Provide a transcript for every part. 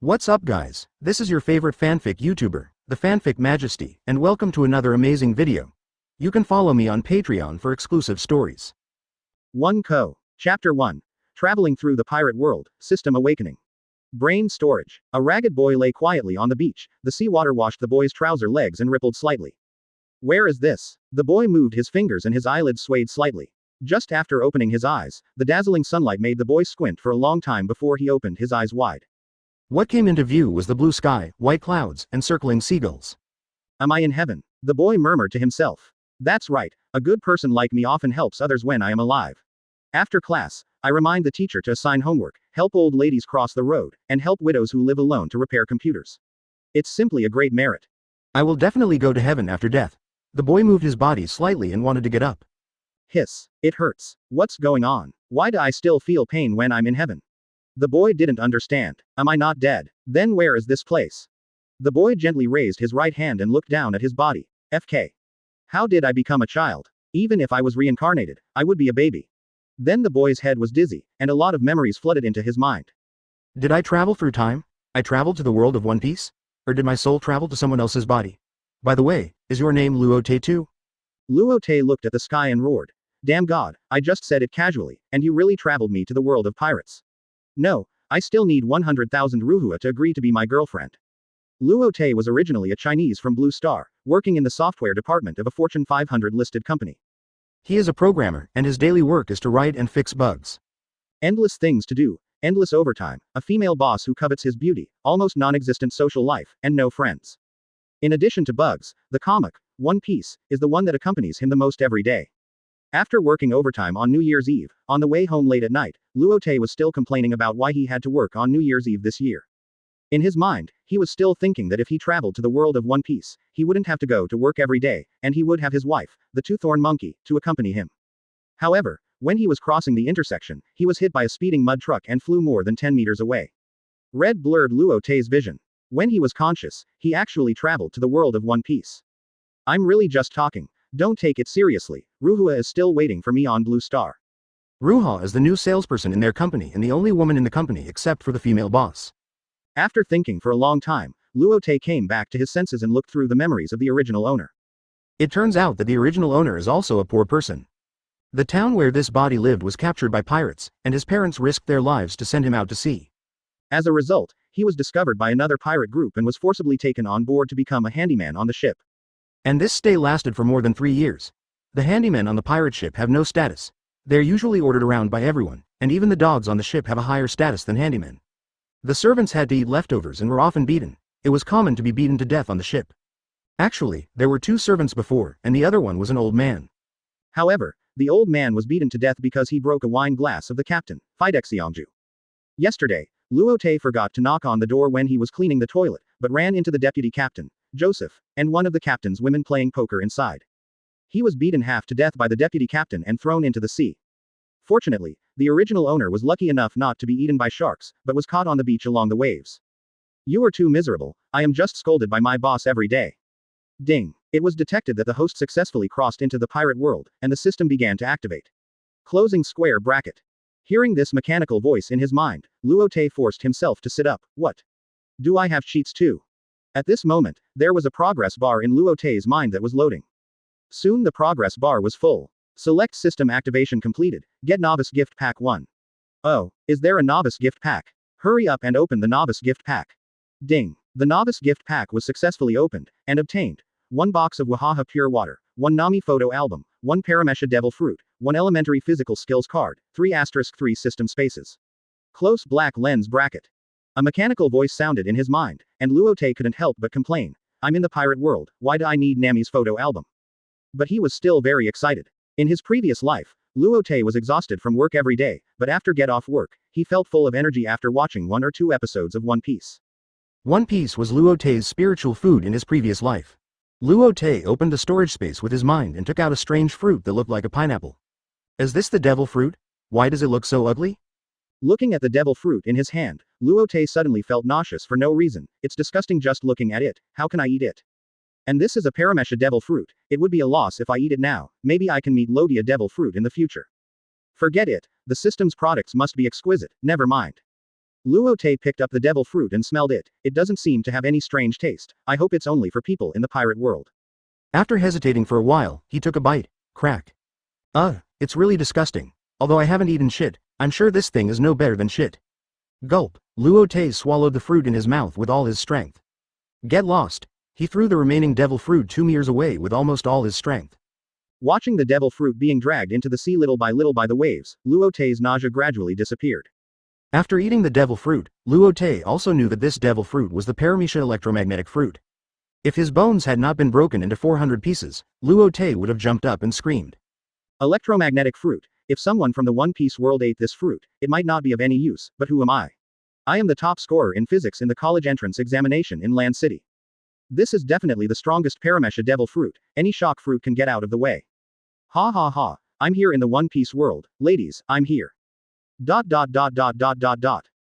What's up guys, this is your favorite fanfic YouTuber, the Fanfic Majesty, and welcome to another amazing video. You can follow me on Patreon for exclusive stories. 1 Chapter 1. Traveling through the pirate world, System Awakening. Brain storage. A ragged boy lay quietly on the beach, the seawater washed the boy's trouser legs and rippled slightly. Where is this? The boy moved his fingers and his eyelids swayed slightly. Just after opening his eyes, the dazzling sunlight made the boy squint for a long time before he opened his eyes wide. What came into view was the blue sky, white clouds, and circling seagulls. Am I in heaven? The boy murmured to himself. That's right, a good person like me often helps others when I am alive. After class, I remind the teacher to assign homework, help old ladies cross the road, and help widows who live alone to repair computers. It's simply a great merit. I will definitely go to heaven after death. The boy moved his body slightly and wanted to get up. Hiss. It hurts. What's going on? Why do I still feel pain when I'm in heaven? The boy didn't understand. Am I not dead? Then where is this place? The boy gently raised his right hand and looked down at his body. FK. How did I become a child? Even if I was reincarnated, I would be a baby. Then the boy's head was dizzy, and a lot of memories flooded into his mind. Did I travel through time? I traveled to the world of One Piece? Or did my soul travel to someone else's body? By the way, is your name Luo Te too? Luo Te looked at the sky and roared. Damn God, I just said it casually, and you really traveled me to the world of pirates. No, I still need 100,000 ruhua to agree to be my girlfriend. Luo Te was originally a Chinese from Blue Star, working in the software department of a Fortune 500 listed company. He is a programmer, and his daily work is to write and fix bugs. Endless things to do, endless overtime, a female boss who covets his beauty, almost non-existent social life, and no friends. In addition to bugs, the comic, One Piece, is the one that accompanies him the most every day. After working overtime on New Year's Eve, on the way home late at night, Luo Te was still complaining about why he had to work on New Year's Eve this year. In his mind, he was still thinking that if he traveled to the world of One Piece, he wouldn't have to go to work every day, and he would have his wife, the two-thorn monkey, to accompany him. However, when he was crossing the intersection, he was hit by a speeding mud truck and flew more than 10 meters away. Red blurred Luo Te's vision. When he was conscious, he actually traveled to the world of One Piece. I'm really just talking. Don't take it seriously. Ruhua is still waiting for me on Blue Star. Ruha is the new salesperson in their company and the only woman in the company except for the female boss. After thinking for a long time, Luo Te came back to his senses and looked through the memories of the original owner. It turns out that the original owner is also a poor person. The town where this body lived was captured by pirates, and his parents risked their lives to send him out to sea. As a result, he was discovered by another pirate group and was forcibly taken on board to become a handyman on the ship. And this stay lasted for more than 3 years. The handymen on the pirate ship have no status. They're usually ordered around by everyone, and even the dogs on the ship have a higher status than handymen. The servants had to eat leftovers and were often beaten. It was common to be beaten to death on the ship. Actually, there were 2 servants before, and the other one was an old man. However, the old man was beaten to death because he broke a wine glass of the captain, Fidexiangju. Yesterday, Luo Te forgot to knock on the door when he was cleaning the toilet, but ran into the deputy captain, Joseph, and one of the captain's women playing poker inside. He was beaten half to death by the deputy captain and thrown into the sea. Fortunately, the original owner was lucky enough not to be eaten by sharks, but was caught on the beach along the waves. You are too miserable. I am just scolded by my boss every day. Ding. It was detected that the host successfully crossed into the pirate world, and the system began to activate. Closing square bracket. Hearing this mechanical voice in his mind, Luo Te forced himself to sit up. What? Do I have cheats too? At this moment, there was a progress bar in Luo Te's mind that was loading. Soon the progress bar was full. Select system activation completed. Get novice gift pack 1. Oh, is there a novice gift pack? Hurry up and open the novice gift pack. Ding. The novice gift pack was successfully opened, and obtained. 1 box of Wahaha pure water, 1 Nami photo album, 1 Paramecia devil fruit, 1 elementary physical skills card, 3*3 system spaces. Close black lens bracket. A mechanical voice sounded in his mind, and Luo Te couldn't help but complain. I'm in the pirate world, why do I need Nami's photo album? But he was still very excited. In his previous life, Luo Te was exhausted from work every day, but after get off work, he felt full of energy after watching 1 or 2 episodes of One Piece. One Piece was Luo Te's spiritual food in his previous life. Luo Te opened the storage space with his mind and took out a strange fruit that looked like a pineapple. Is this the devil fruit? Why does it look so ugly? Looking at the devil fruit in his hand, Luo Te suddenly felt nauseous for no reason. It's disgusting just looking at it. How can I eat it? And this is a Paramecia devil fruit. It would be a loss if I eat it now. Maybe I can meet Logia devil fruit in the future. Forget it. The system's products must be exquisite. Never mind. Luo Te picked up the devil fruit and smelled it. It doesn't seem to have any strange taste. I hope it's only for people in the pirate world. After hesitating for a while, he took a bite. Crack. It's really disgusting. Although I haven't eaten shit, I'm sure this thing is no better than shit. Gulp. Luo Te swallowed the fruit in his mouth with all his strength. Get lost. He threw the remaining devil fruit 2 meters away with almost all his strength. Watching the devil fruit being dragged into the sea little by the waves, Luo Te's nausea gradually disappeared. After eating the devil fruit, Luo Te also knew that this devil fruit was the Paramecia electromagnetic fruit. If his bones had not been broken into 400 pieces, Luo Te would have jumped up and screamed. Electromagnetic fruit. If someone from the One Piece world ate this fruit, it might not be of any use, but who am I? I am the top scorer in physics in the college entrance examination in Land City. This is definitely the strongest Paramecia devil fruit. Any shock fruit can get out of the way. Ha ha ha, I'm here in the One Piece world, ladies, I'm here. ...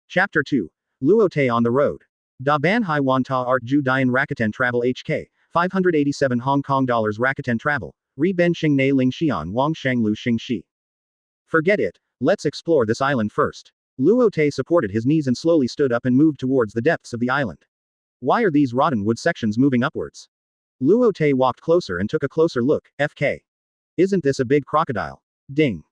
Chapter 2. Luo Te on the road. Da Ban Hai Wan Ta Art Ju Dian Rakuten Travel HK, 587 Hong Kong dollars Rakuten Travel, Ri Ben Xing Ne Ling Xian Wang Shang Lu Xing Shi. Forget it, let's explore this island first. Luo Te supported his knees and slowly stood up and moved towards the depths of the island. Why are these rotten wood sections moving upwards? Luo Te walked closer and took a closer look. FK. Isn't this a big crocodile? Ding.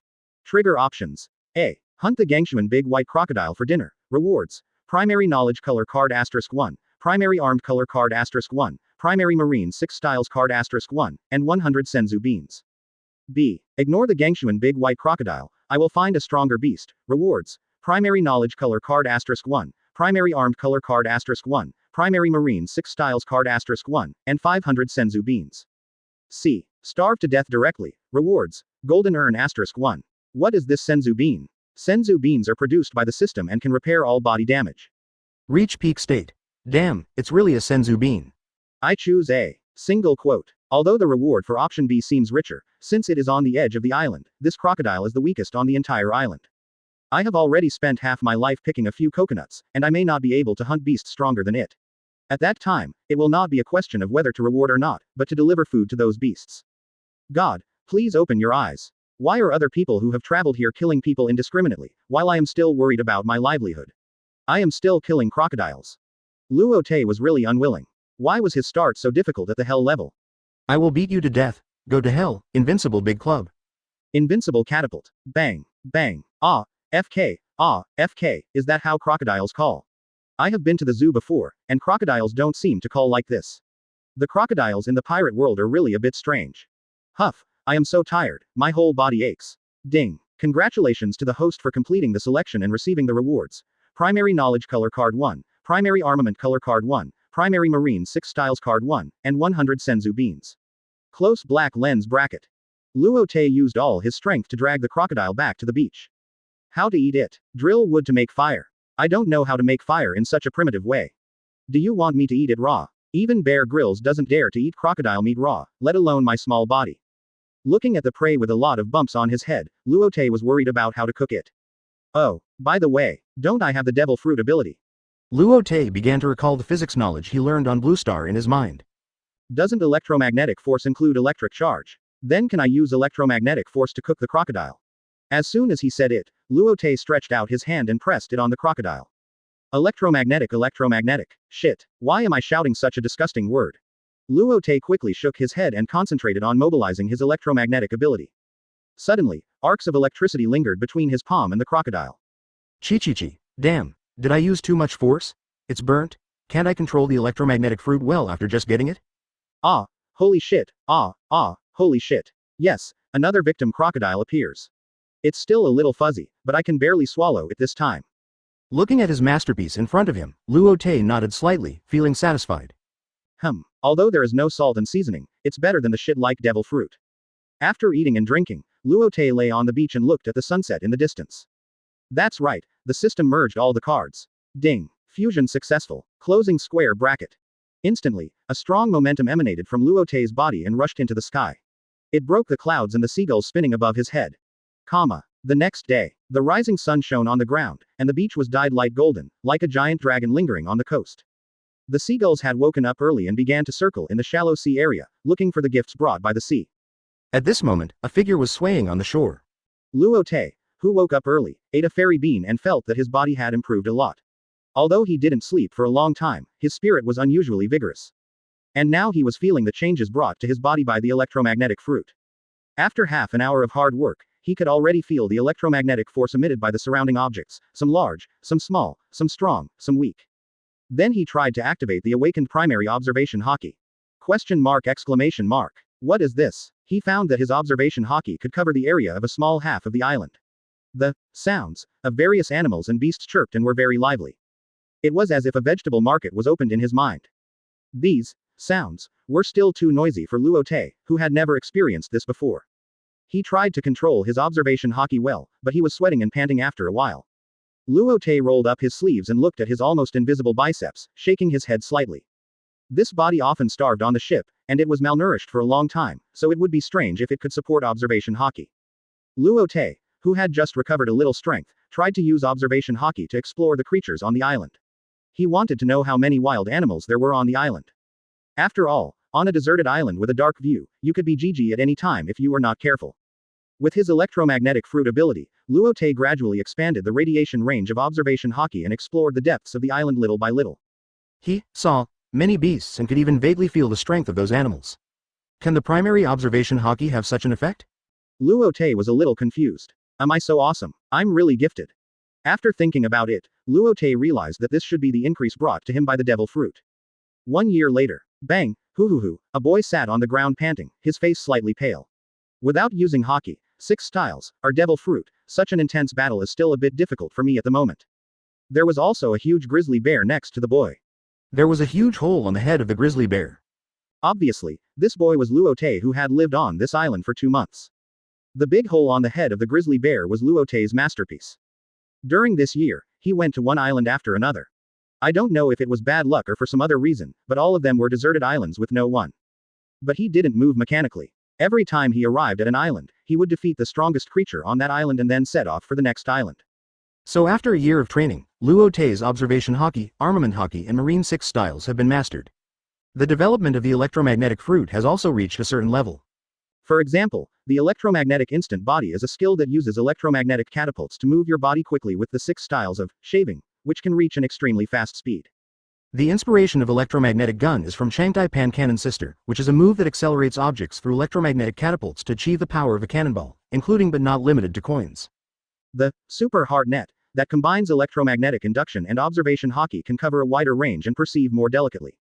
Trigger options. A. Hunt the Gangshuan big white crocodile for dinner. Rewards. Primary knowledge color card *1. Primary armed color card *1. Primary marine 6 styles card *1. And 100 senzu beans. B. Ignore the Gangshuan big white crocodile. I will find a stronger beast. Rewards. Primary knowledge color card *1. Primary armed color card *1. Primary marine 6 styles card *1. And 500 senzu beans. C. Starve to death directly. Rewards. Golden urn *1. What is this senzu bean? Senzu beans are produced by the system and can repair all body damage. Reach peak state. Damn, it's really a senzu bean. I choose A. Single quote. Although the reward for option B seems richer, since it is on the edge of the island, this crocodile is the weakest on the entire island. I have already spent half my life picking a few coconuts, and I may not be able to hunt beasts stronger than it. At that time, it will not be a question of whether to reward or not, but to deliver food to those beasts. God, please open your eyes. Why are other people who have traveled here killing people indiscriminately, while I am still worried about my livelihood? I am still killing crocodiles. Luo Te was really unwilling. Why was his start so difficult at the hell level? I will beat you to death. Go to hell, invincible big club. Invincible catapult. Bang. Bang. FK. FK, is that how crocodiles call? I have been to the zoo before, and crocodiles don't seem to call like this. The crocodiles in the pirate world are really a bit strange. Huff, I am so tired, my whole body aches. Ding. Congratulations to the host for completing the selection and receiving the rewards. Primary knowledge color card 1, primary armament color card 1, primary marine 6 styles card 1, and 100 senzu beans. Close black lens bracket. Luo Te used all his strength to drag the crocodile back to the beach. How to eat it. Drill wood to make fire. I don't know how to make fire in such a primitive way. Do you want me to eat it raw? Even Bear Grylls doesn't dare to eat crocodile meat raw, let alone my small body. Looking at the prey with a lot of bumps on his head, Luo Te was worried about how to cook it. Oh, by the way, don't I have the devil fruit ability? Luo Te began to recall the physics knowledge he learned on Blue Star in his mind. Doesn't electromagnetic force include electric charge? Then can I use electromagnetic force to cook the crocodile? As soon as he said it, Luo Te stretched out his hand and pressed it on the crocodile. Electromagnetic. Shit, why am I shouting such a disgusting word? Luo Te quickly shook his head and concentrated on mobilizing his electromagnetic ability. Suddenly, arcs of electricity lingered between his palm and the crocodile. Chi. Damn, did I use too much force? It's burnt? Can't I control the electromagnetic fruit well after just getting it? Holy shit, holy shit. Yes, another victim crocodile appears. It's still a little fuzzy, but I can barely swallow it this time. Looking at his masterpiece in front of him, Luo Te nodded slightly, feeling satisfied. Although there is no salt and seasoning, it's better than the shit-like devil fruit. After eating and drinking, Luo Te lay on the beach and looked at the sunset in the distance. That's right, the system merged all the cards. Ding. Fusion successful. Closing square bracket. Instantly, a strong momentum emanated from Luo Te's body and rushed into the sky. It broke the clouds and the seagulls spinning above his head. The next day, the rising sun shone on the ground, and the beach was dyed light golden, like a giant dragon lingering on the coast. The seagulls had woken up early and began to circle in the shallow sea area, looking for the gifts brought by the sea. At this moment, a figure was swaying on the shore. Luo Te, who woke up early, ate a fairy bean and felt that his body had improved a lot. Although he didn't sleep for a long time, his spirit was unusually vigorous. And now he was feeling the changes brought to his body by the electromagnetic fruit. After half an hour of hard work, he could already feel the electromagnetic force emitted by the surrounding objects, some large, some small, some strong, some weak. Then he tried to activate the awakened primary observation Haki. Question mark exclamation mark. What is this? He found that his observation Haki could cover the area of a small half of the island. The sounds of various animals and beasts chirped and were very lively. It was as if a vegetable market was opened in his mind. These sounds were still too noisy for Luo Te, who had never experienced this before. He tried to control his observation Haki well, but he was sweating and panting after a while. Luo Te rolled up his sleeves and looked at his almost invisible biceps, shaking his head slightly. This body often starved on the ship, and it was malnourished for a long time, so it would be strange if it could support observation Haki. Luo Te, who had just recovered a little strength, tried to use observation Haki to explore the creatures on the island. He wanted to know how many wild animals there were on the island. After all, on a deserted island with a dark view, you could be GG at any time if you were not careful. With his electromagnetic fruit ability, Luo Te gradually expanded the radiation range of observation Haki and explored the depths of the island little by little. He saw many beasts and could even vaguely feel the strength of those animals. Can the primary observation Haki have such an effect? Luo Te was a little confused. Am I so awesome? I'm really gifted. After thinking about it, Luo Te realized that this should be the increase brought to him by the devil fruit. 1 year later. Bang, hoo, a boy sat on the ground panting, his face slightly pale. Without using Haki, 6 styles, or devil fruit, such an intense battle is still a bit difficult for me at the moment. There was also a huge grizzly bear next to the boy. There was a huge hole on the head of the grizzly bear. Obviously, this boy was Luo Te, who had lived on this island for 2 months. The big hole on the head of the grizzly bear was Luo Te's masterpiece. During this year, he went to one island after another. I don't know if it was bad luck or for some other reason, but all of them were deserted islands with no one. But he didn't move mechanically. Every time he arrived at an island, he would defeat the strongest creature on that island and then set off for the next island. So after a year of training, Luo Te's observation Haki, armament Haki and marine 6 styles have been mastered. The development of the electromagnetic fruit has also reached a certain level. For example, the electromagnetic instant body is a skill that uses electromagnetic catapults to move your body quickly with the 6 styles of shaving, which can reach an extremely fast speed. The inspiration of electromagnetic gun is from Changtai Pan Cannon Sister, which is a move that accelerates objects through electromagnetic catapults to achieve the power of a cannonball, including but not limited to coins. The super hard net that combines electromagnetic induction and observation Haki can cover a wider range and perceive more delicately.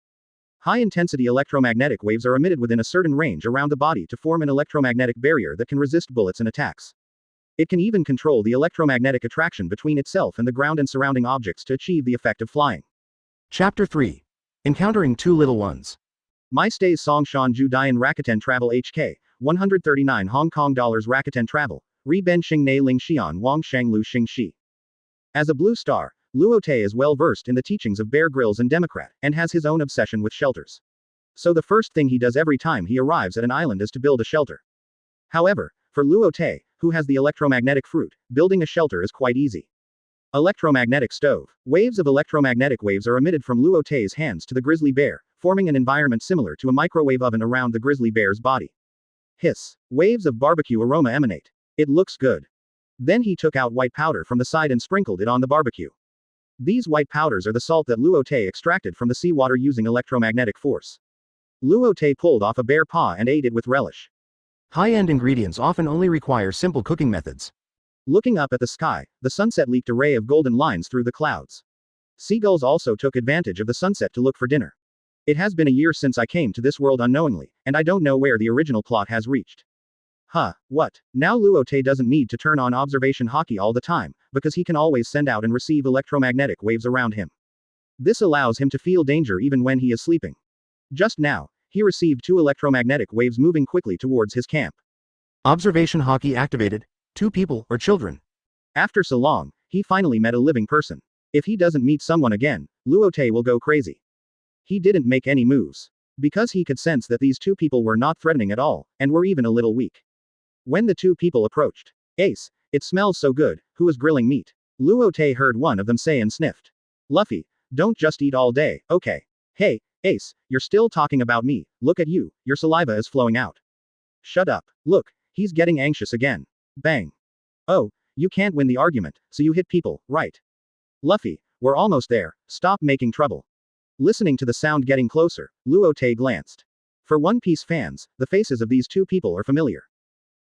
High-intensity electromagnetic waves are emitted within a certain range around the body to form an electromagnetic barrier that can resist bullets and attacks. It can even control the electromagnetic attraction between itself and the ground and surrounding objects to achieve the effect of flying. Chapter 3. Encountering Two Little Ones. My stays Song Shan Ju Dian Rakuten Travel HK, 139 Hong Kong dollars Rakuten Travel, Ri Ben Xing Ne Ling Xian Wang Shang Lu Xing Shi. As a blue star, Luo Te is well versed in the teachings of Bear Grylls and Democrat, and has his own obsession with shelters. So the first thing he does every time he arrives at an island is to build a shelter. However, for Luo Te, who has the electromagnetic fruit, building a shelter is quite easy. Electromagnetic stove. Waves of electromagnetic waves are emitted from Luo Te's hands to the grizzly bear, forming an environment similar to a microwave oven around the grizzly bear's body. Hiss. Waves of barbecue aroma emanate. It looks good. Then he took out white powder from the side and sprinkled it on the barbecue. These white powders are the salt that Luo Te extracted from the seawater using electromagnetic force. Luo Te pulled off a bear paw and ate it with relish. High-end ingredients often only require simple cooking methods. Looking up at the sky, the sunset leaked a ray of golden lines through the clouds. Seagulls also took advantage of the sunset to look for dinner. It has been a year since I came to this world unknowingly, and I don't know where the original plot has reached. What? Now Luo Te doesn't need to turn on observation Haki all the time, because he can always send out and receive electromagnetic waves around him. This allows him to feel danger even when he is sleeping. Just now, he received 2 electromagnetic waves moving quickly towards his camp. Observation Haki activated. 2 people or children. After so long, he finally met a living person. If he doesn't meet someone again, Luo Te will go crazy. He didn't make any moves. Because he could sense that these 2 people were not threatening at all, and were even a little weak. When the 2 people approached, Ace, it smells so good, who is grilling meat? Luo Te heard one of them say and sniffed. Luffy, don't just eat all day, okay? Hey, Ace, you're still talking about me, look at you, your saliva is flowing out. Shut up, look, he's getting anxious again. Bang. Oh, you can't win the argument, so you hit people, right? Luffy, We're almost there, stop making trouble. Listening to the sound getting closer, Luo Te glanced. For One Piece fans, the faces of these two people are familiar.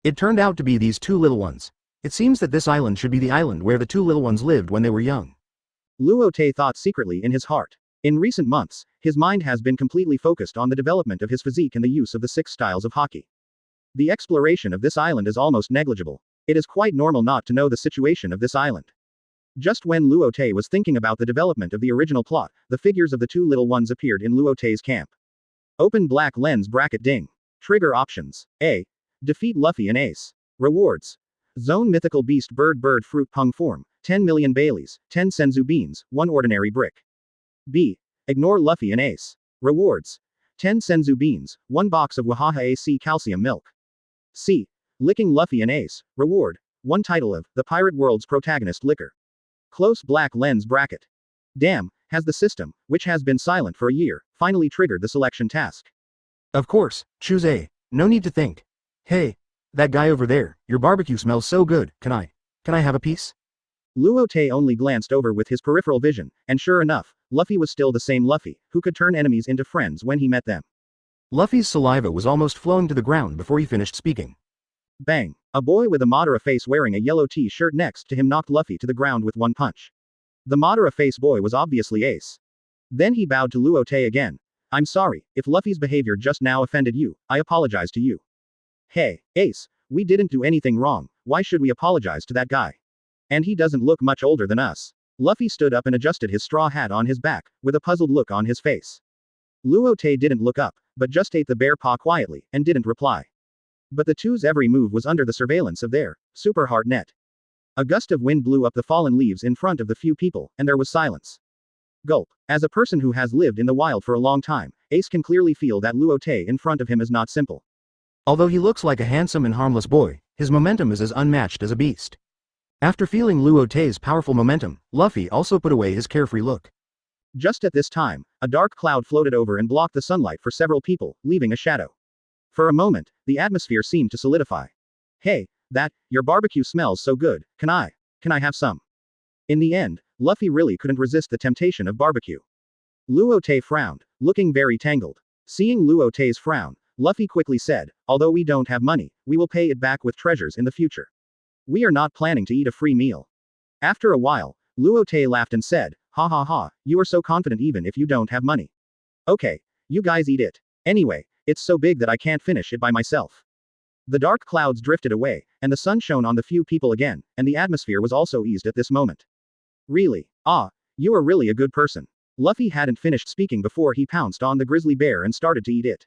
It turned out to be these two little ones. It seems that this island should be the island where the two little ones lived when they were young. Luo Te thought secretly in his heart. In recent months, his mind has been completely focused on the development of his physique and the use of the 6 styles of Haki. The exploration of this island is almost negligible. It is quite normal not to know the situation of this island. Just when Luo Te was thinking about the development of the original plot, the figures of the two little ones appeared in Luo Te's camp. Open black lens bracket ding. Trigger options. A. Defeat Luffy and Ace. Rewards. Zone mythical beast bird fruit pung form, 10 million Baileys, 10 senzu beans, 1 ordinary brick. B. Ignore Luffy and Ace. Rewards. 10 senzu beans, 1 box of Wahaha AC calcium milk. C. Licking Luffy and Ace. Reward. 1 title of The Pirate World's protagonist liquor. Close black lens bracket. Damn, has the system, which has been silent for a year, finally triggered the selection task. Of course, choose A. No need to think. Hey, that guy over there, your barbecue smells so good, can I have a piece? Luo Te only glanced over with his peripheral vision, and sure enough, Luffy was still the same Luffy, who could turn enemies into friends when he met them. Luffy's saliva was almost flowing to the ground before he finished speaking. Bang! A boy with a Madara face wearing a yellow t-shirt next to him knocked Luffy to the ground with one punch. The Madara face boy was obviously Ace. Then he bowed to Luo Te again. I'm sorry, if Luffy's behavior just now offended you, I apologize to you. Hey, Ace, we didn't do anything wrong, why should we apologize to that guy? And he doesn't look much older than us. Luffy stood up and adjusted his straw hat on his back, with a puzzled look on his face. Luo Te didn't look up, but just ate the bear paw quietly, and didn't reply. But the two's every move was under the surveillance of their super heart net. A gust of wind blew up the fallen leaves in front of the few people, and there was silence. Gulp. As a person who has lived in the wild for a long time, Ace can clearly feel that Luo Te in front of him is not simple. Although he looks like a handsome and harmless boy, his momentum is as unmatched as a beast. After feeling Luo Te's powerful momentum, Luffy also put away his carefree look. Just at this time, a dark cloud floated over and blocked the sunlight for several people, leaving a shadow. For a moment, the atmosphere seemed to solidify. Hey, your barbecue smells so good, can I have some? In the end, Luffy really couldn't resist the temptation of barbecue. Luo Te frowned, looking very tangled. Seeing Luo Te's frown, Luffy quickly said, although we don't have money, we will pay it back with treasures in the future. We are not planning to eat a free meal. After a while, Luo Te laughed and said, ha ha ha, you are so confident even if you don't have money. Okay, you guys eat it. Anyway, it's so big that I can't finish it by myself. The dark clouds drifted away, and the sun shone on the few people again, and the atmosphere was also eased at this moment. Really? You are really a good person. Luffy hadn't finished speaking before he pounced on the grizzly bear and started to eat it.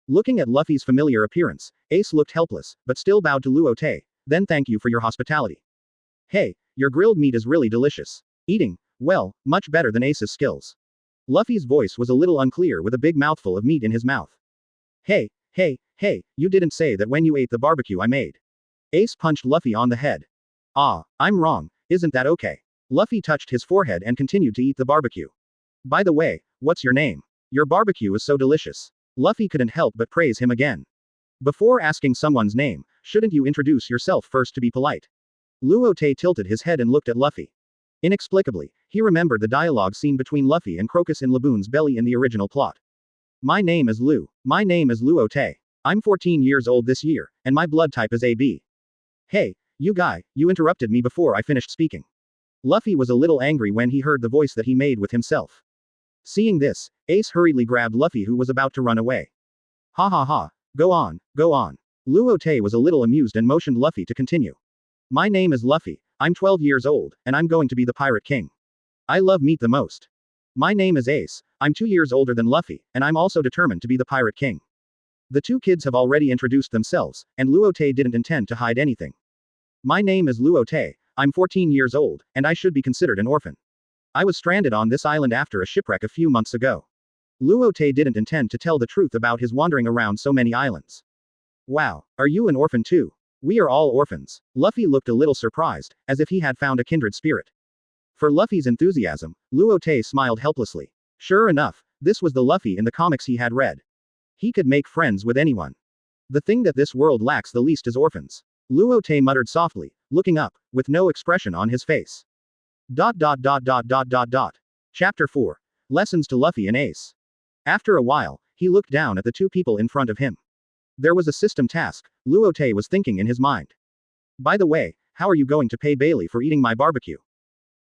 Looking at Luffy's familiar appearance, Ace looked helpless, but still bowed to Luo Te. Then thank you for your hospitality. Hey, your grilled meat is really delicious. Eating, well, much better than Ace's skills. Luffy's voice was a little unclear with a big mouthful of meat in his mouth. Hey, you didn't say that when you ate the barbecue I made. Ace punched Luffy on the head. I'm wrong, isn't that okay? Luffy touched his forehead and continued to eat the barbecue. By the way, what's your name? Your barbecue is so delicious. Luffy couldn't help but praise him again. Before asking someone's name, shouldn't you introduce yourself first to be polite? Luo Te tilted his head and looked at Luffy. Inexplicably, he remembered the dialogue scene between Luffy and Crocus in Laboon's belly in the original plot. My name is Luo Te. I'm 14 years old this year, and my blood type is AB. Hey, you guy, you interrupted me before I finished speaking. Luffy was a little angry when he heard the voice that he made with himself. Seeing this, Ace hurriedly grabbed Luffy who was about to run away. Ha ha ha, go on. Luo Te was a little amused and motioned Luffy to continue. My name is Luffy, I'm 12 years old, and I'm going to be the Pirate King. I love meat the most. My name is Ace, I'm 2 years older than Luffy, and I'm also determined to be the Pirate King. The two kids have already introduced themselves, and Luo Te didn't intend to hide anything. My name is Luo Te, I'm 14 years old, and I should be considered an orphan. I was stranded on this island after a shipwreck a few months ago. Luo Te didn't intend to tell the truth about his wandering around so many islands. Wow, are you an orphan too? We are all orphans. Luffy looked a little surprised, as if he had found a kindred spirit. For Luffy's enthusiasm, Luo Te smiled helplessly. Sure enough, this was the Luffy in the comics he had read. He could make friends with anyone. The thing that this world lacks the least is orphans. Luo Te muttered softly, looking up, with no expression on his face. Dot dot dot dot dot dot dot. Chapter 4. Lessons to Luffy and Ace. After a while, he looked down at the two people in front of him. There was a system task, Luo Te was thinking in his mind. By the way, how are you going to pay Bailey for eating my barbecue?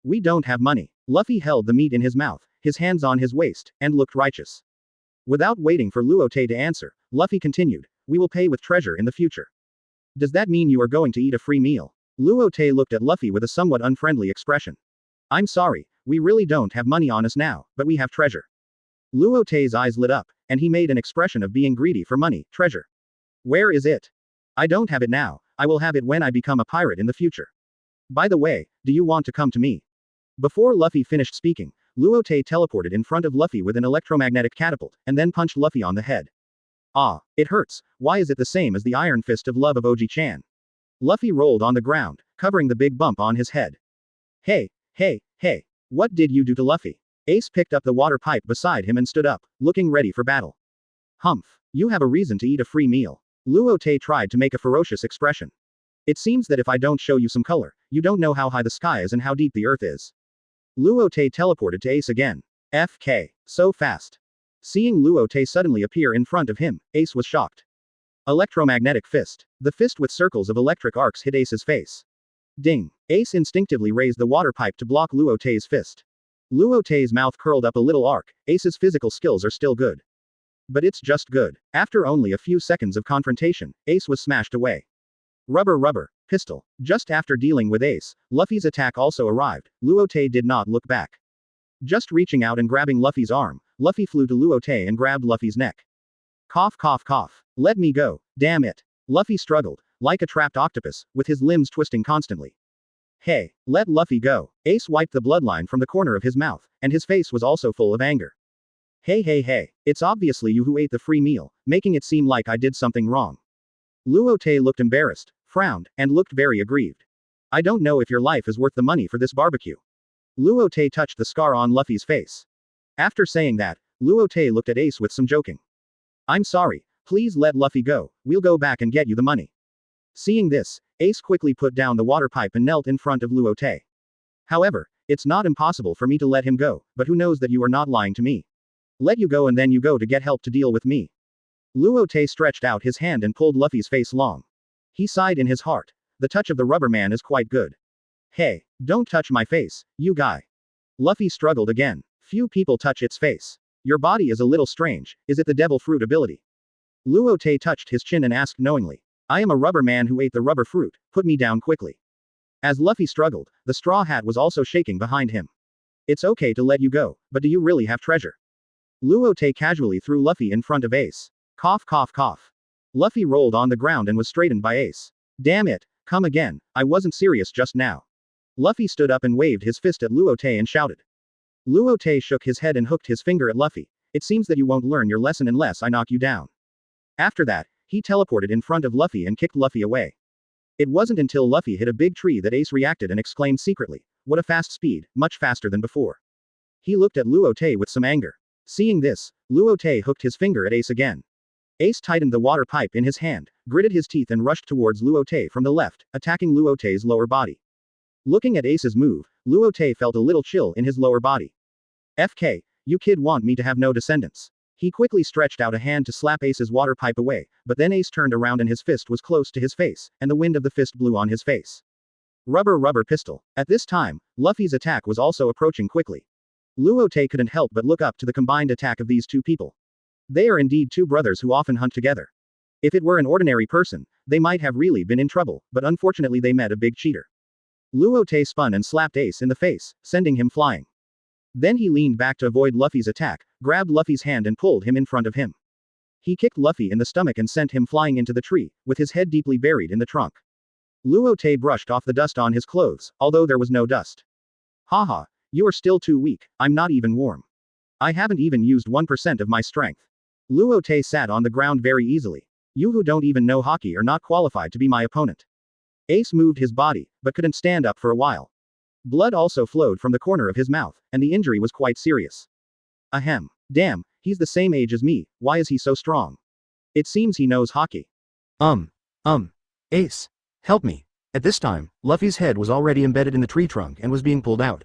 We don't have money. Luffy held the meat in his mouth, his hands on his waist, and looked righteous. Without waiting for Luo Te to answer, Luffy continued, we will pay with treasure in the future. Does that mean you are going to eat a free meal? Luo Te looked at Luffy with a somewhat unfriendly expression. I'm sorry, we really don't have money on us now, but we have treasure. Luo Te's eyes lit up, and he made an expression of being greedy for money, treasure. Where is it? I don't have it now, I will have it when I become a pirate in the future. By the way, do you want to come to me? Before Luffy finished speaking, Luo Te teleported in front of Luffy with an electromagnetic catapult, and then punched Luffy on the head. Ah, it hurts, why is it the same as the iron fist of love of Oji-chan? Luffy rolled on the ground, covering the big bump on his head. Hey, what did you do to Luffy? Ace picked up the water pipe beside him and stood up, looking ready for battle. Humph, you have a reason to eat a free meal. Luo Te tried to make a ferocious expression. It seems that if I don't show you some color, you don't know how high the sky is and how deep the earth is. Luo Te teleported to Ace again. FK. So fast. Seeing Luo Te suddenly appear in front of him, Ace was shocked. Electromagnetic fist. The fist with circles of electric arcs hit Ace's face. Ding. Ace instinctively raised the water pipe to block Luo Te's fist. Luo Te's mouth curled up a little arc. Ace's physical skills are still good. But it's just good. After only a few seconds of confrontation, Ace was smashed away. Rubber, pistol. Just after dealing with Ace, Luffy's attack also arrived. Luo Te did not look back. Just reaching out and grabbing Luffy's arm, Luffy flew to Luo Te and grabbed Luffy's neck. Cough. Let me go, damn it. Luffy struggled, like a trapped octopus, with his limbs twisting constantly. Hey, let Luffy go. Ace wiped the bloodline from the corner of his mouth, and his face was also full of anger. Hey, it's obviously you who ate the free meal, making it seem like I did something wrong. Luo Te looked embarrassed, frowned, and looked very aggrieved. I don't know if your life is worth the money for this barbecue. Luo Te touched the scar on Luffy's face. After saying that, Luo Te looked at Ace with some joking. I'm sorry, please let Luffy go, we'll go back and get you the money. Seeing this, Ace quickly put down the water pipe and knelt in front of Luo Te. However, it's not impossible for me to let him go, but who knows that you are not lying to me. Let you go and then you go to get help to deal with me. Luo Te stretched out his hand and pulled Luffy's face long. He sighed in his heart. The touch of the rubber man is quite good. Hey, don't touch my face, you guy. Luffy struggled again. Few people touch its face. Your body is a little strange, is it the devil fruit ability? Luo Te touched his chin and asked knowingly. I am a rubber man who ate the rubber fruit, put me down quickly. As Luffy struggled, the straw hat was also shaking behind him. It's okay to let you go, but do you really have treasure? Luo Te casually threw Luffy in front of Ace. Cough. Luffy rolled on the ground and was straightened by Ace. Damn it, come again, I wasn't serious just now. Luffy stood up and waved his fist at Luo Te and shouted. Luo Te shook his head and hooked his finger at Luffy. It seems that you won't learn your lesson unless I knock you down. After that, he teleported in front of Luffy and kicked Luffy away. It wasn't until Luffy hit a big tree that Ace reacted and exclaimed secretly, what a fast speed, much faster than before. He looked at Luo Te with some anger. Seeing this, Luo Te hooked his finger at Ace again. Ace tightened the water pipe in his hand, gritted his teeth and rushed towards Luo Te from the left, attacking Luo Te's lower body. Looking at Ace's move, Luo Te felt a little chill in his lower body. FK, you kid want me to have no descendants. He quickly stretched out a hand to slap Ace's water pipe away, but then Ace turned around and his fist was close to his face, and the wind of the fist blew on his face. Rubber pistol. At this time, Luffy's attack was also approaching quickly. Luo Te couldn't help but look up to the combined attack of these two people. They are indeed two brothers who often hunt together. If it were an ordinary person, they might have really been in trouble, but unfortunately they met a big cheater. Luo Te spun and slapped Ace in the face, sending him flying. Then he leaned back to avoid Luffy's attack, grabbed Luffy's hand and pulled him in front of him. He kicked Luffy in the stomach and sent him flying into the tree, with his head deeply buried in the trunk. Luo Te brushed off the dust on his clothes, although there was no dust. Haha, you are still too weak, I'm not even warm. I haven't even used 1% of my strength. Luo Te sat on the ground very easily. You who don't even know Haki are not qualified to be my opponent. Ace moved his body, but couldn't stand up for a while. Blood also flowed from the corner of his mouth, and the injury was quite serious. Ahem. Damn, he's the same age as me, why is he so strong? It seems he knows Haki. Ace. Help me. At this time, Luffy's head was already embedded in the tree trunk and was being pulled out.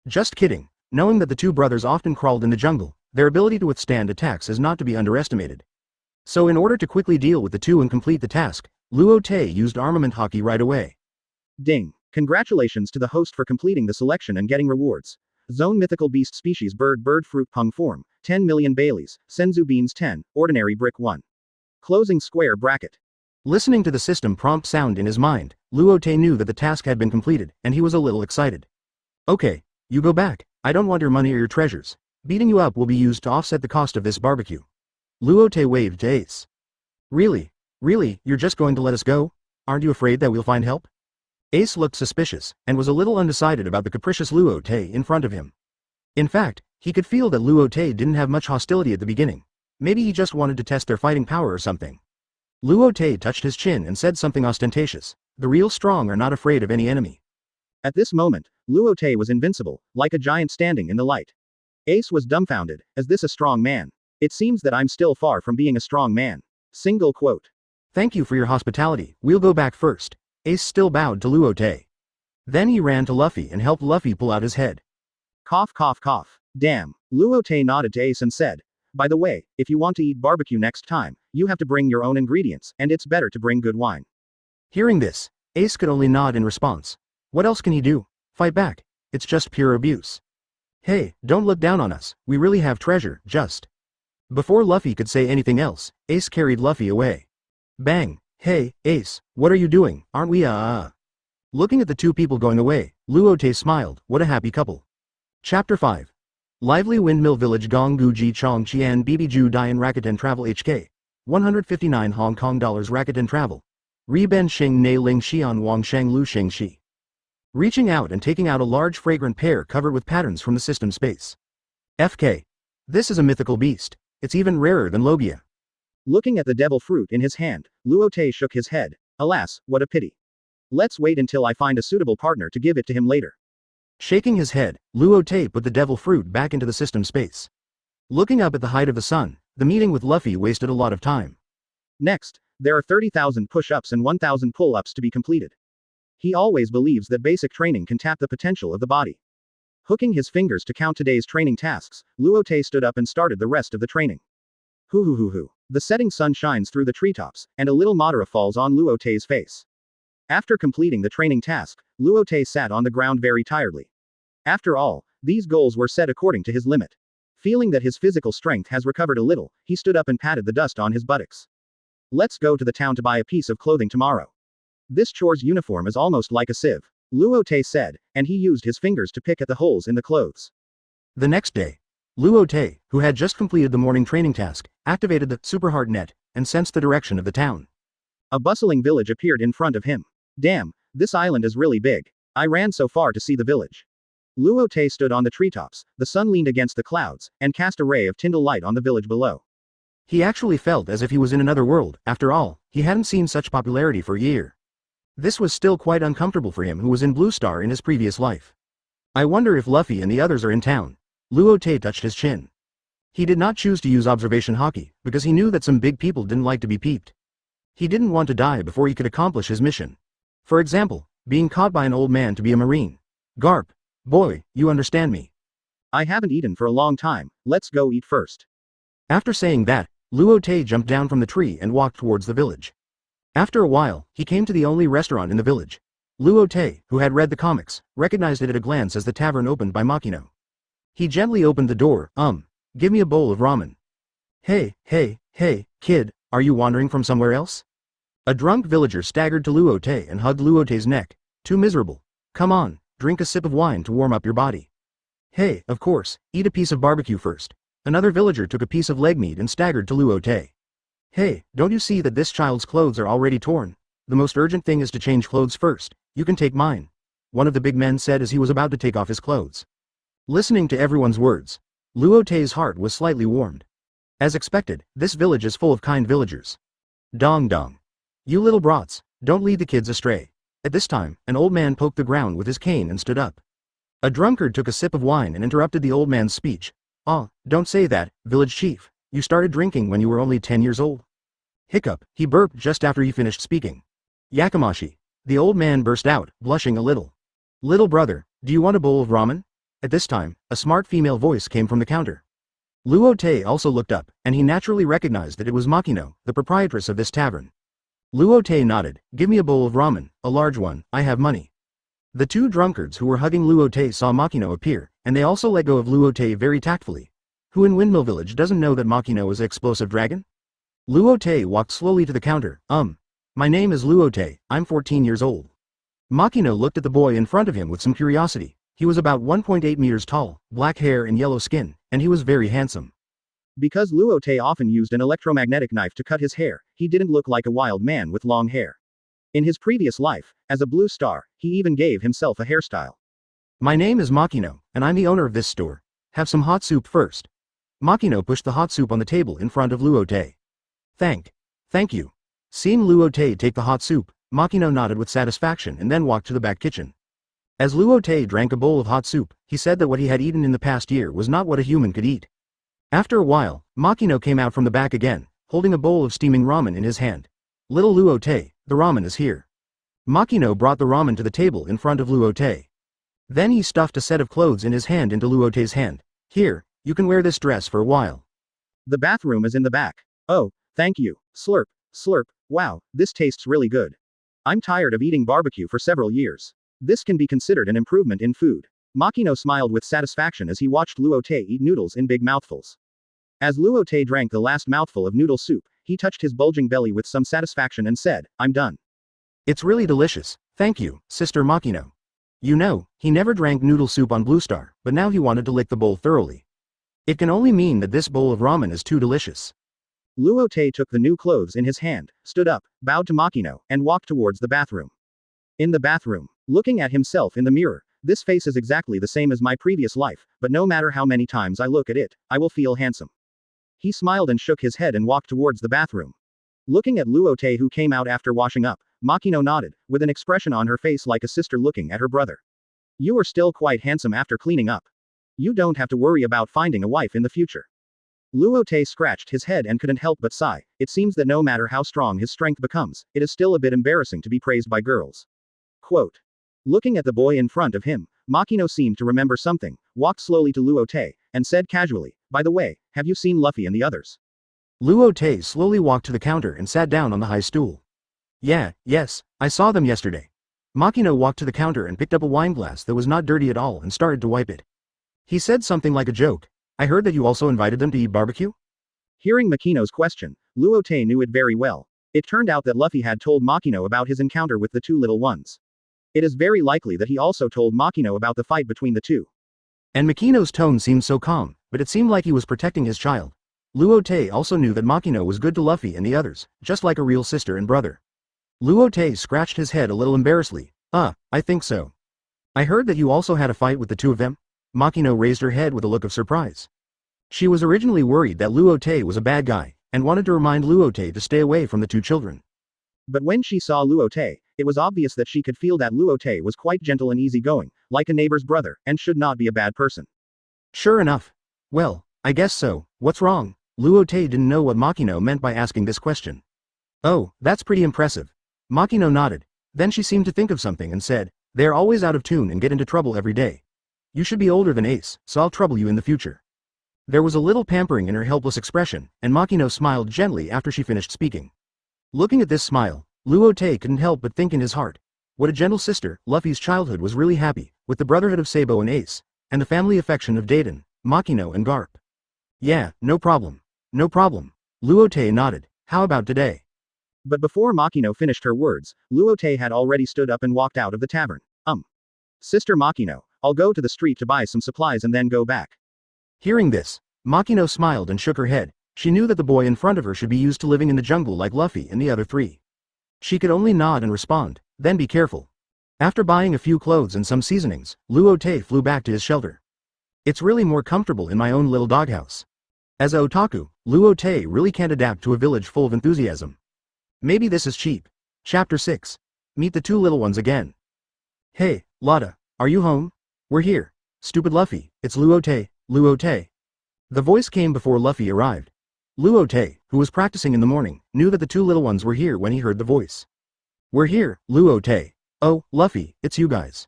Just kidding. Knowing that the two brothers often crawled in the jungle, their ability to withstand attacks is not to be underestimated. So in order to quickly deal with the two and complete the task, Luo Te used armament Haki right away. Ding. Congratulations to the host for completing the selection and getting rewards. Zone Mythical Beast Species Bird Fruit Pung Form, 10 million Baileys, Senzu Beans 10, Ordinary Brick 1. Closing square bracket. Listening to the system prompt sound in his mind, Luo Te knew that the task had been completed, and he was a little excited. Okay, you go back. I don't want your money or your treasures. Beating you up will be used to offset the cost of this barbecue. Luo Te waved to Ace. Really? Really, you're just going to let us go? Aren't you afraid that we'll find help? Ace looked suspicious, and was a little undecided about the capricious Luo Te in front of him. In fact, he could feel that Luo Te didn't have much hostility at the beginning. Maybe he just wanted to test their fighting power or something. Luo Te touched his chin and said something ostentatious. The real strong are not afraid of any enemy. At this moment, Luo Te was invincible, like a giant standing in the light. Ace was dumbfounded. Is this a strong man? It seems that I'm still far from being a strong man. Single quote. Thank you for your hospitality, we'll go back first. Ace still bowed to Luo Te. Then he ran to Luffy and helped Luffy pull out his head. Cough cough cough. Damn. Luo Te nodded to Ace and said, by the way, if you want to eat barbecue next time, you have to bring your own ingredients, and it's better to bring good wine. Hearing this, Ace could only nod in response. What else can he do? Fight back. It's just pure abuse. Hey, don't look down on us, we really have treasure, just. Before Luffy could say anything else, Ace carried Luffy away. Bang. Hey, Ace, what are you doing, aren't we Looking at the two people going away, Luo Te smiled, what a happy couple. Chapter 5. Lively Windmill Village Gong Gu Ji Chong Qian Bibi Ju Dian Rakuten Travel HK. 159 Hong Kong dollars Rakuten Travel. Ri Ben Xing Ne Ling Xian Wang Sheng Lu Xing Shi. Reaching out and taking out a large fragrant pear covered with patterns from the system space. FK. This is a mythical beast. It's even rarer than Logia. Looking at the devil fruit in his hand, Luo Te shook his head. Alas, what a pity. Let's wait until I find a suitable partner to give it to him later. Shaking his head, Luo Te put the devil fruit back into the system space. Looking up at the height of the sun, the meeting with Luffy wasted a lot of time. Next, there are 30,000 push-ups and 1,000 pull-ups to be completed. He always believes that basic training can tap the potential of the body. Hooking his fingers to count today's training tasks, Luo Te stood up and started the rest of the training. Hoo. The setting sun shines through the treetops, and a little Madara falls on Luo Te's face. After completing the training task, Luo Te sat on the ground very tiredly. After all, these goals were set according to his limit. Feeling that his physical strength has recovered a little, he stood up and patted the dust on his buttocks. Let's go to the town to buy a piece of clothing tomorrow. This chore's uniform is almost like a sieve, Luo Te said, and he used his fingers to pick at the holes in the clothes. The next day, Luo Te, who had just completed the morning training task, activated the super hard net, and sensed the direction of the town. A bustling village appeared in front of him. Damn, this island is really big. I ran so far to see the village. Luo Te stood on the treetops, the sun leaned against the clouds, and cast a ray of Tyndall light on the village below. He actually felt as if he was in another world. After all, he hadn't seen such popularity for a year. This was still quite uncomfortable for him who was in Blue Star in his previous life. I wonder if Luffy and the others are in town. Luo Te touched his chin. He did not choose to use observation Haki, because he knew that some big people didn't like to be peeped. He didn't want to die before he could accomplish his mission. For example, being caught by an old man to be a marine. Garp. Boy, you understand me. I haven't eaten for a long time, let's go eat first. After saying that, Luo Te jumped down from the tree and walked towards the village. After a while, he came to the only restaurant in the village. Luo Te, who had read the comics, recognized it at a glance as the tavern opened by Makino. He gently opened the door. Give me a bowl of ramen. Hey, kid, are you wandering from somewhere else? A drunk villager staggered to Luo Te and hugged Luo Te's neck. Too miserable. Come on, drink a sip of wine to warm up your body. Hey, of course, eat a piece of barbecue first. Another villager took a piece of leg meat and staggered to Luo Te. Hey, don't you see that this child's clothes are already torn? The most urgent thing is to change clothes first. You can take mine. One of the big men said as he was about to take off his clothes. Listening to everyone's words, Luo Te's heart was slightly warmed. As expected, this village is full of kind villagers. Dong. You little brats, don't lead the kids astray. At this time, an old man poked the ground with his cane and stood up. A drunkard took a sip of wine and interrupted the old man's speech. Don't say that, village chief. You started drinking when you were only 10 years old. Hiccup, he burped just after he finished speaking. Yakamashi. The old man burst out, blushing a little. Little brother, do you want a bowl of ramen? At this time, a smart female voice came from the counter. Luo Te also looked up, and he naturally recognized that it was Makino, the proprietress of this tavern. Luo Te nodded. "Give me a bowl of ramen, a large one, I have money." The two drunkards who were hugging Luo Te saw Makino appear, and they also let go of Luo Te very tactfully. Who in Windmill Village doesn't know that Makino is an explosive dragon? Luo Te walked slowly to the counter. My name is Luo Te, I'm 14 years old. Makino looked at the boy in front of him with some curiosity. He was about 1.8 meters tall, black hair and yellow skin, and he was very handsome. Because Luo Te often used an electromagnetic knife to cut his hair, he didn't look like a wild man with long hair. In his previous life, as a blue star, he even gave himself a hairstyle. My name is Makino, and I'm the owner of this store. Have some hot soup first. Makino pushed the hot soup on the table in front of Luo Te. Thank you. Seeing Luo Te take the hot soup, Makino nodded with satisfaction and then walked to the back kitchen. As Luo Te drank a bowl of hot soup, he said that what he had eaten in the past year was not what a human could eat. After a while, Makino came out from the back again, holding a bowl of steaming ramen in his hand. Little Luo Te, the ramen is here. Makino brought the ramen to the table in front of Luo Te. Then he stuffed a set of clothes in his hand into Luo Te's hand. Here, you can wear this dress for a while. The bathroom is in the back. Oh, thank you. Slurp, slurp, wow, this tastes really good. I'm tired of eating barbecue for several years. This can be considered an improvement in food. Makino smiled with satisfaction as he watched Luo Te eat noodles in big mouthfuls. As Luo Te drank the last mouthful of noodle soup, he touched his bulging belly with some satisfaction and said, I'm done. It's really delicious, thank you, Sister Makino. You know, he never drank noodle soup on Blue Star, but now he wanted to lick the bowl thoroughly. It can only mean that this bowl of ramen is too delicious. Luo Te took the new clothes in his hand, stood up, bowed to Makino, and walked towards the bathroom. In the bathroom, looking at himself in the mirror, this face is exactly the same as my previous life, but no matter how many times I look at it, I will feel handsome. He smiled and shook his head and walked towards the bathroom. Looking at Luo Te who came out after washing up, Makino nodded, with an expression on her face like a sister looking at her brother. You are still quite handsome after cleaning up. You don't have to worry about finding a wife in the future. Luo Te scratched his head and couldn't help but sigh. It seems that no matter how strong his strength becomes, it is still a bit embarrassing to be praised by girls. Quote. Looking at the boy in front of him, Makino seemed to remember something, walked slowly to Luo Te, and said casually, by the way, have you seen Luffy and the others? Luo Te slowly walked to the counter and sat down on the high stool. Yes, I saw them yesterday. Makino walked to the counter and picked up a wine glass that was not dirty at all and started to wipe it. He said something like a joke. I heard that you also invited them to eat barbecue? Hearing Makino's question, Luo Te knew it very well. It turned out that Luffy had told Makino about his encounter with the two little ones. It is very likely that he also told Makino about the fight between the two. And Makino's tone seemed so calm, but it seemed like he was protecting his child. Luo Te also knew that Makino was good to Luffy and the others, just like a real sister and brother. Luo Te scratched his head a little embarrassedly. I think so. I heard that you also had a fight with the two of them? Makino raised her head with a look of surprise. She was originally worried that Luo Te was a bad guy, and wanted to remind Luo Te to stay away from the two children. But when she saw Luo Te, it was obvious that she could feel that Luo Te was quite gentle and easygoing, like a neighbor's brother, and should not be a bad person. Sure enough. Well, I guess so. What's wrong? Luo Te didn't know what Makino meant by asking this question. Oh, that's pretty impressive. Makino nodded. Then she seemed to think of something and said, they're always out of tune and get into trouble every day. You should be older than Ace, so I'll trouble you in the future. There was a little pampering in her helpless expression, and Makino smiled gently after she finished speaking. Looking at this smile, Luo Te couldn't help but think in his heart, what a gentle sister. Luffy's childhood was really happy, with the brotherhood of Sabo and Ace, and the family affection of Daiden, Makino and Garp. Yeah, no problem. Luo Te nodded. How about today? But before Makino finished her words, Luo Te had already stood up and walked out of the tavern. Sister Makino, I'll go to the street to buy some supplies and then go back. Hearing this, Makino smiled and shook her head. She knew that the boy in front of her should be used to living in the jungle like Luffy and the other three. She could only nod and respond, then be careful. After buying a few clothes and some seasonings, Luo Te flew back to his shelter. It's really more comfortable in my own little doghouse. As a otaku, Luo Te really can't adapt to a village full of enthusiasm. Maybe this is cheap. Chapter 6. Meet the two little ones again. Hey, Lotta, are you home? We're here. Stupid Luffy, it's Luo Te, Luo Te. The voice came before Luffy arrived. Luo Te, who was practicing in the morning, knew that the two little ones were here when he heard the voice. We're here, Luo Te. Oh, Luffy, it's you guys.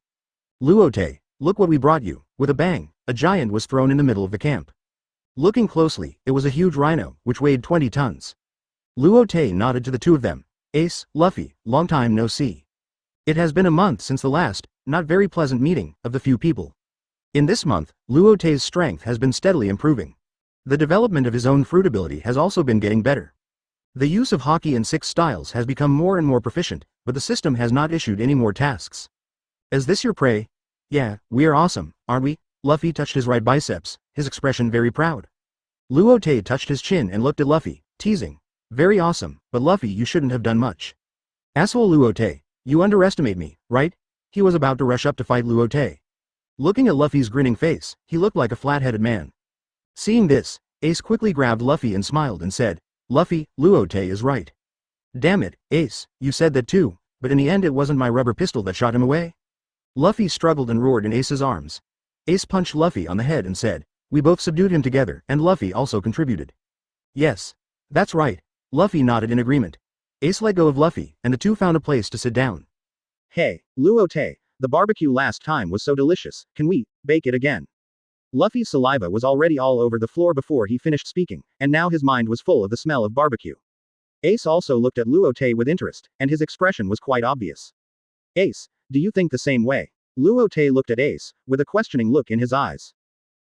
Luo Te, Look what we brought you. With a bang, a giant was thrown in the middle of the camp. Looking closely, it was a huge rhino, which weighed 20 tons. Luo Te nodded to the two of them. Ace, Luffy, long time no see. It has been a month since the last, not very pleasant meeting, of the few people. In this month, Luo Te's strength has been steadily improving. The development of his own fruit ability has also been getting better. The use of Haki and 6 styles has become more and more proficient, but the system has not issued any more tasks. Is this your prey? Yeah, we are awesome, aren't we? Luffy touched his right biceps, his expression very proud. Luo Te touched his chin and looked at Luffy, teasing. Very awesome, but Luffy, you shouldn't have done much. Asshole Luo Te, you underestimate me, right? He was about to rush up to fight Luo Te. Looking at Luffy's grinning face, he looked like a flat-headed man. Seeing this, Ace quickly grabbed Luffy and smiled and said, Luffy, Luo Te is right. Damn it, Ace, you said that too, but in the end it wasn't my rubber pistol that shot him away. Luffy struggled and roared in Ace's arms. Ace punched Luffy on the head and said, we both subdued him together, and Luffy also contributed. Yes. That's right. Luffy nodded in agreement. Ace let go of Luffy, and the two found a place to sit down. Hey, Luo Te, the barbecue last time was so delicious, can we bake it again? Luffy's saliva was already all over the floor before he finished speaking, and now his mind was full of the smell of barbecue. Ace also looked at Luo Te with interest, and his expression was quite obvious. Ace, do you think the same way? Luo Te looked at Ace, with a questioning look in his eyes.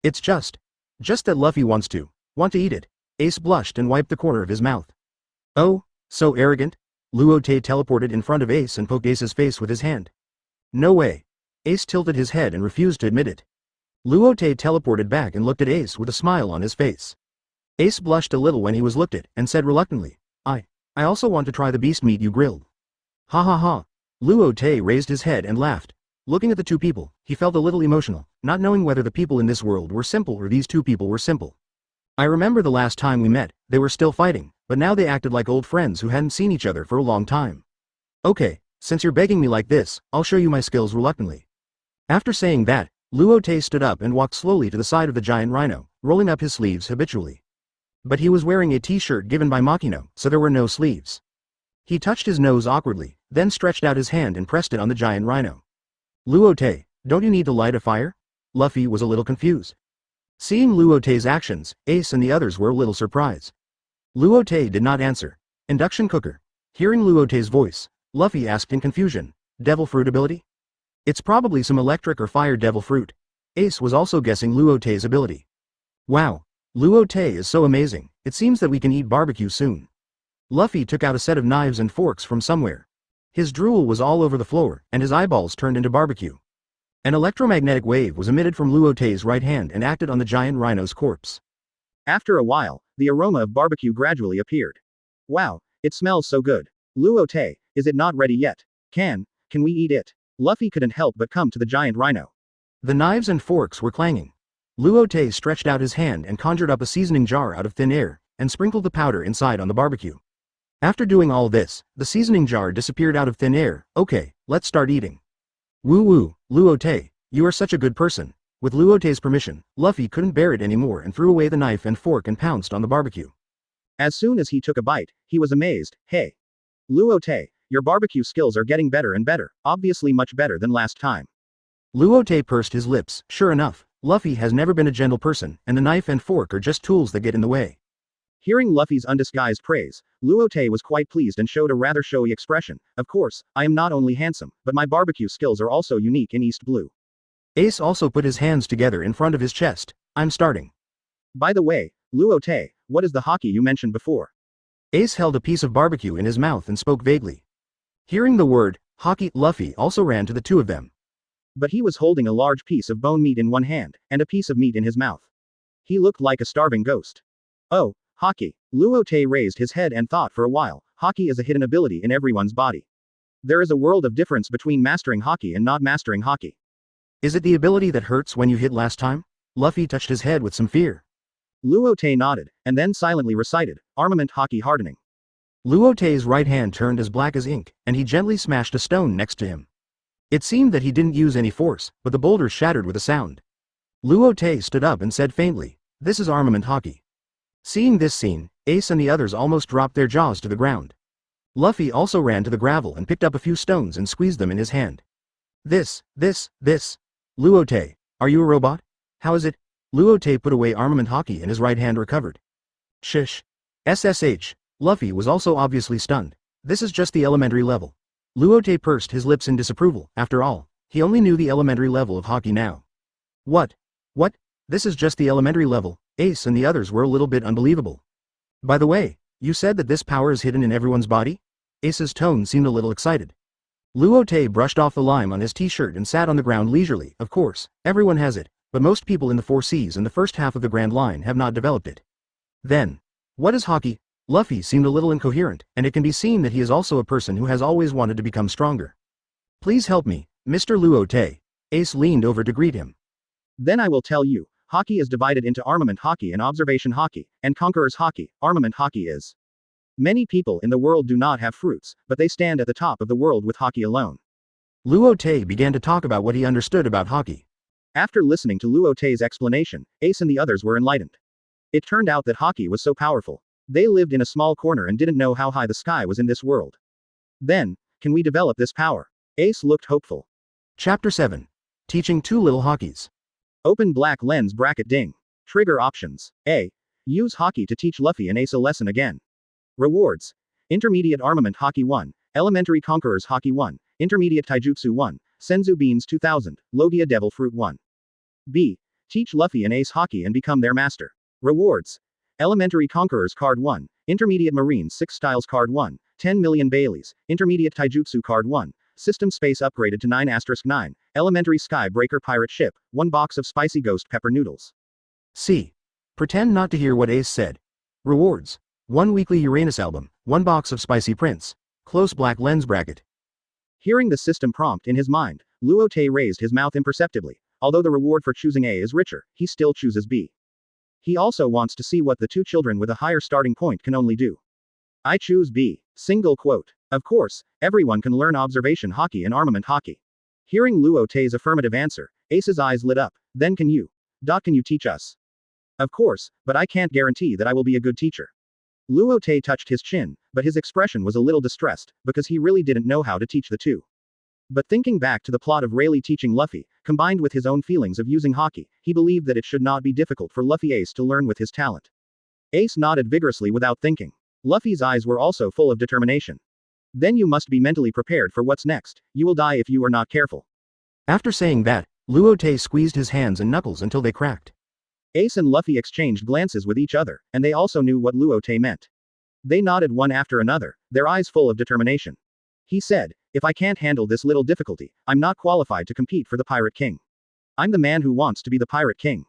It's just that Luffy want to eat it. Ace blushed and wiped the corner of his mouth. Oh, so arrogant? Luo Te teleported in front of Ace and poked Ace's face with his hand. No way. Ace tilted his head and refused to admit it. Luo Te teleported back and looked at Ace with a smile on his face. Ace blushed a little when he was looked at, and said reluctantly, I also want to try the beast meat you grilled. Ha ha ha. Luo Te raised his head and laughed. Looking at the two people, he felt a little emotional, not knowing whether the people in this world were simple or these two people were simple. I remember the last time we met, they were still fighting, but now they acted like old friends who hadn't seen each other for a long time. Okay, since you're begging me like this, I'll show you my skills reluctantly. After saying that, Luo Te stood up and walked slowly to the side of the giant rhino, rolling up his sleeves habitually. But he was wearing a t-shirt given by Makino, so there were no sleeves. He touched his nose awkwardly, then stretched out his hand and pressed it on the giant rhino. Luo Te, don't you need to light a fire? Luffy was a little confused. Seeing Luo Te's actions, Ace and the others were a little surprised. Luo Te did not answer. Induction cooker. Hearing Luo Te's voice, Luffy asked in confusion, devil fruit ability? It's probably some electric or fire devil fruit. Ace was also guessing Luo Te's ability. Wow. Luo Te is so amazing, it seems that we can eat barbecue soon. Luffy took out a set of knives and forks from somewhere. His drool was all over the floor, and his eyeballs turned into barbecue. An electromagnetic wave was emitted from Luo Te's right hand and acted on the giant rhino's corpse. After a while, the aroma of barbecue gradually appeared. Wow, it smells so good. Luo Te, is it not ready yet? Can we eat it? Luffy couldn't help but come to the giant rhino. The knives and forks were clanging. Luo Te stretched out his hand and conjured up a seasoning jar out of thin air, and sprinkled the powder inside on the barbecue. After doing all this, the seasoning jar disappeared out of thin air. Okay, let's start eating. Woo woo, Luo Te, you are such a good person. With Luo Te's permission, Luffy couldn't bear it anymore and threw away the knife and fork and pounced on the barbecue. As soon as he took a bite, he was amazed. Hey. Luo Te, your barbecue skills are getting better and better, obviously much better than last time. Luo Te pursed his lips. Sure enough, Luffy has never been a gentle person, and the knife and fork are just tools that get in the way. Hearing Luffy's undisguised praise, Luo Te was quite pleased and showed a rather showy expression. Of course, I am not only handsome, but my barbecue skills are also unique in East Blue. Ace also put his hands together in front of his chest. I'm starting. By the way, Luo Te, what is the Haki you mentioned before? Ace held a piece of barbecue in his mouth and spoke vaguely. Hearing the word, Haki, Luffy also ran to the two of them. But he was holding a large piece of bone meat in one hand, and a piece of meat in his mouth. He looked like a starving ghost. Oh, Haki. Luo Te raised his head and thought for a while. Haki is a hidden ability in everyone's body. There is a world of difference between mastering Haki and not mastering Haki. Is it the ability that hurts when you hit last time? Luffy touched his head with some fear. Luo Te nodded, and then silently recited, Armament Haki Hardening. Luo Te's right hand turned as black as ink, and he gently smashed a stone next to him. It seemed that he didn't use any force, but the boulder shattered with a sound. Luo Te stood up and said faintly, this is Armament Haki. Seeing this scene, Ace and the others almost dropped their jaws to the ground. Luffy also ran to the gravel and picked up a few stones and squeezed them in his hand. This. Luo Te, are you a robot? How is it? Luo Te put away armament Haki and his right hand recovered. Shish. SSH. Luffy was also obviously stunned. This is just the elementary level. Luo Te pursed his lips in disapproval. After all, he only knew the elementary level of Haki now. What? What? This is just the elementary level. Ace and the others were a little bit unbelievable. By the way, you said that this power is hidden in everyone's body? Ace's tone seemed a little excited. Luo Te brushed off the lime on his t-shirt and sat on the ground leisurely. Of course, everyone has it, but most people in the 4 Seas and the first half of the Grand Line have not developed it. Then, what is Haki? Luffy seemed a little incoherent, and it can be seen that he is also a person who has always wanted to become stronger. Please help me, Mr. Luo Te. Ace leaned over to greet him. Then I will tell you, Haki is divided into Armament Haki and Observation Haki, and Conqueror's Haki. Armament Haki is. Many people in the world do not have fruits, but they stand at the top of the world with Haki alone. Luo Te began to talk about what he understood about Haki. After listening to Luo Te's explanation, Ace and the others were enlightened. It turned out that Haki was so powerful. They lived in a small corner and didn't know how high the sky was in this world. Then, can we develop this power? Ace looked hopeful. Chapter 7. Teaching 2 Little Hakis. Open black lens bracket ding. Trigger options. A. Use Haki to teach Luffy and Ace a lesson again. Rewards. Intermediate Armament Haki 1. Elementary Conqueror's Haki 1. Intermediate Taijutsu 1. Senzu Beans 2000. Logia Devil Fruit 1. B. Teach Luffy and Ace Haki and become their master. Rewards. Elementary Conqueror's Card 1. Intermediate Marines 6 Styles Card 1. 10 million Baileys. Intermediate Taijutsu Card 1. System space upgraded to 9*9. Elementary Sky Breaker Pirate Ship. 1 box of spicy ghost pepper noodles. C. Pretend not to hear what Ace said. Rewards. 1 weekly Uranus album. 1 box of spicy prints. Close black lens bracket. Hearing the system prompt in his mind, Luo Te raised his mouth imperceptibly. Although the reward for choosing A is richer, he still chooses B. He also wants to see what the 2 children with a higher starting point can only do. I choose B. Single quote. Of course, everyone can learn Observation Haki and Armament Haki. Hearing Luo Te's affirmative answer, Ace's eyes lit up. Then can you? Can you teach us? Of course, but I can't guarantee that I will be a good teacher. Luo Te touched his chin, but his expression was a little distressed, because he really didn't know how to teach the 2. But thinking back to the plot of Rayleigh teaching Luffy, combined with his own feelings of using Haki, he believed that it should not be difficult for Luffy Ace to learn with his talent. Ace nodded vigorously without thinking. Luffy's eyes were also full of determination. Then you must be mentally prepared for what's next. You will die if you are not careful. After saying that, Luo Te squeezed his hands and knuckles until they cracked. Ace and Luffy exchanged glances with each other, and they also knew what Luo Te meant. They nodded one after another, their eyes full of determination. He said, if I can't handle this little difficulty, I'm not qualified to compete for the Pirate King. I'm the man who wants to be the Pirate King.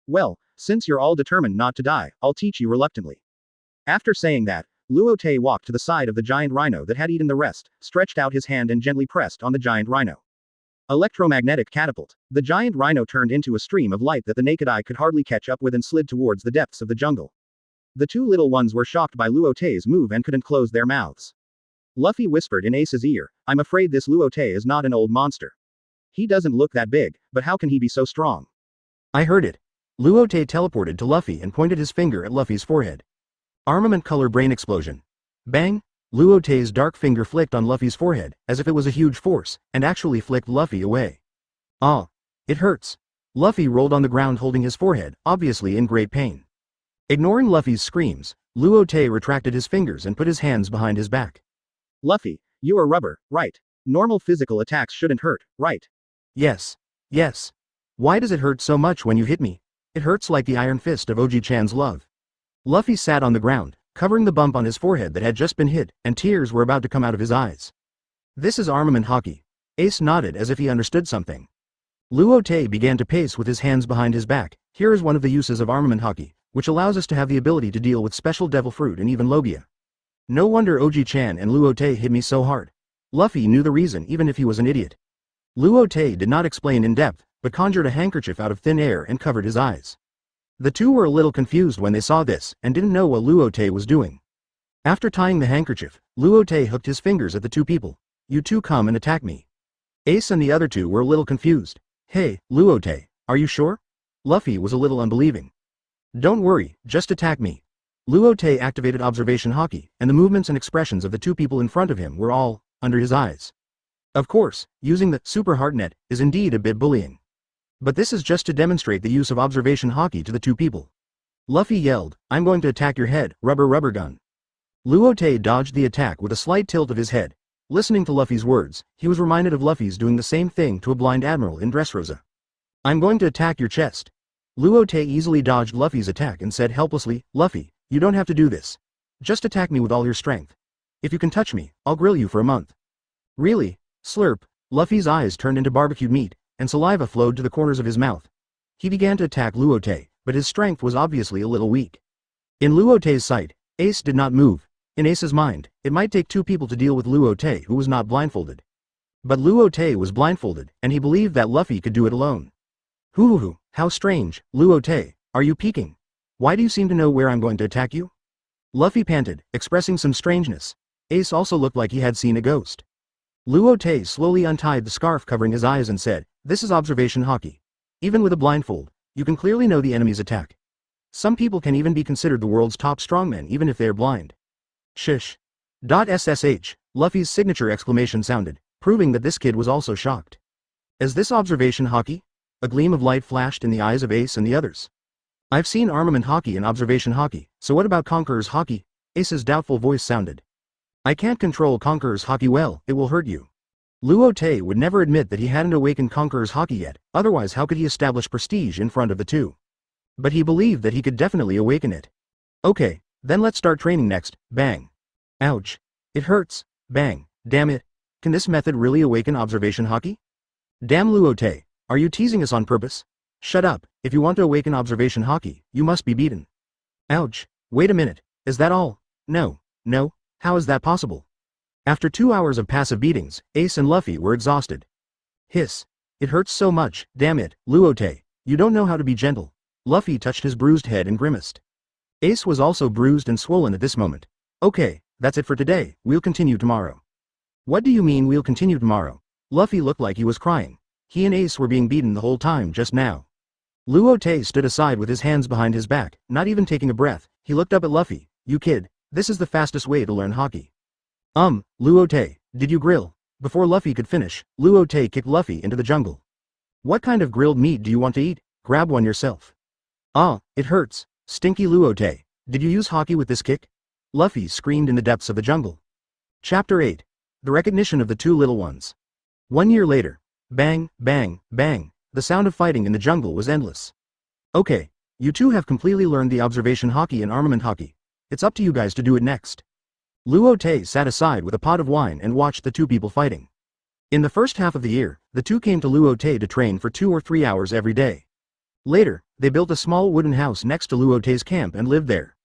Well, since you're all determined not to die, I'll teach you reluctantly. After saying that, Luo Te walked to the side of the giant rhino that had eaten the rest, stretched out his hand and gently pressed on the giant rhino. Electromagnetic catapult. The giant rhino turned into a stream of light that the naked eye could hardly catch up with and slid towards the depths of the jungle. The 2 little ones were shocked by Luo Te's move and couldn't close their mouths. Luffy whispered in Ace's ear, I'm afraid this Luo Te is not an old monster. He doesn't look that big, but how can he be so strong? I heard it. Luo Te teleported to Luffy and pointed his finger at Luffy's forehead. Armament color brain explosion. Bang! Luo Te's dark finger flicked on Luffy's forehead, as if it was a huge force, and actually flicked Luffy away. Ah! It hurts. Luffy rolled on the ground holding his forehead, obviously in great pain. Ignoring Luffy's screams, Luo Te retracted his fingers and put his hands behind his back. Luffy, you are rubber, right? Normal physical attacks shouldn't hurt, right? Yes. Yes. Why does it hurt so much when you hit me? It hurts like the iron fist of Oji-chan's love. Luffy sat on the ground, covering the bump on his forehead that had just been hit, and tears were about to come out of his eyes. This is Armament Haki. Ace nodded as if he understood something. Luo Te began to pace with his hands behind his back. Here is one of the uses of Armament Haki, which allows us to have the ability to deal with special devil fruit and even Logia. No wonder Oji-chan and Luo Te hit me so hard. Luffy knew the reason even if he was an idiot. Luo Te did not explain in depth, but conjured a handkerchief out of thin air and covered his eyes. The 2 were a little confused when they saw this, and didn't know what Luo Te was doing. After tying the handkerchief, Luo Te hooked his fingers at the 2 people. You 2 come and attack me. Ace and the other 2 were a little confused. Hey, Luo Te, are you sure? Luffy was a little unbelieving. Don't worry, just attack me. Luo Te activated Observation Haki, and the movements and expressions of the 2 people in front of him were all under his eyes. Of course, using the super heart net is indeed a bit bullying. But this is just to demonstrate the use of observation Haki to the two people. Luffy yelled, "I'm going to attack your head, rubber gun." Luo Te dodged the attack with a slight tilt of his head. Listening to Luffy's words, he was reminded of Luffy's doing the same thing to a blind admiral in Dressrosa. "I'm going to attack your chest." Luo Te easily dodged Luffy's attack and said helplessly, "Luffy, you don't have to do this. Just attack me with all your strength. If you can touch me, I'll grill you for a month." "Really?" Slurp. Luffy's eyes turned into barbecued meat, and saliva flowed to the corners of his mouth. He began to attack Luo Te, but his strength was obviously a little weak. In Luo Te's sight, Ace did not move. In Ace's mind, it might take two people to deal with Luo Te who was not blindfolded. But Luo Te was blindfolded, and he believed that Luffy could do it alone. Hoo, how strange, Luo Te, are you peeking? Why do you seem to know where I'm going to attack you?" Luffy panted, expressing some strangeness. Ace also looked like he had seen a ghost. Luo Te slowly untied the scarf covering his eyes and said, "This is observation Haki. Even with a blindfold, you can clearly know the enemy's attack. Some people can even be considered the world's top strongmen even if they are blind." Shish. SSH, Luffy's signature exclamation sounded, proving that this kid was also shocked. "Is this observation Haki?" A gleam of light flashed in the eyes of Ace and the others. "I've seen armament Haki and observation Haki, so what about Conqueror's Haki?" Ace's doubtful voice sounded. "I can't control Conqueror's Haki well, it will hurt you." Luo Te would never admit that he hadn't awakened Conqueror's Haki yet, otherwise how could he establish prestige in front of the two? But he believed that he could definitely awaken it. "Okay, then let's start training next." Bang. "Ouch. It hurts." Bang. "Damn it. Can this method really awaken observation Haki?" "Damn Luo Te, are you teasing us on purpose?" "Shut up, if you want to awaken observation Haki, you must be beaten." "Ouch. Wait a minute, is that all?" No, how is that possible?" After 2 hours of passive beatings, Ace and Luffy were exhausted. Hiss. "It hurts so much, damn it, Luo Te, you don't know how to be gentle." Luffy touched his bruised head and grimaced. Ace was also bruised and swollen at this moment. "Okay, that's it for today, we'll continue tomorrow." "What do you mean we'll continue tomorrow?" Luffy looked like he was crying. He and Ace were being beaten the whole time just now. Luo Te stood aside with his hands behind his back, not even taking a breath. He looked up at Luffy. "You kid, this is the fastest way to learn Haki." Luo Te, did you grill?" Before Luffy could finish, Luo Te kicked Luffy into the jungle. "What kind of grilled meat do you want to eat? Grab one yourself." "Ah, it hurts. Stinky Luo Te, did you use Haki with this kick?" Luffy screamed in the depths of the jungle. Chapter 8. The Recognition of the Two Little Ones. 1 year later. Bang, bang, bang, the sound of fighting in the jungle was endless. "Okay, you two have completely learned the observation Haki and armament Haki. It's up to you guys to do it next." Luo Te sat aside with a pot of wine and watched the two people fighting. In the first half of the year, the two came to Luo Te to train for 2 or 3 hours every day. Later, they built a small wooden house next to Luo Te's camp and lived there.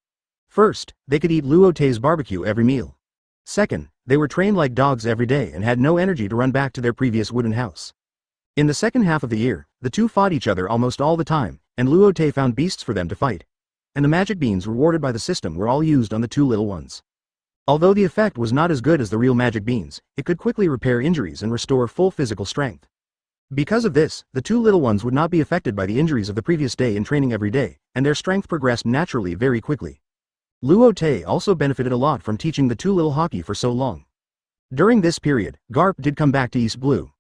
First, they could eat Luo Te's barbecue every meal. Second, they were trained like dogs every day and had no energy to run back to their previous wooden house. In the second half of the year, the two fought each other almost all the time, and Luo Te found beasts for them to fight. And the magic beans rewarded by the system were all used on the two little ones. Although the effect was not as good as the real magic beans, it could quickly repair injuries and restore full physical strength. Because of this, the two little ones would not be affected by the injuries of the previous day in training every day, and their strength progressed naturally very quickly. Luo Te also benefited a lot from teaching the two little Haki for so long. During this period, Garp did come back to East Blue.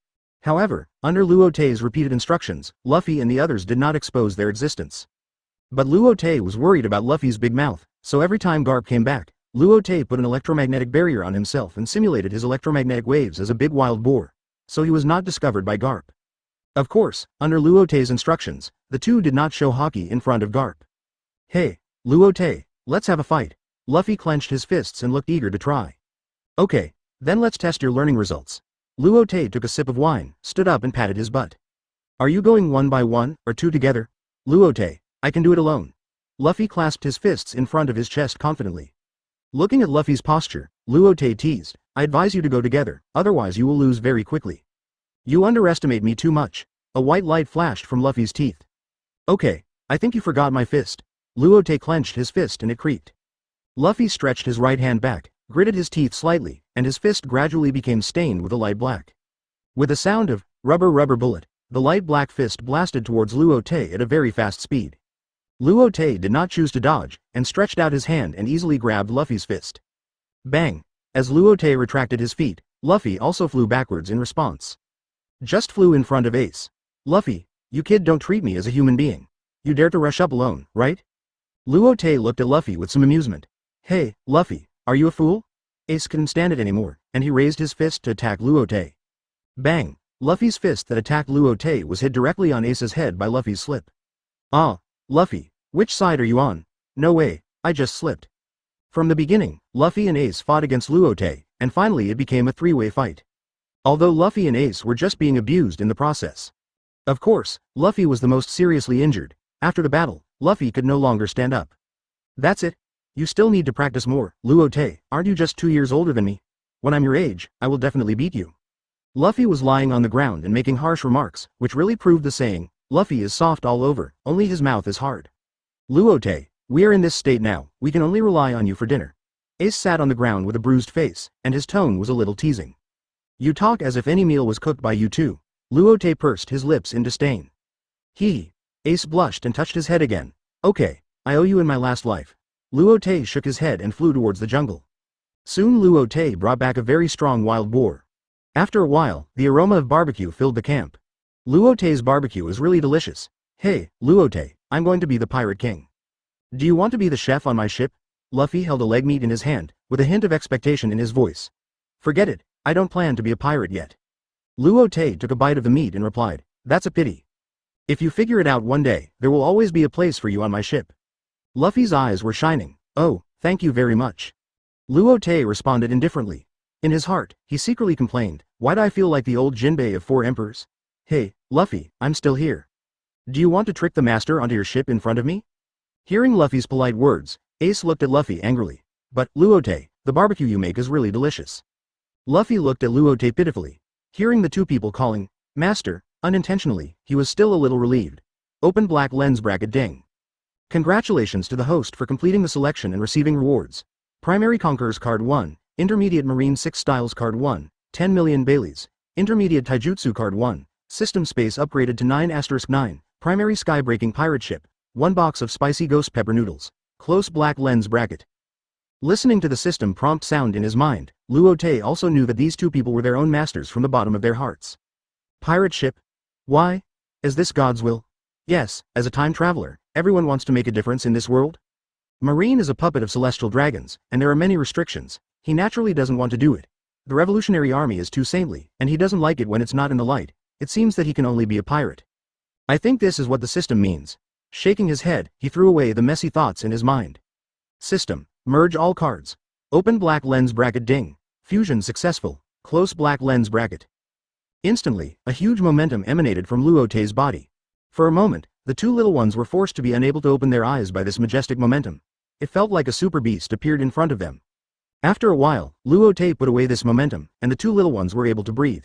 However, under Luo Te's repeated instructions, Luffy and the others did not expose their existence. But Luo Te was worried about Luffy's big mouth, so every time Garp came back, Luo Te put an electromagnetic barrier on himself and simulated his electromagnetic waves as a big wild boar, so he was not discovered by Garp. Of course, under Luo Te's instructions, the two did not show Haki in front of Garp. "Hey, Luo Te, let's have a fight." Luffy clenched his fists and looked eager to try. "Okay, then let's test your learning results." Luo Te took a sip of wine, stood up and patted his butt. "Are you going 1 by 1, or 2 together?" "Luo Te, I can do it alone." Luffy clasped his fists in front of his chest confidently. Looking at Luffy's posture, Luo Te teased, "I advise you to go together, otherwise you will lose very quickly." "You underestimate me too much." A white light flashed from Luffy's teeth. "Okay, I think you forgot my fist." Luo Te clenched his fist and it creaked. Luffy stretched his right hand back, gritted his teeth slightly, and his fist gradually became stained with a light black. With a sound of rubber bullet, the light black fist blasted towards Luo Te at a very fast speed. Luo Te did not choose to dodge, and stretched out his hand and easily grabbed Luffy's fist. Bang! As Luo Te retracted his feet, Luffy also flew backwards in response. Just flew in front of Ace. "Luffy, You kid don't treat me as a human being. You dare to rush up alone, right? Luo Te looked at Luffy with some amusement. Hey, Luffy, are you a fool? Ace couldn't stand it anymore, and he raised his fist to attack Luo Te. Bang! Luffy's fist that attacked Luo Te was hit directly on Ace's head by Luffy's slip. Ah, Luffy, which side are you on? No way, I just slipped. From the beginning, Luffy and Ace fought against Luo Te, and finally it became a three-way fight. Although Luffy and Ace were just being abused in the process. Of course, Luffy was the most seriously injured. After the battle, Luffy could no longer stand up. That's it. You still need to practice more, Luo Te, aren't you just 2 years older than me? When I'm your age, I will definitely beat you. Luffy was lying on the ground and making harsh remarks, which really proved the saying, Luffy is soft all over, only his mouth is hard. Luo Te, we are in this state now, we can only rely on you for dinner. Ace sat on the ground with a bruised face, and his tone was a little teasing. You talk as if any meal was cooked by you too. Luo Te pursed his lips in disdain. Ace blushed and touched his head again. Okay, I owe you in my last life. Luo Te shook his head and flew towards the jungle. Soon Luo Te brought back a very strong wild boar. After a while, the aroma of barbecue filled the camp. Luo Te's barbecue is really delicious. Hey, Luo Te, I'm going to be the pirate king. Do you want to be the chef on my ship? Luffy held a leg meat in his hand, with a hint of expectation in his voice. Forget it, I don't plan to be a pirate yet. Luo Te took a bite of the meat and replied, that's a pity. If you figure it out one day, there will always be a place for you on my ship. Luffy's eyes were shining. Oh, thank you very much. Luo Te responded indifferently. In his heart, he secretly complained, why do I feel like the old Jinbei of 4 emperors? Hey, Luffy, I'm still here. Do you want to trick the master onto your ship in front of me? Hearing Luffy's polite words, Ace looked at Luffy angrily. But, Luo Te, the barbecue you make is really delicious. Luffy looked at Luo Te pitifully. Hearing the two people calling, Master, unintentionally, he was still a little relieved. Open black lens bracket ding. Congratulations to the host for completing the selection and receiving rewards. Primary Conquerors Card 1, Intermediate Marine 6 Styles Card 1, 10 million Baileys, Intermediate Taijutsu Card 1, System Space upgraded to 9*9, Primary Sky-breaking Pirate Ship, 1 box of spicy ghost pepper noodles, close black lens bracket. Listening to the system prompt sound in his mind, Luo Te also knew that these two people were their own masters from the bottom of their hearts. Pirate ship? Why? Is this God's will? Yes, as a time traveler, everyone wants to make a difference in this world. Marine is a puppet of celestial dragons, and there are many restrictions. He naturally doesn't want to do it. The Revolutionary Army is too saintly, and he doesn't like it when it's not in the light. It seems that he can only be a pirate. I think this is what the system means. Shaking his head, he threw away the messy thoughts in his mind. System. Merge all cards. Open black lens bracket ding. Fusion successful. Close black lens bracket. Instantly, a huge momentum emanated from Luo Te's body. For a moment, the two little ones were forced to be unable to open their eyes by this majestic momentum. It felt like a super beast appeared in front of them. After a while, Luo Te put away this momentum, and the two little ones were able to breathe.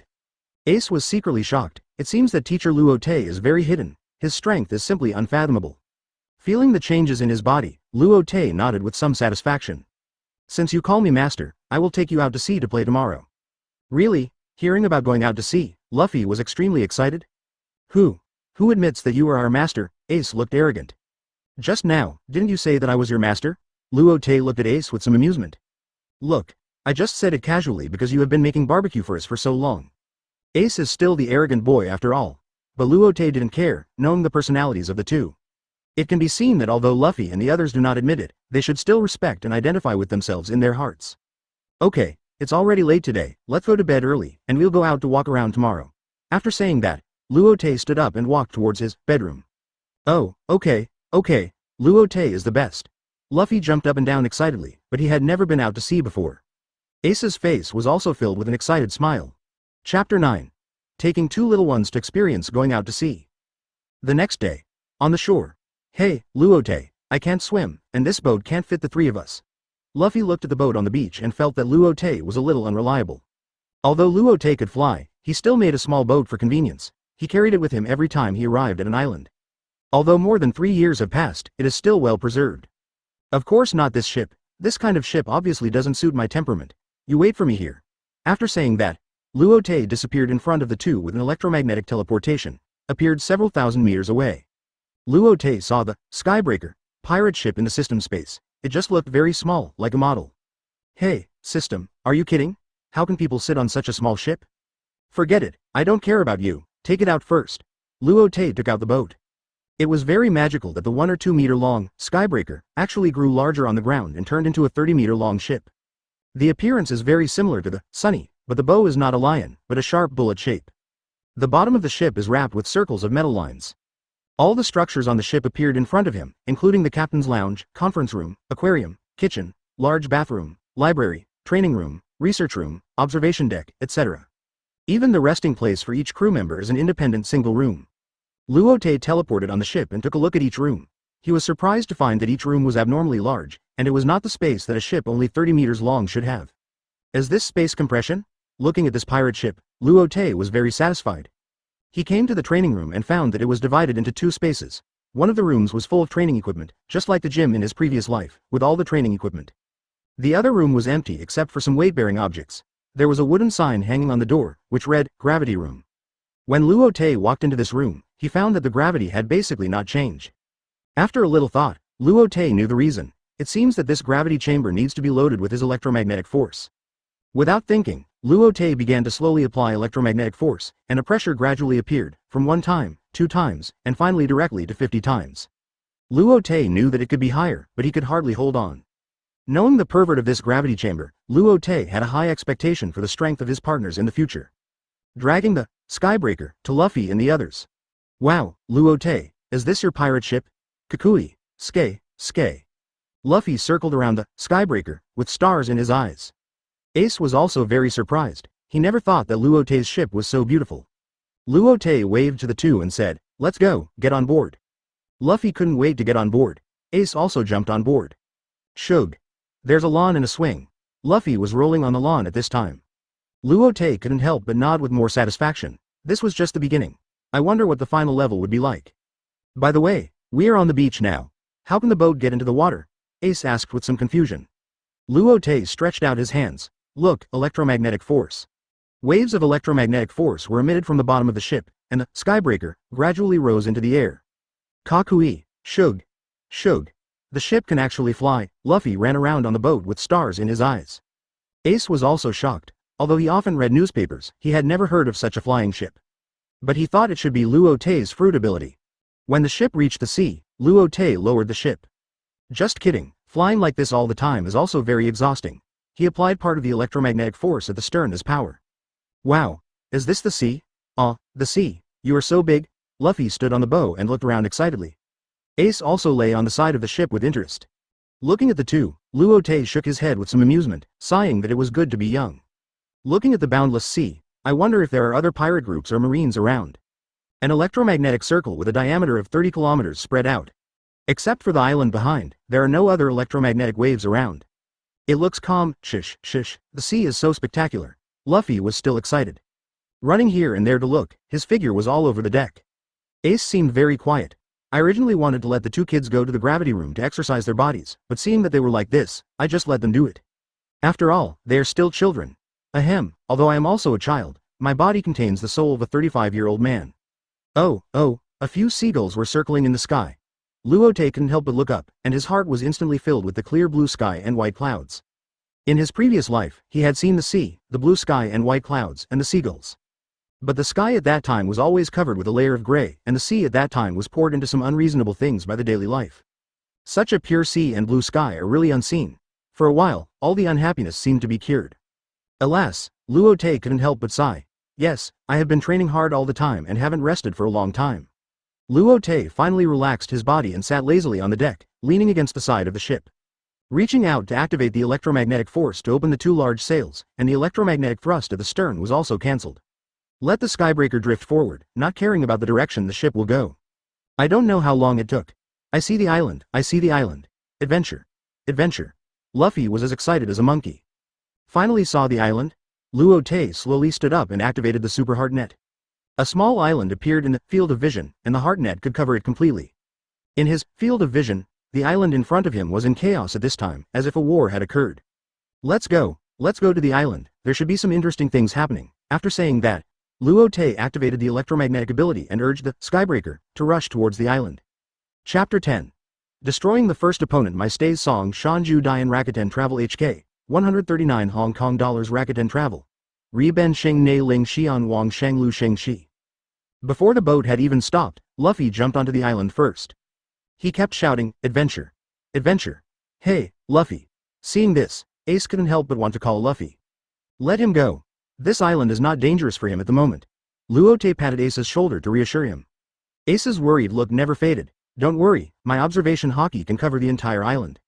Ace was secretly shocked. It seems that teacher Luo Te is very hidden. His strength is simply unfathomable. Feeling the changes in his body, Luo Te nodded with some satisfaction. Since you call me master, I will take you out to sea to play tomorrow. Really? Hearing about going out to sea, Luffy was extremely excited. Who admits that you are our master? Ace looked arrogant. Just now, didn't you say that I was your master? Luo Te looked at Ace with some amusement. Look, I just said it casually because you have been making barbecue for us for so long. Ace is still the arrogant boy after all. But Luo Te didn't care, knowing the personalities of the two. It can be seen that although Luffy and the others do not admit it, they should still respect and identify with themselves in their hearts. Okay, it's already late today, let's go to bed early, and we'll go out to walk around tomorrow. After saying that, Luo Te stood up and walked towards his bedroom. Oh, okay, Luo Te is the best. Luffy jumped up and down excitedly, but he had never been out to sea before. Ace's face was also filled with an excited smile. Chapter 9. Taking two little ones to experience going out to sea. The next day. On the shore. Hey, Luo Te, I can't swim, and this boat can't fit the three of us. Luffy looked at the boat on the beach and felt that Luo Te was a little unreliable. Although Luo Te could fly, he still made a small boat for convenience. He carried it with him every time he arrived at an island. Although more than 3 years have passed, it is still well preserved. Of course not this ship. This kind of ship obviously doesn't suit my temperament. You wait for me here. After saying that, Luo Te disappeared in front of the two with an electromagnetic teleportation, appeared several thousand meters away. Luo Te saw the Skybreaker pirate ship in the system space. It just looked very small, like a model. Hey, system, are you kidding? How can people sit on such a small ship? Forget it, I don't care about you, take it out first. Luo Te took out the boat. It was very magical that the 1 or 2 meter long skybreaker actually grew larger on the ground and turned into a 30-meter long ship. The appearance is very similar to the Sunny, but the bow is not a lion, but a sharp bullet shape. The bottom of the ship is wrapped with circles of metal lines. All the structures on the ship appeared in front of him, including the captain's lounge, conference room, aquarium, kitchen, large bathroom, library, training room, research room, observation deck, etc. Even the resting place for each crew member is an independent single room. Luo Te teleported on the ship and took a look at each room. He was surprised to find that each room was abnormally large, and it was not the space that a ship only 30 meters long should have. Is this space compression? Looking at this pirate ship, Luo Te was very satisfied. He came to the training room and found that it was divided into 2 spaces. One of the rooms was full of training equipment, just like the gym in his previous life, with all the training equipment. The other room was empty except for some weight-bearing objects. There was a wooden sign hanging on the door, which read, Gravity Room. When Luo Te walked into this room, he found that the gravity had basically not changed. After a little thought, Luo Te knew the reason. It seems that this gravity chamber needs to be loaded with his electromagnetic force. Without thinking, Luo Te began to slowly apply electromagnetic force, and a pressure gradually appeared, from 1 time, 2 times, and finally directly to 50 times. Luo Te knew that it could be higher, but he could hardly hold on. Knowing the pervert of this gravity chamber, Luo Te had a high expectation for the strength of his partners in the future. Dragging the skybreaker to Luffy and the others. Wow, Luo Te, is this your pirate ship? Kukui, Ske. Luffy circled around the skybreaker, with stars in his eyes. Ace was also very surprised. He never thought that Luo Te's ship was so beautiful. Luo Te waved to the 2 and said, let's go, get on board. Luffy couldn't wait to get on board. Ace also jumped on board. Shug. There's a lawn and a swing. Luffy was rolling on the lawn at this time. Luo Te couldn't help but nod with more satisfaction. This was just the beginning. I wonder what the final level would be like. By the way, we are on the beach now. How can the boat get into the water? Ace asked with some confusion. Luo Te stretched out his hands. Look, electromagnetic force. Waves of electromagnetic force were emitted from the bottom of the ship, and the skybreaker gradually rose into the air. Kakui, Shug. The ship can actually fly. Luffy ran around on the boat with stars in his eyes. Ace was also shocked. Although he often read newspapers, he had never heard of such a flying ship. But he thought it should be Luo Te's fruit ability. When the ship reached the sea, Luo Te lowered the ship. Just kidding, flying like this all the time is also very exhausting. He applied part of the electromagnetic force at the stern as power. Wow, is this the sea? The sea, you are so big. Luffy stood on the bow and looked around excitedly. Ace also lay on the side of the ship with interest. Looking at the 2, Luo Te shook his head with some amusement, sighing that it was good to be young. Looking at the boundless sea, I wonder if there are other pirate groups or marines around. An electromagnetic circle with a diameter of 30 kilometers spread out. Except for the island behind, there are no other electromagnetic waves around. It looks calm. Shush, the sea is so spectacular. Luffy was still excited. Running here and there to look, his figure was all over the deck. Ace seemed very quiet. I originally wanted to let the 2 kids go to the gravity room to exercise their bodies, but seeing that they were like this, I just let them do it. After all, they are still children. Ahem, although I am also a child, my body contains the soul of a 35-year-old man. Oh, a few seagulls were circling in the sky. Luo Te couldn't help but look up, and his heart was instantly filled with the clear blue sky and white clouds. In his previous life, he had seen the sea, the blue sky and white clouds, and the seagulls. But the sky at that time was always covered with a layer of gray, and the sea at that time was poured into some unreasonable things by the daily life. Such a pure sea and blue sky are really unseen. For a while, all the unhappiness seemed to be cured. Alas, Luo Te couldn't help but sigh. Yes, I have been training hard all the time and haven't rested for a long time. Luo Te finally relaxed his body and sat lazily on the deck, leaning against the side of the ship. Reaching out to activate the electromagnetic force to open the 2 large sails, and the electromagnetic thrust at the stern was also cancelled. Let the skybreaker drift forward, not caring about the direction the ship will go. I don't know how long it took. I see the island. Adventure. Luffy was as excited as a monkey. Finally saw the island? Luo Te slowly stood up and activated the super heart net. A small island appeared in the field of vision, and the heart net could cover it completely. In his field of vision, the island in front of him was in chaos at this time, as if a war had occurred. Let's go to the island, there should be some interesting things happening. After saying that, Luo Te activated the electromagnetic ability and urged the skybreaker to rush towards the island. Chapter 10. Destroying the first opponent. My stays song Shanju Dian Rakuten Travel HK, 139 Hong Kong dollars Rakuten Travel. Ri Ben Sheng Ne Ling Xian Wang Sheng Lu Sheng Shi. Before the boat had even stopped, Luffy jumped onto the island first. He kept shouting, "Adventure! Adventure! Hey, Luffy!" Seeing this, Ace couldn't help but want to call Luffy. Let him go. This island is not dangerous for him at the moment. Luo Te patted Ace's shoulder to reassure him. Ace's worried look never faded. Don't worry, my observation Haki can cover the entire island.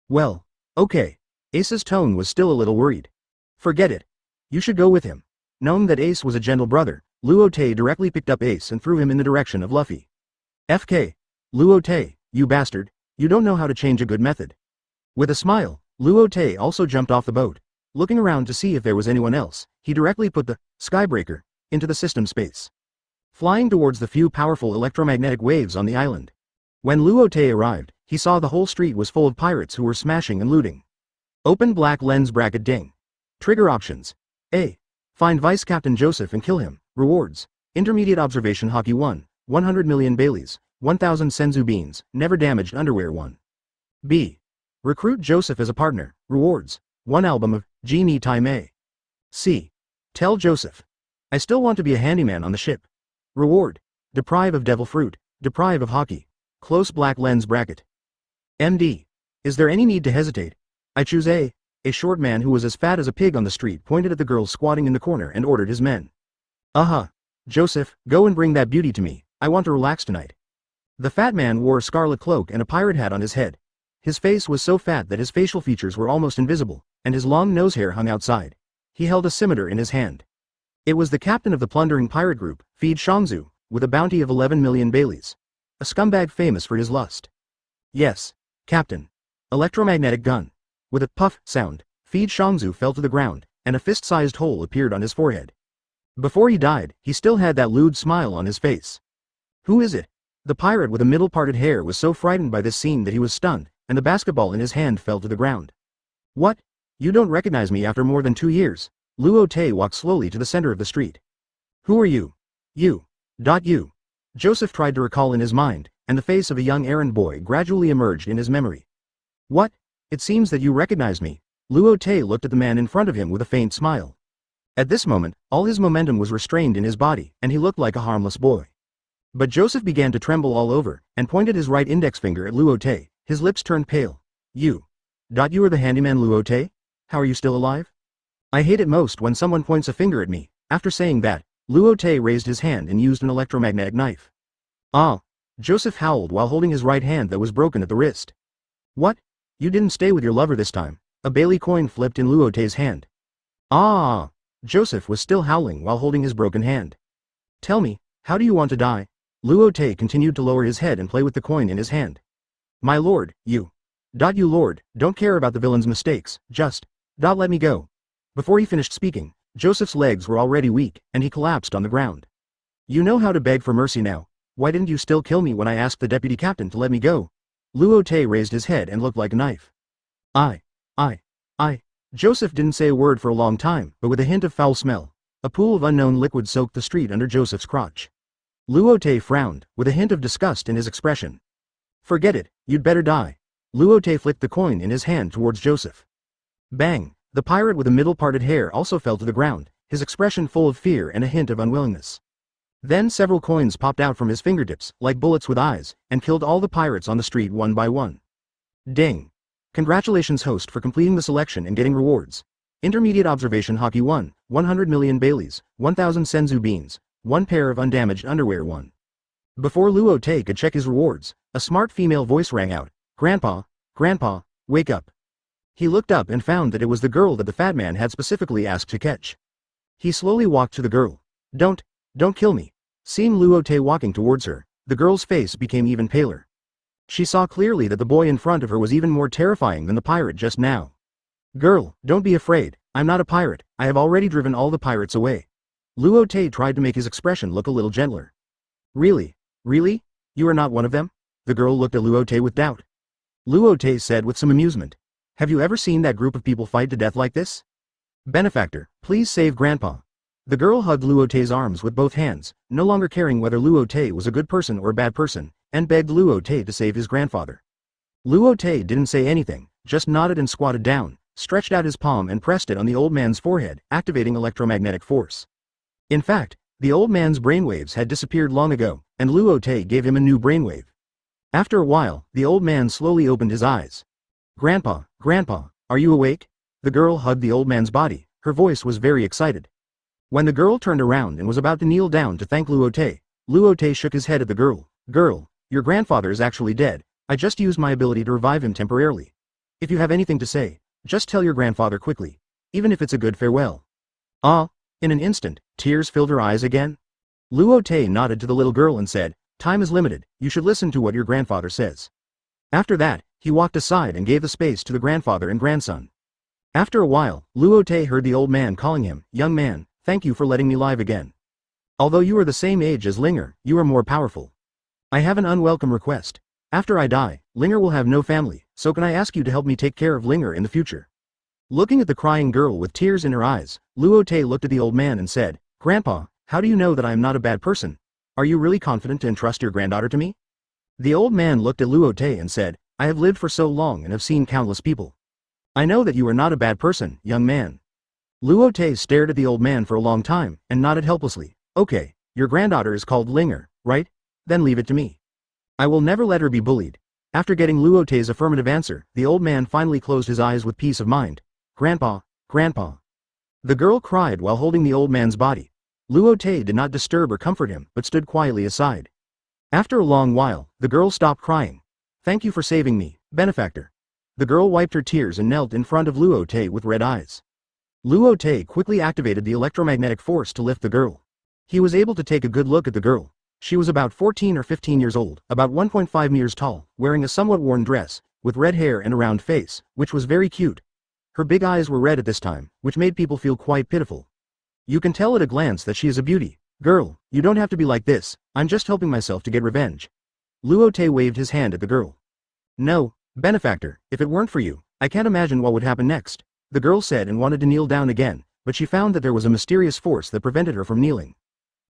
Well, okay. Ace's tone was still a little worried. Forget it. You should go with him. Knowing that Ace was a gentle brother, Luo Te directly picked up Ace and threw him in the direction of Luffy. FK. Luo Te, you bastard, you don't know how to change a good method. With a smile, Luo Te also jumped off the boat. Looking around to see if there was anyone else, he directly put the Skybreaker into the system space, flying towards the few powerful electromagnetic waves on the island. When Luo Te arrived, he saw the whole street was full of pirates who were smashing and looting. Open black lens bracket ding. Trigger options. A. Find Vice Captain Joseph and kill him. Rewards. Intermediate observation Haki 1, 100 million Baileys, 1000 Senzu beans, never damaged underwear 1. B. Recruit Joseph as a partner. Rewards. 1 album of Ji ni Tai Mei. C. Tell Joseph, I still want to be a handyman on the ship. Reward. Deprive of devil fruit, deprive of Haki. Close black lens bracket. MD. Is there any need to hesitate? I choose A. A short man who was as fat as a pig on the street pointed at the girl squatting in the corner and ordered his men. Joseph, go and bring that beauty to me, I want to relax tonight. The fat man wore a scarlet cloak and a pirate hat on his head. His face was so fat that his facial features were almost invisible, and his long nose hair hung outside. He held a scimitar in his hand. It was the captain of the plundering pirate group, Feed Shangzu, with a bounty of 11 million Baileys. A scumbag famous for his lust. Yes, Captain. Electromagnetic gun. With a puff sound, Feed Shangzu fell to the ground, and a fist-sized hole appeared on his forehead. Before he died, he still had that lewd smile on his face. Who is it? The pirate with the middle-parted hair was so frightened by this scene that he was stunned, and the basketball in his hand fell to the ground. What? You don't recognize me after more than 2 years? Luo Te walked slowly to the center of the street. Who are you? You. Joseph tried to recall in his mind, and the face of a young errand boy gradually emerged in his memory. What? It seems that you recognize me. Luo Te looked at the man in front of him with a faint smile. At this moment, all his momentum was restrained in his body, and he looked like a harmless boy. But Joseph began to tremble all over, and pointed his right index finger at Luo Te. His lips turned pale. You are the handyman Luo Te? How are you still alive? I hate it most when someone points a finger at me. After saying that, Luo Te raised his hand and used an electromagnetic knife. Joseph howled while holding his right hand that was broken at the wrist. What? You didn't stay with your lover this time. A Bailey coin flipped in Luo Te's hand. Joseph was still howling while holding his broken hand. Tell me, how do you want to die? Luo Te continued to lower his head and play with the coin in his hand. My lord, you lord, don't care about the villain's mistakes, just let me go. Before he finished speaking, Joseph's legs were already weak, and he collapsed on the ground. You know how to beg for mercy now. Why didn't you still kill me when I asked the deputy captain to let me go? Luo Te raised his head and looked like a knife. Joseph didn't say a word for a long time, but with a hint of foul smell. A pool of unknown liquid soaked the street under Joseph's crotch. Luo Te frowned, with a hint of disgust in his expression. Forget it, you'd better die. Luo Te flicked the coin in his hand towards Joseph. Bang! The pirate with the middle-parted hair also fell to the ground, his expression full of fear and a hint of unwillingness. Then several coins popped out from his fingertips, like bullets with eyes, and killed all the pirates on the street one by one. Ding! Congratulations host for completing the selection and getting rewards. Intermediate observation Haki 1, 100 million Baileys, 1000 Senzu beans, 1 pair of undamaged underwear 1. Before Luo Te could check his rewards, a smart female voice rang out. Grandpa, wake up. He looked up and found that it was the girl that the fat man had specifically asked to catch. He slowly walked to the girl. Don't kill me. Seeing Luo Te walking towards her, the girl's face became even paler. She saw clearly that the boy in front of her was even more terrifying than the pirate just now. Girl, don't be afraid, I'm not a pirate, I have already driven all the pirates away. Luo Te tried to make his expression look a little gentler. Really? You are not one of them? The girl looked at Luo Te with doubt. Luo Te said with some amusement. Have you ever seen that group of people fight to death like this? Benefactor, please save Grandpa. The girl hugged Luo Te's arms with both hands, no longer caring whether Luo Te was a good person or a bad person, and begged Luo Te to save his grandfather. Luo Te didn't say anything, just nodded and squatted down, stretched out his palm and pressed it on the old man's forehead, activating electromagnetic force. In fact, The old man's brainwaves had disappeared long ago, and Luo Te gave him a new brainwave. After a while, the old man slowly opened his eyes. Grandpa, Grandpa, are you awake? The girl hugged the old man's body, her voice was very excited. When the girl turned around and was about to kneel down to thank Luo Te shook his head at the girl. Girl, your grandfather is actually dead, I just used my ability to revive him temporarily. If you have anything to say, just tell your grandfather quickly, even if it's a good farewell. Ah, in an instant, tears filled her eyes again. Luo Te nodded to the little girl and said, time is limited, you should listen to what your grandfather says. After that, he walked aside and gave the space to the grandfather and grandson. After a while, Luo Te heard the old man calling him, young man, thank you for letting me live again. Although you are the same age as Linger, you are more powerful. I have an unwelcome request. After I die, Linger will have no family, so can I ask you to help me take care of Linger in the future? Looking at the crying girl with tears in her eyes, Luo Te looked at the old man and said, Grandpa, how do you know that I am not a bad person? Are you really confident to entrust your granddaughter to me? The old man looked at Luo Te and said, I have lived for so long and have seen countless people. I know that you are not a bad person, young man. Luo Te stared at the old man for a long time, and nodded helplessly. Okay, your granddaughter is called Linger, right? Then leave it to me. I will never let her be bullied. After getting Luo Te's affirmative answer, the old man finally closed his eyes with peace of mind. Grandpa, Grandpa. The girl cried while holding the old man's body. Luo Te did not disturb or comfort him, but stood quietly aside. After a long while, the girl stopped crying. Thank you for saving me, benefactor. The girl wiped her tears and knelt in front of Luo Te with red eyes. Luo Te quickly activated the electromagnetic force to lift the girl. He was able to take a good look at the girl. She was about 14 or 15 years old, about 1.5 meters tall, wearing a somewhat worn dress, with red hair and a round face, which was very cute. Her big eyes were red at this time, which made people feel quite pitiful. You can tell at a glance that she is a beauty. Girl, you don't have to be like this, I'm just helping myself to get revenge. Luo Te waved his hand at the girl. No, benefactor, if it weren't for you, I can't imagine what would happen next, the girl said and wanted to kneel down again, but she found that there was a mysterious force that prevented her from kneeling.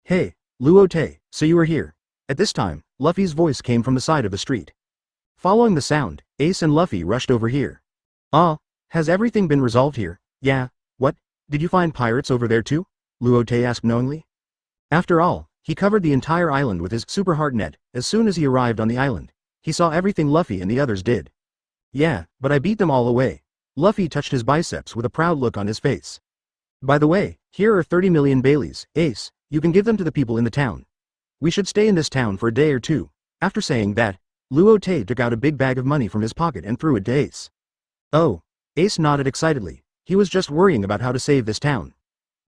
Hey, Luo Te, so you are here. At this time, Luffy's voice came from the side of the street. Following the sound, Ace and Luffy rushed over here. Ah, has everything been resolved here? Yeah, what? Did you find pirates over there too? Luo Te asked knowingly. After all, he covered the entire island with his super heart net. As soon as he arrived on the island, he saw everything Luffy and the others did. Yeah, but I beat them all away. Luffy touched his biceps with a proud look on his face. By the way, here are 30 million Baileys, Ace, you can give them to the people in the town. We should stay in this town for a day or two. After saying that, Luo Te took out a big bag of money from his pocket and threw it to Ace. Oh, Ace nodded excitedly. He was just worrying about how to save this town.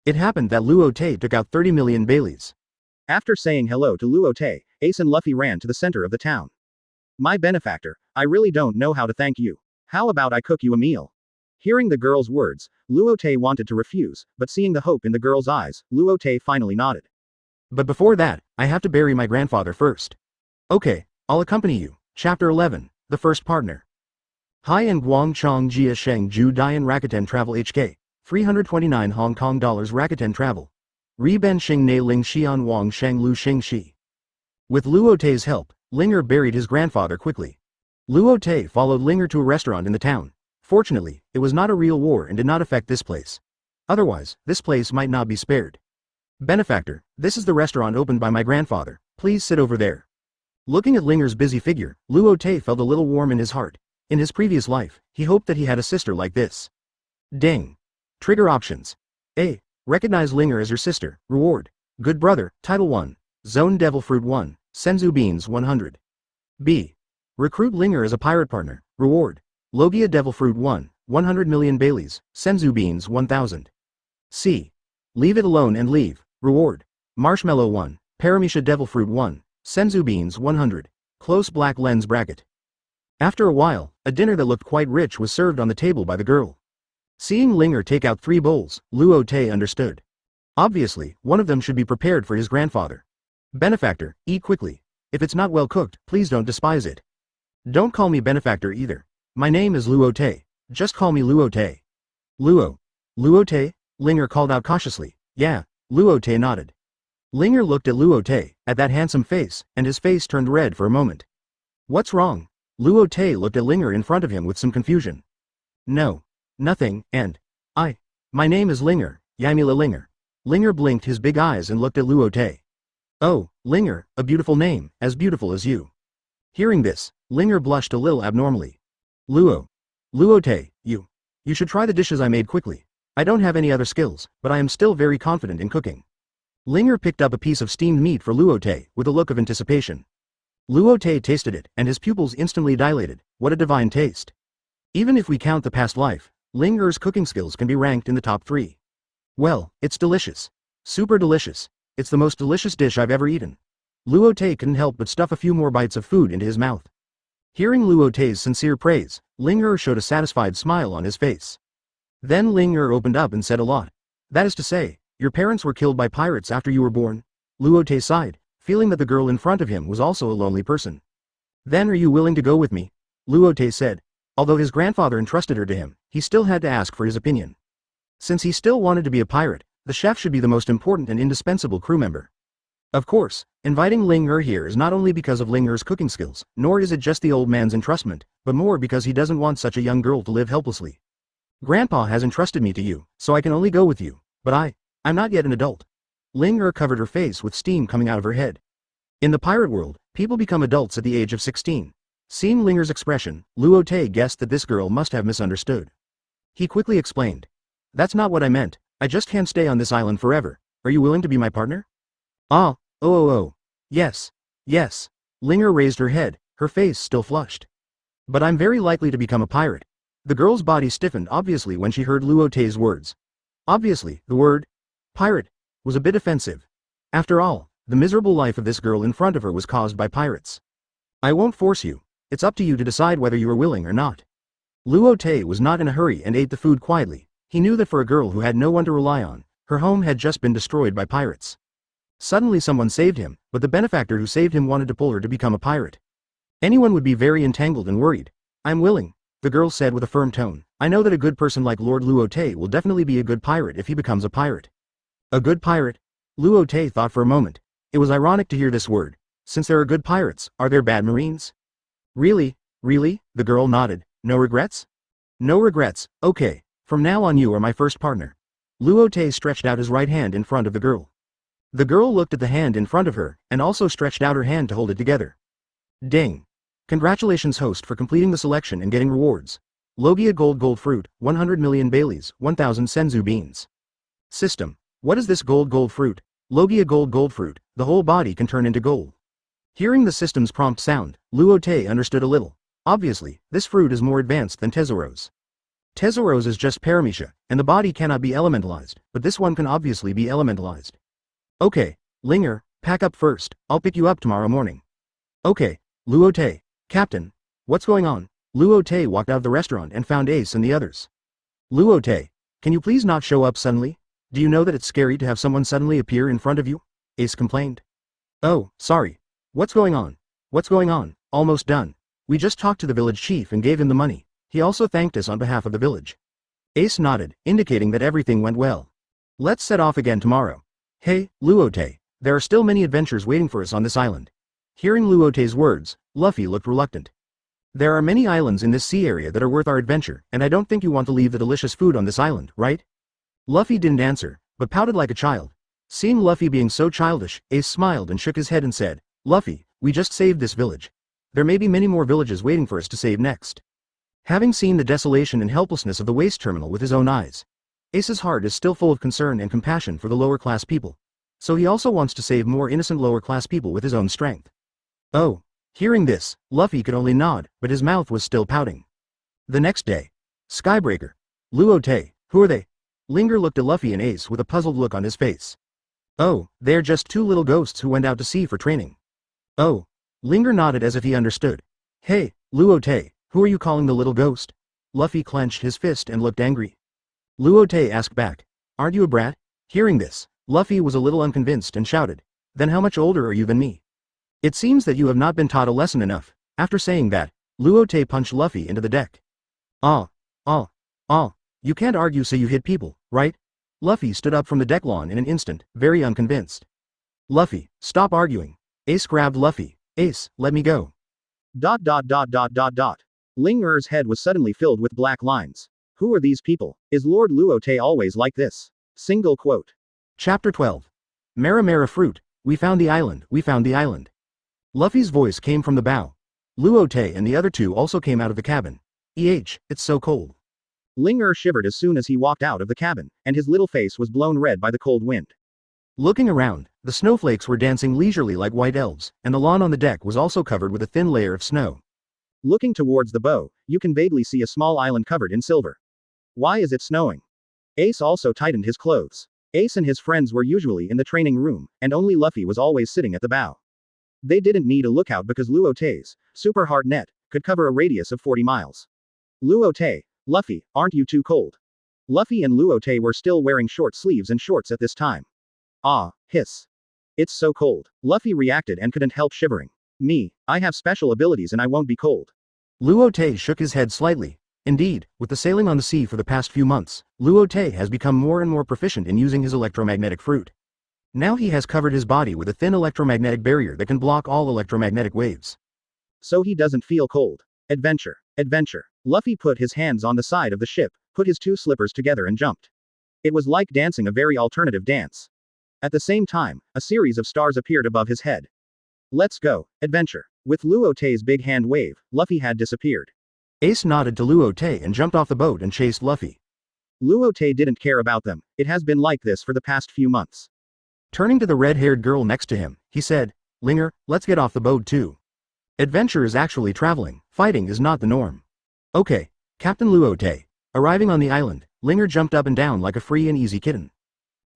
It happened that Luo Te took out 30 million Baileys. After saying hello to Luo Te, Ace and Luffy ran to the center of the town. My benefactor, I really don't know how to thank you. How about I cook you a meal? Hearing the girl's words, Luo Te wanted to refuse, but seeing the hope in the girl's eyes, Luo Te finally nodded. But before that, I have to bury my grandfather first. Okay, I'll accompany you. Chapter 11, The First Partner. Hai and Guang Chong Jia Sheng Ju Dian Rakuten Travel HK, 329 Hong Kong dollars Rakuten Travel. Ri Ben Xing Ne Ling Xian Wang Sheng Lu Xing Shi. With Luo Te's help, Linger buried his grandfather quickly. Luo Te followed Linger to a restaurant in the town. Fortunately, it was not a real war and did not affect this place. Otherwise, this place might not be spared. Benefactor, this is the restaurant opened by my grandfather, please sit over there. Looking at Linger's busy figure, Luo Te felt a little warm in his heart. In his previous life, he hoped that he had a sister like this. Ding. Trigger options. A. Recognize Linger as your sister, reward. Good brother, Title 1. Zone Devil Fruit 1, Senzu Beans 100. B. Recruit Linger as a pirate partner, reward. Logia Devil Fruit 1, 100 million Baileys, Senzu Beans 1000. C. Leave it alone and leave, reward. Marshmallow 1, Paramecia Devil Fruit 1, Senzu Beans 100. Close black lens bracket. After a while, a dinner that looked quite rich was served on the table by the girl. Seeing Linger take out 3 bowls, Luo Te understood. Obviously, one of them should be prepared for his grandfather. Benefactor, eat quickly. If it's not well cooked, please don't despise it. Don't call me benefactor either. My name is Luo Te. Just call me Luo Te. Luo. Luo Te? Linger called out cautiously. Yeah, Luo Te nodded. Linger looked at Luo Te, at that handsome face, and his face turned red for a moment. What's wrong? Luo Te looked at Linger in front of him with some confusion. No. Nothing, and my name is Linger, Yamila Linger. Linger blinked his big eyes and looked at Luo Te. Oh, Linger, a beautiful name, as beautiful as you. Hearing this, Linger blushed a little abnormally. Luo Te, you should try the dishes I made quickly. I don't have any other skills, but I am still very confident in cooking. Linger picked up a piece of steamed meat for Luo Te, with a look of anticipation. Luo Te tasted it, and his pupils instantly dilated. What a divine taste. Even if we count the past life, Linger's cooking skills can be ranked in the top 3. Well, it's delicious. Super delicious. It's the most delicious dish I've ever eaten. Luo Te couldn't help but stuff a few more bites of food into his mouth. Hearing Luo Te's sincere praise, Linger showed a satisfied smile on his face. Then Linger opened up and said a lot. That is to say, your parents were killed by pirates after you were born? Luo Te sighed, feeling that the girl in front of him was also a lonely person. Then are you willing to go with me? Luo Te said. Although his grandfather entrusted her to him, he still had to ask for his opinion. Since he still wanted to be a pirate, the chef should be the most important and indispensable crew member. Of course, inviting Linger here is not only because of Linger's cooking skills, nor is it just the old man's entrustment, but more because he doesn't want such a young girl to live helplessly. Grandpa has entrusted me to you, so I can only go with you, but I'm not yet an adult. Linger covered her face with steam coming out of her head. In the pirate world, people become adults at the age of 16. Seeing Linger's expression, Luo Te guessed that this girl must have misunderstood. He quickly explained. That's not what I meant, I just can't stay on this island forever. Are you willing to be my partner? Oh. Yes. Linger raised her head, her face still flushed. But I'm very likely to become a pirate. The girl's body stiffened obviously when she heard Luo Te's words. Obviously, the word pirate was a bit offensive. After all, the miserable life of this girl in front of her was caused by pirates. I won't force you. It's up to you to decide whether you are willing or not. Luo Te was not in a hurry and ate the food quietly. He knew that for a girl who had no one to rely on, her home had just been destroyed by pirates. Suddenly someone saved him, but the benefactor who saved him wanted to pull her to become a pirate. Anyone would be very entangled and worried. I'm willing, the girl said with a firm tone. I know that a good person like Lord Luo Te will definitely be a good pirate if he becomes a pirate. A good pirate? Luo Te thought for a moment. It was ironic to hear this word. Since there are good pirates, are there bad marines? Really? The girl nodded. No regrets? No regrets, okay. From now on you are my first partner. Luo Te stretched out his right hand in front of the girl. The girl looked at the hand in front of her, and also stretched out her hand to hold it together. Ding. Congratulations host for completing the selection and getting rewards. Logia gold fruit, 100 million Baileys, 1000 Senzu beans. System. What is this gold fruit? Logia gold fruit, the whole body can turn into gold. Hearing the system's prompt sound, Luo Te understood a little. Obviously, this fruit is more advanced than Tesoro's. Tesoro's is just Paramecia, and the body cannot be elementalized, but this one can obviously be elementalized. Okay, Linger, pack up first, I'll pick you up tomorrow morning. Okay, Luo Te, Captain. What's going on? Luo Te walked out of the restaurant and found Ace and the others. Luo Te, can you please not show up suddenly? Do you know that it's scary to have someone suddenly appear in front of you? Ace complained. Oh, sorry. What's going on? Almost done. We just talked to the village chief and gave him the money. He also thanked us on behalf of the village. Ace nodded, indicating that everything went well. Let's set off again tomorrow. Hey, Luo Te, there are still many adventures waiting for us on this island. Hearing Luo Te's words, Luffy looked reluctant. There are many islands in this sea area that are worth our adventure, and I don't think you want to leave the delicious food on this island, right? Luffy didn't answer, but pouted like a child. Seeing Luffy being so childish, Ace smiled and shook his head and said, Luffy, we just saved this village. There may be many more villages waiting for us to save next. Having seen the desolation and helplessness of the waste terminal with his own eyes, Ace's heart is still full of concern and compassion for the lower class people. So he also wants to save more innocent lower class people with his own strength. Oh. Hearing this, Luffy could only nod, but his mouth was still pouting. The next day. Skybreaker. Luo Te, who are they? Linger looked at Luffy and Ace with a puzzled look on his face. Oh, they're just 2 little ghosts who went out to sea for training. Oh. Linger nodded as if he understood. Hey, Luo Te, who are you calling the little ghost? Luffy clenched his fist and looked angry. Luo Te asked back. Aren't you a brat? Hearing this, Luffy was a little unconvinced and shouted. Then how much older are you than me? It seems that you have not been taught a lesson enough. After saying that, Luo Te punched Luffy into the deck. You can't argue so you hit people, right? Luffy stood up from the deck lawn in an instant, very unconvinced. Luffy, stop arguing. Ace grabbed Luffy. Ace, let me go. ... Linger's head was suddenly filled with black lines. Who are these people? Is Lord Luo Te always like this? Single quote. Chapter 12. Mara fruit, we found the island, we found the island. Luffy's voice came from the bow. Luo Te and the other two also came out of the cabin. It's so cold. Ling shivered as soon as he walked out of the cabin, and his little face was blown red by the cold wind. Looking around, the snowflakes were dancing leisurely like white elves, and the lawn on the deck was also covered with a thin layer of snow. Looking towards the bow, you can vaguely see a small island covered in silver. Why is it snowing? Ace also tightened his clothes. Ace and his friends were usually in the training room, and only Luffy was always sitting at the bow. They didn't need a lookout because Luo Te's super hard net could cover a radius of 40 miles. Luo Te, Luffy, aren't you too cold? Luffy and Luo Te were still wearing short sleeves and shorts at this time. Ah, hiss. It's so cold. Luffy reacted and couldn't help shivering. Me, I have special abilities and I won't be cold. Luo Te shook his head slightly. Indeed, with the sailing on the sea for the past few months, Luo Te has become more and more proficient in using his electromagnetic fruit. Now he has covered his body with a thin electromagnetic barrier that can block all electromagnetic waves. So he doesn't feel cold. Adventure. Adventure. Luffy put his hands on the side of the ship, put his two slippers together and jumped. It was like dancing a very alternative dance. At the same time, a series of stars appeared above his head. Let's go, adventure. With Luo Te's big hand wave, Luffy had disappeared. Ace nodded to Luo Te and jumped off the boat and chased Luffy. Luo Te didn't care about them, it has been like this for the past few months. Turning to the red-haired girl next to him, he said, Linger, let's get off the boat too. Adventure is actually traveling, fighting is not the norm. Okay, Captain Luo Te. Arriving on the island, Linger jumped up and down like a free and easy kitten.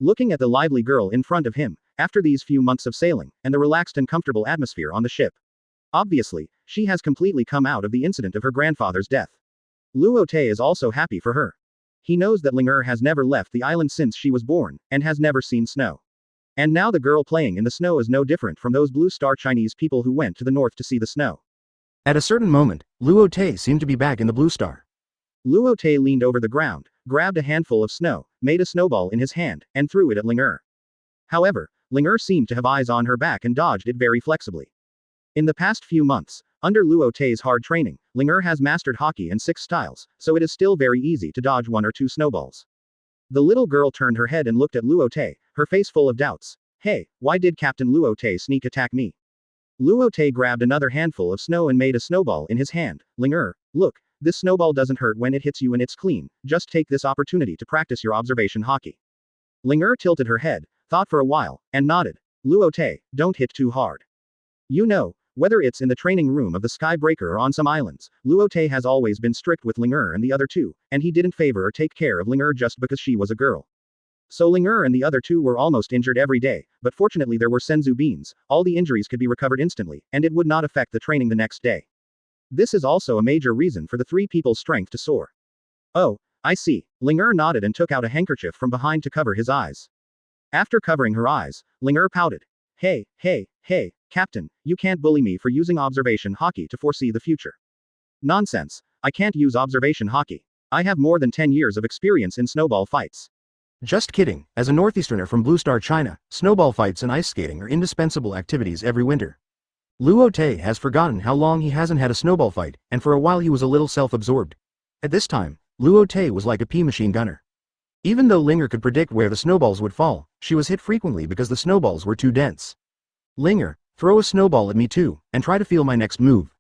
Looking at the lively girl in front of him, after these few months of sailing, and the relaxed and comfortable atmosphere on the ship. Obviously, she has completely come out of the incident of her grandfather's death. Luo Te is also happy for her. He knows that Linger has never left the island since she was born, and has never seen snow. And now the girl playing in the snow is no different from those blue star Chinese people who went to the north to see the snow. At a certain moment, Luo Te seemed to be back in the blue star. Luo Te leaned over the ground, grabbed a handful of snow, made a snowball in his hand, and threw it at Linger. However, Linger seemed to have eyes on her back and dodged it very flexibly. In the past few months, under Luo Te's hard training, Linger has mastered Haki and 6 styles, so it is still very easy to dodge 1 or 2 snowballs. The little girl turned her head and looked at Luo Te, her face full of doubts. Hey, why did Captain Luo Te sneak attack me? Luo Te grabbed another handful of snow and made a snowball in his hand. Linger, look, this snowball doesn't hurt when it hits you and it's clean, just take this opportunity to practice your observation Haki. Linger tilted her head, thought for a while, and nodded. Luo Te, don't hit too hard. You know, whether it's in the training room of the Skybreaker or on some islands, Luo Te has always been strict with Linger and the other two, and he didn't favor or take care of Linger just because she was a girl. So Linger and the other two were almost injured every day, but fortunately there were senzu beans, all the injuries could be recovered instantly, and it would not affect the training the next day. This is also a major reason for the 3 people's strength to soar. Oh, I see. Linger nodded and took out a handkerchief from behind to cover his eyes. After covering her eyes, Linger pouted. Hey, Captain, you can't bully me for using observation Haki to foresee the future. Nonsense, I can't use observation Haki. I have more than 10 years of experience in snowball fights. Just kidding, as a northeasterner from Blue Star, China, snowball fights and ice skating are indispensable activities every winter. Luo Te has forgotten how long he hasn't had a snowball fight, and for a while he was a little self-absorbed. At this time, Luo Te was like a pea machine gunner. Even though Linger could predict where the snowballs would fall, she was hit frequently because the snowballs were too dense. Linger, throw a snowball at me too, and try to feel my next move.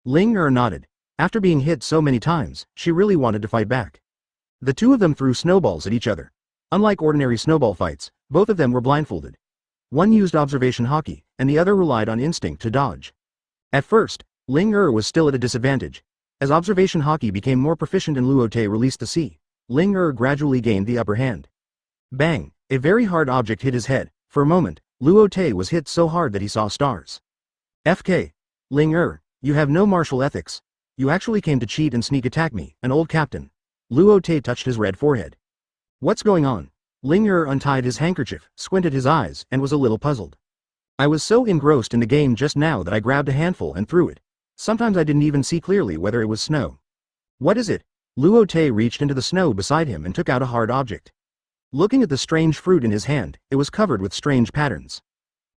Linger nodded. After being hit so many times, she really wanted to fight back. The two of them threw snowballs at each other. Unlike ordinary snowball fights, both of them were blindfolded. One used observation Haki, and the other relied on instinct to dodge. At first, Linger was still at a disadvantage. As observation Haki became more proficient and Luo Te released the sea, Linger gradually gained the upper hand. Bang! A very hard object hit his head. For a moment, Luo Te was hit so hard that he saw stars. FK. Linger, you have no martial ethics. You actually came to cheat and sneak attack me, an old captain. Luo Te touched his red forehead. What's going on? Linger untied his handkerchief, squinted his eyes, and was a little puzzled. I was so engrossed in the game just now that I grabbed a handful and threw it. Sometimes I didn't even see clearly whether it was snow. What is it? Luo Te reached into the snow beside him and took out a hard object. Looking at the strange fruit in his hand, it was covered with strange patterns.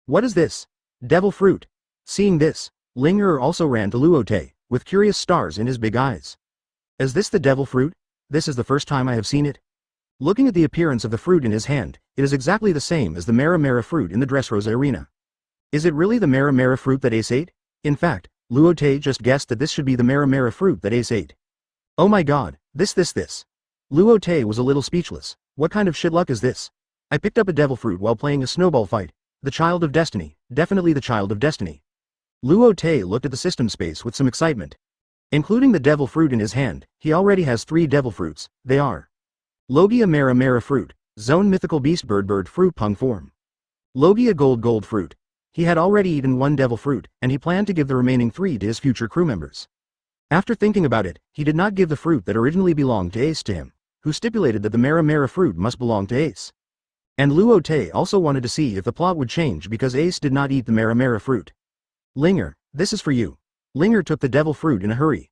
What is this? Devil fruit. Seeing this, Linger also ran to Luo Te, with curious stars in his big eyes. Is this the devil fruit? This is the first time I have seen it. Looking at the appearance of the fruit in his hand, it is exactly the same as the Mara fruit in the Dressrosa arena. Is it really the Mara fruit that Ace ate? In fact, Luo Te just guessed that this should be the Mara fruit that Ace ate. Oh my god, this. Luo Te was a little speechless. What kind of shit luck is this? I picked up a devil fruit while playing a snowball fight. The child of destiny, definitely the child of destiny. Luo Te looked at the system space with some excitement. Including the devil fruit in his hand, he already has 3 devil fruits. They are Logia Mara fruit, Zone Mythical Beast Bird fruit Pung form. Logia Gold fruit. He had already eaten 1 devil fruit, and he planned to give the remaining 3 to his future crew members. After thinking about it, he did not give the fruit that originally belonged to Ace to him, who stipulated that the Mara fruit must belong to Ace. And Luo Te also wanted to see if the plot would change because Ace did not eat the Mara fruit. Linger, this is for you. Linger took the devil fruit in a hurry.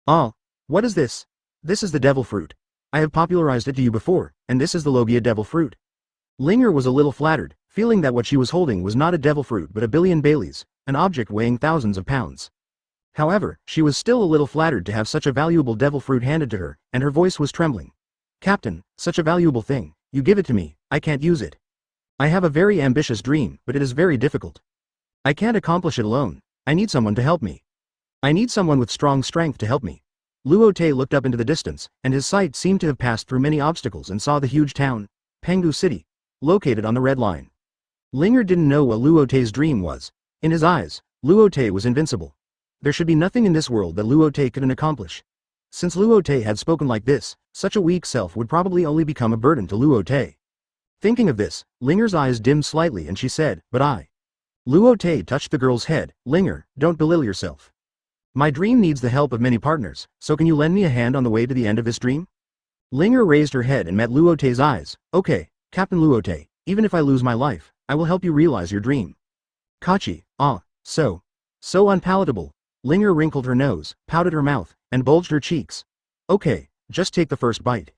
Ah, what is this? This is the devil fruit. I have popularized it to you before, and this is the Logia devil fruit. Linger was a little flattered, feeling that what she was holding was not a devil fruit but a billion Baileys, an object weighing thousands of pounds. However, she was still a little flattered to have such a valuable devil fruit handed to her, and her voice was trembling. Captain, such a valuable thing, you give it to me, I can't use it. I have a very ambitious dream, but it is very difficult. I can't accomplish it alone, I need someone to help me. I need someone with strong strength to help me. Luo Te looked up into the distance, and his sight seemed to have passed through many obstacles and saw the huge town, Pengu City, located on the red line. Linger didn't know what Luo Te's dream was. In his eyes, Luo Te was invincible. There should be nothing in this world that Luo Te couldn't accomplish. Since Luo Te had spoken like this, such a weak self would probably only become a burden to Luo Te. Thinking of this, Linger's eyes dimmed slightly and she said, but I. Luo Te touched the girl's head. Linger, don't belittle yourself. My dream needs the help of many partners, so can you lend me a hand on the way to the end of this dream? Linger raised her head and met Luo Te's eyes. Okay, Captain Luo Te, even if I lose my life, I will help you realize your dream. Kachi, so unpalatable. Linger wrinkled her nose, pouted her mouth, and bulged her cheeks. Okay, just take the first bite.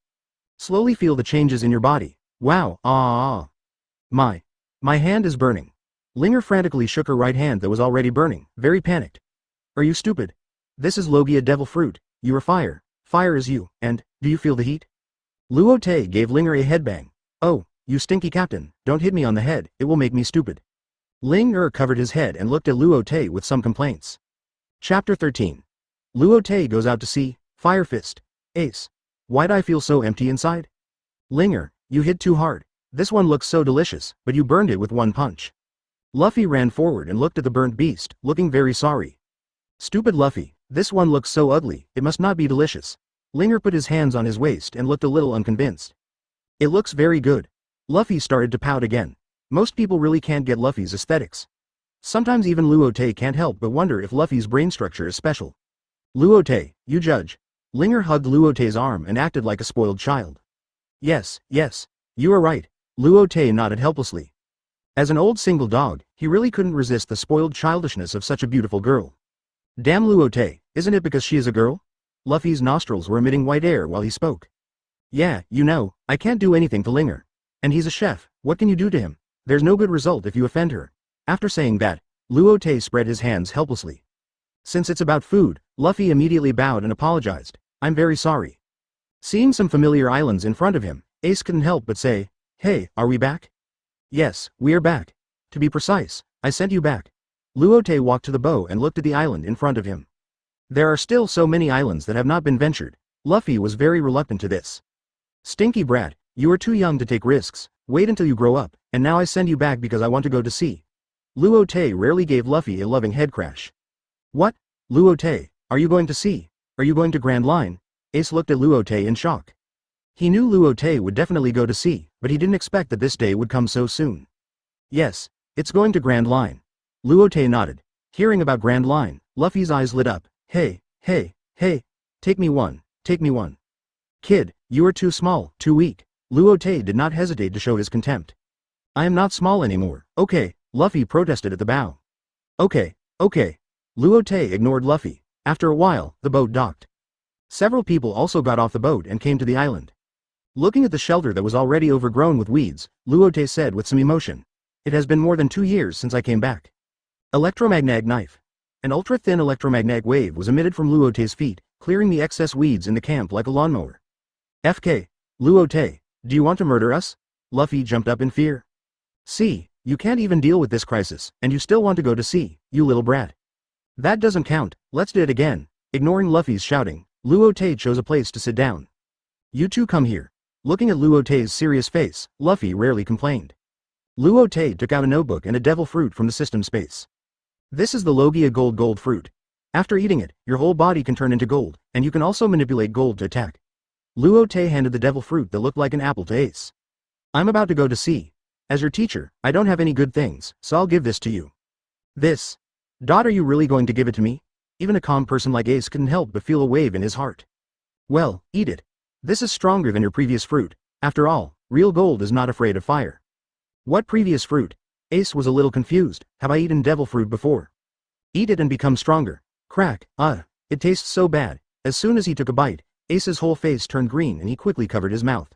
Slowly feel the changes in your body. Wow, My hand is burning. Linger frantically shook her right hand that was already burning, very panicked. Are you stupid? This is Logia devil fruit, you are fire, fire is you, and, do you feel the heat? Luo Te gave Linger a headbang. Oh, you stinky captain, don't hit me on the head, it will make me stupid. Linger covered his head and looked at Luo Te with some complaints. Chapter 13. Luo Te goes out to sea. Fire Fist. Ace. Why'd I feel so empty inside? Linger, you hit too hard. This one looks so delicious, but you burned it with one punch. Luffy ran forward and looked at the burnt beast, looking very sorry. Stupid Luffy, this one looks so ugly, it must not be delicious. Linger put his hands on his waist and looked a little unconvinced. It looks very good. Luffy started to pout again. Most people really can't get Luffy's aesthetics. Sometimes even Luo Te can't help but wonder if Luffy's brain structure is special. Luo Te, you judge. Linger hugged Luo Te's arm and acted like a spoiled child. Yes, you are right. Luo Te nodded helplessly. As an old single dog, he really couldn't resist the spoiled childishness of such a beautiful girl. Damn Luo Te, isn't it because she is a girl? Luffy's nostrils were emitting white air while he spoke. Yeah, you know, I can't do anything to Linger. And he's a chef, what can you do to him? There's no good result if you offend her. After saying that, Luo Te spread his hands helplessly. Since it's about food, Luffy immediately bowed and apologized. I'm very sorry. Seeing some familiar islands in front of him, Ace couldn't help but say, hey, are we back? Yes, we are back. To be precise, I sent you back. Luo Te walked to the bow and looked at the island in front of him. There are still so many islands that have not been ventured. Luffy was very reluctant to this. Stinky brat, you are too young to take risks, wait until you grow up, and now I send you back because I want to go to sea. Luo Te rarely gave Luffy a loving head crash. What? Luo Te, are you going to sea? Are you going to Grand Line? Ace looked at Luo Te in shock. He knew Luo Te would definitely go to sea, but he didn't expect that this day would come so soon. Yes, it's going to Grand Line. Luo Te nodded. Hearing about Grand Line, Luffy's eyes lit up. Hey, take me one. Kid, you are too small, too weak. Luo Te did not hesitate to show his contempt. I am not small anymore, okay, Luffy protested at the bow. Okay. Luo Te ignored Luffy. After a while, the boat docked. Several people also got off the boat and came to the island. Looking at the shelter that was already overgrown with weeds, Luo Te said with some emotion. It has been more than 2 years since I came back. Electromagnetic knife. An ultra-thin electromagnetic wave was emitted from Luo Te's feet, clearing the excess weeds in the camp like a lawnmower. FK. Luo Te, Do you want to murder us? Luffy jumped up in fear. See, you can't even deal with this crisis, and you still want to go to sea, you little brat. That doesn't count, let's do it again. Ignoring Luffy's shouting, Luo Te chose a place to sit down. You two come here. Looking at Luo Te's serious face, Luffy rarely complained. Luo Te took out a notebook and a devil fruit from the system space. This is the Logia gold fruit. After eating it, your whole body can turn into gold, and you can also manipulate gold to attack. Luo Te handed the devil fruit that looked like an apple to Ace. I'm about to go to sea. As your teacher, I don't have any good things, so I'll give this to you. This. Dot, are you really going to give it to me? Even a calm person like Ace couldn't help but feel a wave in his heart. Well, eat it. This is stronger than your previous fruit. After all, real gold is not afraid of fire. What previous fruit? Ace was a little confused. Have I eaten devil fruit before? Eat it and become stronger. Crack, it tastes so bad. As soon as he took a bite, Ace's whole face turned green and he quickly covered his mouth.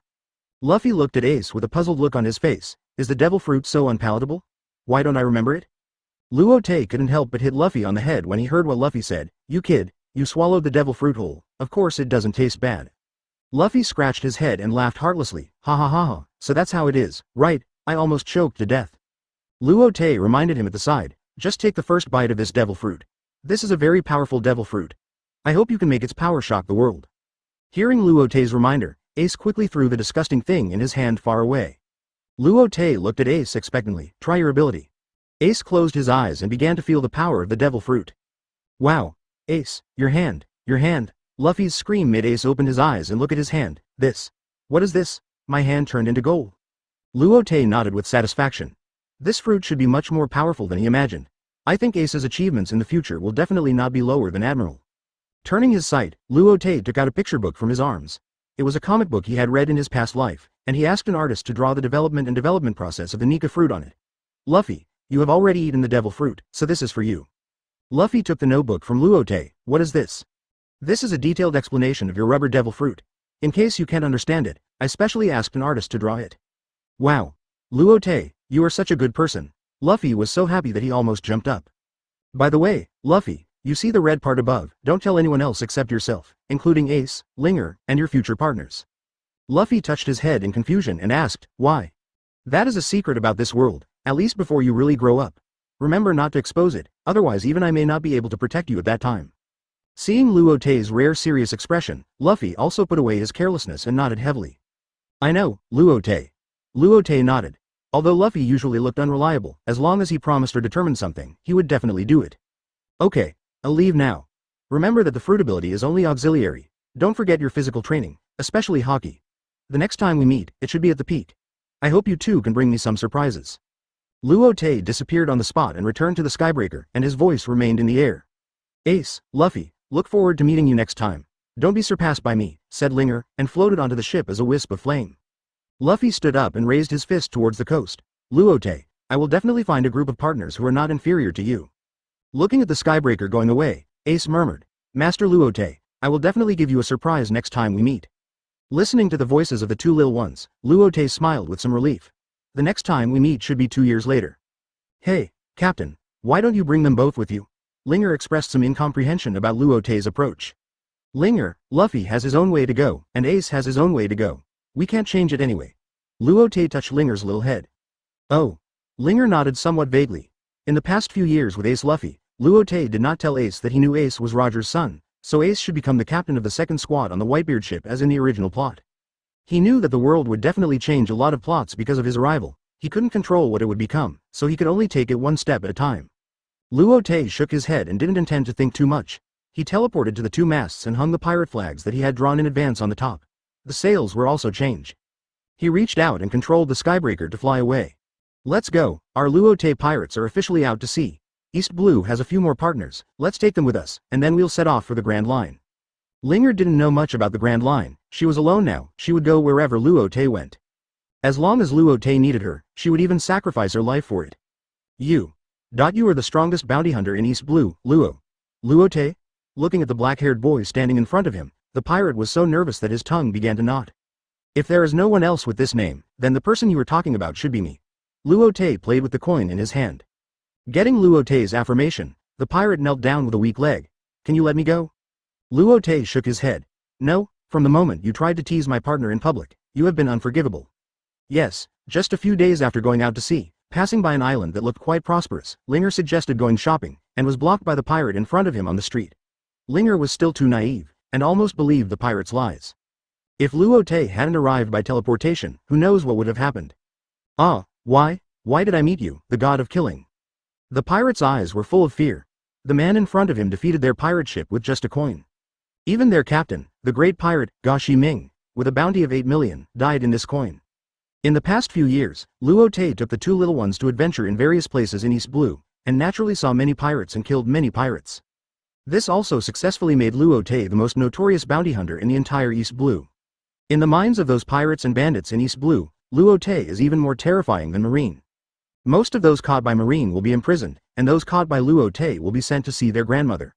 Luffy looked at Ace with a puzzled look on his face. Is the devil fruit so unpalatable? Why don't I remember it? Luo Te couldn't help but hit Luffy on the head when he heard what Luffy said. You kid, you swallowed the devil fruit whole. Of course it doesn't taste bad. Luffy scratched his head and laughed heartlessly. Ha ha ha ha, so that's how it is, right? I almost choked to death. Luo Te reminded him at the side. Just take the first bite of this devil fruit. This is a very powerful devil fruit. I hope you can make its power shock the world. Hearing Luo Te's reminder, Ace quickly threw the disgusting thing in his hand far away. Luo Te looked at Ace expectantly. Try your ability. Ace closed his eyes and began to feel the power of the devil fruit. Wow. Ace, your hand. Luffy's scream made Ace open his eyes and look at his hand. This. What is this? My hand turned into gold. Luo Te nodded with satisfaction. This fruit should be much more powerful than he imagined. I think Ace's achievements in the future will definitely not be lower than Admiral. Turning his sight, Luo Te took out a picture book from his arms. It was a comic book he had read in his past life, and he asked an artist to draw the development process of the Nika fruit on it. Luffy, you have already eaten the devil fruit, so this is for you. Luffy took the notebook from Luo Te. What is this? This is a detailed explanation of your rubber devil fruit. In case you can't understand it, I specially asked an artist to draw it. Wow. Luo Te, you are such a good person. Luffy was so happy that he almost jumped up. By the way, Luffy, you see the red part above, don't tell anyone else except yourself, including Ace, Linger, and your future partners. Luffy touched his head in confusion and asked, why? That is a secret about this world, at least before you really grow up. Remember not to expose it, otherwise even I may not be able to protect you at that time. Seeing Luo Te's rare serious expression, Luffy also put away his carelessness and nodded heavily. I know, Luo Te. Luo Te nodded. Although Luffy usually looked unreliable, as long as he promised or determined something, he would definitely do it. Okay, I'll leave now. Remember that the fruit ability is only auxiliary. Don't forget your physical training, especially Haki. The next time we meet, it should be at the peak. I hope you two can bring me some surprises. Luo Te disappeared on the spot and returned to the Skybreaker, and his voice remained in the air. Ace, Luffy, look forward to meeting you next time. Don't be surpassed by me, said Linger, and floated onto the ship as a wisp of flame. Luffy stood up and raised his fist towards the coast. Luo Te, I will definitely find a group of partners who are not inferior to you. Looking at the Skybreaker going away, Ace murmured, Master Luo Te, I will definitely give you a surprise next time we meet. Listening to the voices of the two little ones, Luo Te smiled with some relief. The next time we meet should be 2 years later. Hey, Captain, why don't you bring them both with you? Linger expressed some incomprehension about Luo Te's approach. Linger, Luffy has his own way to go, and Ace has his own way to go. We can't change it anyway. Luo Te touched Linger's little head. Oh. Linger nodded somewhat vaguely. In the past few years with Ace Luffy, Luo Te did not tell Ace that he knew Ace was Roger's son, so Ace should become the captain of the second squad on the Whitebeard ship as in the original plot. He knew that the world would definitely change a lot of plots because of his arrival. He couldn't control what it would become, so he could only take it one step at a time. Luo Te shook his head and didn't intend to think too much. He teleported to the two masts and hung the pirate flags that he had drawn in advance on the top. The sails were also changed. He reached out and controlled the Skybreaker to fly away. Let's go, our Luo Te pirates are officially out to sea. East Blue has a few more partners, let's take them with us, and then we'll set off for the Grand Line. Linger didn't know much about the Grand Line. She was alone now, she would go wherever Luo Te went. As long as Luo Te needed her, she would even sacrifice her life for it. You are the strongest bounty hunter in East Blue, Luo Te? Looking at the black-haired boy standing in front of him, the pirate was so nervous that his tongue began to knot. If there is no one else with this name, then the person you were talking about should be me. Luo Te played with the coin in his hand. Getting Luo Te's affirmation, the pirate knelt down with a weak leg. Can you let me go? Luo Te shook his head. No, from the moment you tried to tease my partner in public, you have been unforgivable. Yes, just a few days after going out to sea, passing by an island that looked quite prosperous, Linger suggested going shopping, and was blocked by the pirate in front of him on the street. Linger was still too naive, and almost believed the pirate's lies. If Luo Te hadn't arrived by teleportation, who knows what would have happened. Ah, why did I meet you, the god of killing? The pirate's eyes were full of fear. The man in front of him defeated their pirate ship with just a coin. Even their captain, the great pirate, Ga Ming, with a bounty of 8 million, died in this coin. In the past few years, Luo Te took the two little ones to adventure in various places in East Blue, and naturally saw many pirates and killed many pirates. This also successfully made Luo Te the most notorious bounty hunter in the entire East Blue. In the minds of those pirates and bandits in East Blue, Luo Te is even more terrifying than Marine. Most of those caught by Marine will be imprisoned, and those caught by Luo Te will be sent to see their grandmother.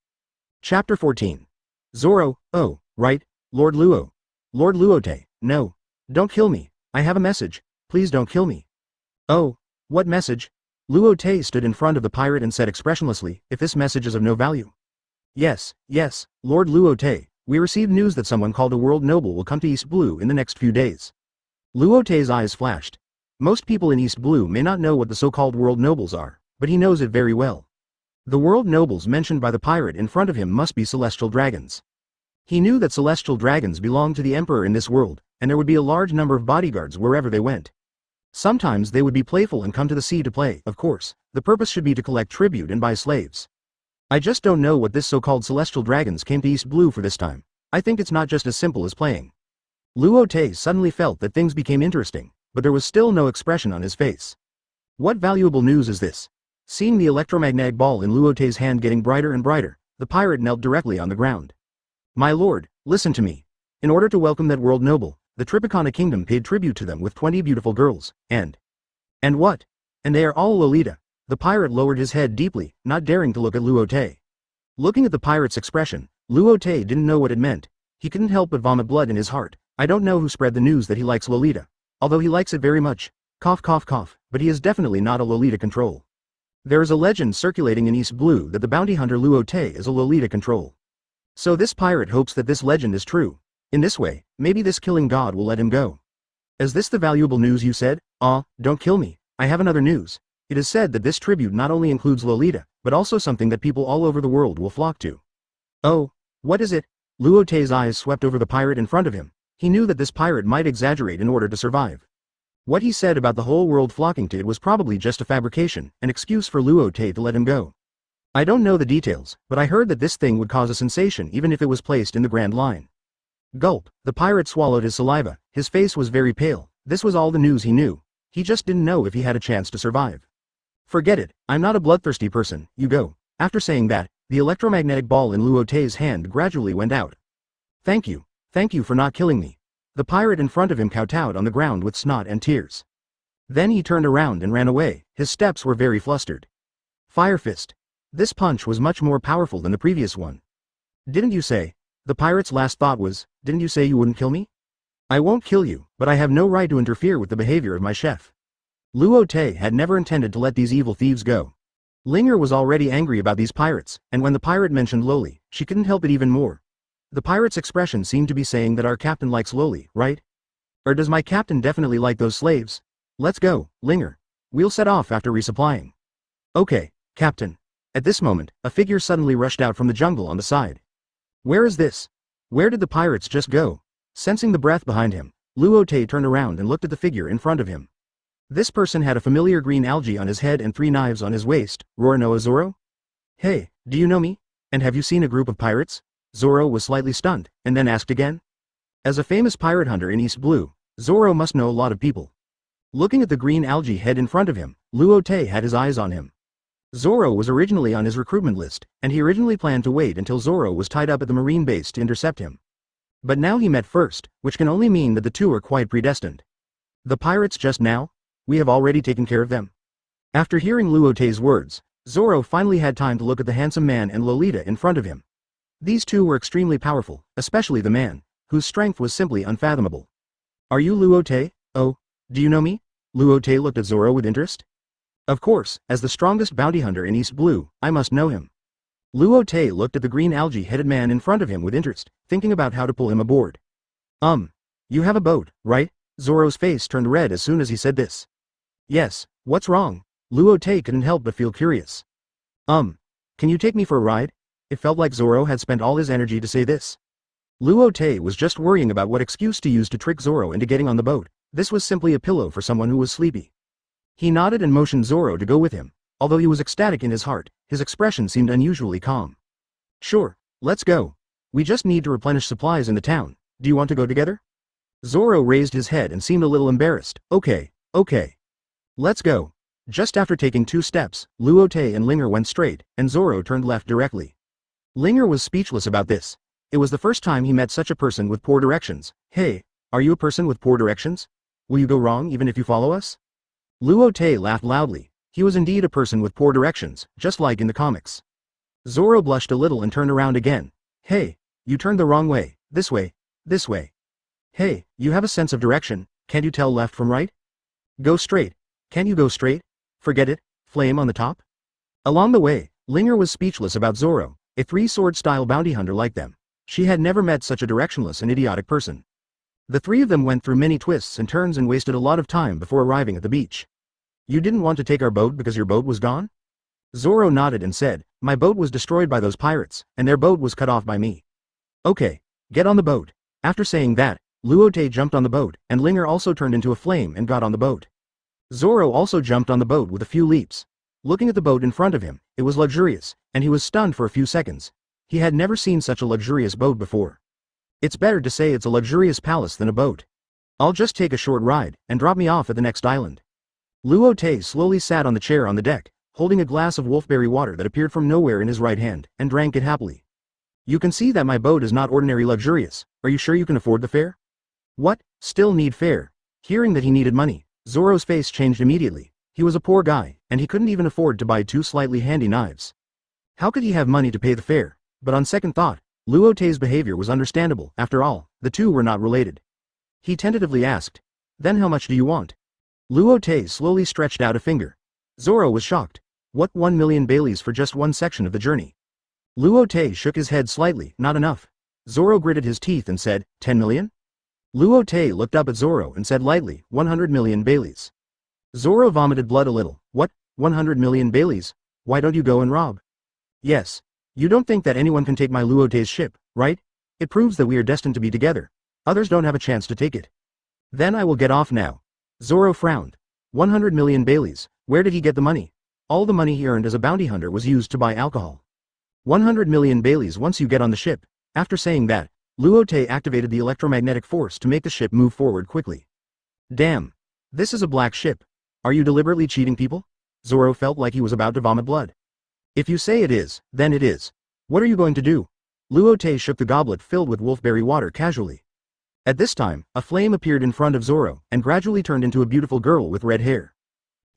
Chapter 14. Zoro, oh, right, Lord Luo. Lord Luo Te, no. Don't kill me. I have a message, please don't kill me. Oh, what message? Luo Te stood in front of the pirate and said expressionlessly, if this message is of no value. Yes, Lord Luo Te, we received news that someone called a world noble will come to East Blue in the next few days. Luo Te's eyes flashed. Most people in East Blue may not know what the so-called world nobles are, but he knows it very well. The world nobles mentioned by the pirate in front of him must be celestial dragons. He knew that celestial dragons belonged to the emperor in this world, and there would be a large number of bodyguards wherever they went. Sometimes they would be playful and come to the sea to play, of course, the purpose should be to collect tribute and buy slaves. I just don't know what this so-called celestial dragons came to East Blue for this time. I think it's not just as simple as playing. Luo Te suddenly felt that things became interesting, but there was still no expression on his face. What valuable news is this? Seeing the electromagnetic ball in Luo Te's hand getting brighter and brighter, the pirate knelt directly on the ground. My lord, listen to me. In order to welcome that world noble, the Tripicana kingdom paid tribute to them with 20 beautiful girls, and what? And they are all Lolita. The pirate lowered his head deeply, not daring to look at Luo Te. Looking at the pirate's expression, Luo Te didn't know what it meant. He couldn't help but vomit blood in his heart. I don't know who spread the news that he likes Lolita. Although he likes it very much. Cough cough cough, but he is definitely not a Lolita control. There is a legend circulating in East Blue that the bounty hunter Luo Te is a Lolita control. So this pirate hopes that this legend is true. In this way, maybe this killing god will let him go. Is this the valuable news you said? Don't kill me. I have another news. It is said that this tribute not only includes Lolita, but also something that people all over the world will flock to. Oh, what is it? Luo Te's eyes swept over the pirate in front of him. He knew that this pirate might exaggerate in order to survive. What he said about the whole world flocking to it was probably just a fabrication, an excuse for Luo Te to let him go. I don't know the details, but I heard that this thing would cause a sensation even if it was placed in the Grand Line. Gulp, the pirate swallowed his saliva, his face was very pale. This was all the news he knew. He just didn't know if he had a chance to survive. Forget it, I'm not a bloodthirsty person, you go. After saying that, the electromagnetic ball in Luo Te's hand gradually went out. Thank you for not killing me. The pirate in front of him kowtowed on the ground with snot and tears. Then he turned around and ran away, his steps were very flustered. Fire Fist. This punch was much more powerful than the previous one. Didn't you say? The pirate's last thought was, didn't you say you wouldn't kill me? I won't kill you, but I have no right to interfere with the behavior of my chef. Luo Te had never intended to let these evil thieves go. Linger was already angry about these pirates, and when the pirate mentioned Loli, she couldn't help it even more. The pirate's expression seemed to be saying that our captain likes Loli, right? Or does my captain definitely like those slaves? Let's go, Linger. We'll set off after resupplying. Okay, Captain. At this moment, a figure suddenly rushed out from the jungle on the side. Where is this? Where did the pirates just go? Sensing the breath behind him, Luo Te turned around and looked at the figure in front of him. This person had a familiar green algae on his head and 3 knives on his waist. Roronoa Zoro? Hey, do you know me? And have you seen a group of pirates? Zoro was slightly stunned, and then asked again. As a famous pirate hunter in East Blue, Zoro must know a lot of people. Looking at the green algae head in front of him, Luo Te had his eyes on him. Zoro was originally on his recruitment list, and he originally planned to wait until Zoro was tied up at the marine base to intercept him. But now he met first, which can only mean that the two are quite predestined. The pirates just now? We have already taken care of them. After hearing Luo Te's words, Zoro finally had time to look at the handsome man and Lolita in front of him. These two were extremely powerful, especially the man, whose strength was simply unfathomable. Are you Luo Te? Oh, do you know me? Luo Te looked at Zoro with interest. Of course, as the strongest bounty hunter in East Blue, I must know him. Luo Te looked at the green algae-headed man in front of him with interest, thinking about how to pull him aboard. You have a boat, right? Zoro's face turned red as soon as he said this. Yes, what's wrong? Luo Te couldn't help but feel curious. Can you take me for a ride? It felt like Zoro had spent all his energy to say this. Luo Te was just worrying about what excuse to use to trick Zoro into getting on the boat. This was simply a pillow for someone who was sleepy. He nodded and motioned Zoro to go with him. Although he was ecstatic in his heart, his expression seemed unusually calm. Sure, let's go. We just need to replenish supplies in the town. Do you want to go together? Zoro raised his head and seemed a little embarrassed. Okay. Let's go. Just after taking 2 steps, Luo Te and Linger went straight, and Zoro turned left directly. Linger was speechless about this. It was the first time he met such a person with poor directions. Hey, are you a person with poor directions? Will you go wrong even if you follow us? Luo Te laughed loudly. He was indeed a person with poor directions, just like in the comics. Zoro blushed a little and turned around again. Hey, you turned the wrong way. This way. This way. Hey, you have a sense of direction. Can't you tell left from right? Go straight. Can't you go straight? Forget it. Flame on the top? Along the way, Linger was speechless about Zoro, a 3-sword-style bounty hunter like them. She had never met such a directionless and idiotic person. The 3 of them went through many twists and turns and wasted a lot of time before arriving at the beach. You didn't want to take our boat because your boat was gone? Zoro nodded and said, my boat was destroyed by those pirates, and their boat was cut off by me. Okay, get on the boat. After saying that, Luo Te jumped on the boat, and Linger also turned into a flame and got on the boat. Zoro also jumped on the boat with a few leaps. Looking at the boat in front of him, it was luxurious, and he was stunned for a few seconds. He had never seen such a luxurious boat before. It's better to say it's a luxurious palace than a boat. I'll just take a short ride, and drop me off at the next island. Luo Te slowly sat on the chair on the deck, holding a glass of wolfberry water that appeared from nowhere in his right hand, and drank it happily. You can see that my boat is not ordinary luxurious. Are you sure you can afford the fare? What? Still need fare? Hearing that he needed money, Zoro's face changed immediately. He was a poor guy, and he couldn't even afford to buy 2 slightly handy knives. How could he have money to pay the fare? But on second thought, Luo Te's behavior was understandable. After all, the 2 were not related. He tentatively asked, then how much do you want? Luo Te slowly stretched out a finger. Zoro was shocked. What, 1 million Baileys for just one section of the journey? Luo Te shook his head slightly. Not enough. Zoro gritted his teeth and said, 10 million? Luo Te looked up at Zoro and said lightly, 100 million Baileys. Zoro vomited blood a little. What, 100 million Baileys? Why don't you go and rob? Yes. You don't think that anyone can take my Luo Te's ship, right? It proves that we are destined to be together. Others don't have a chance to take it. Then I will get off now. Zoro frowned. 100 million Baileys, where did he get the money? All the money he earned as a bounty hunter was used to buy alcohol. 100 million Baileys once you get on the ship. After saying that, Luo Te activated the electromagnetic force to make the ship move forward quickly. Damn. This is a black ship. Are you deliberately cheating people? Zoro felt like he was about to vomit blood. If you say it is, then it is. What are you going to do? Luo Te shook the goblet filled with wolfberry water casually. At this time, a flame appeared in front of Zoro, and gradually turned into a beautiful girl with red hair.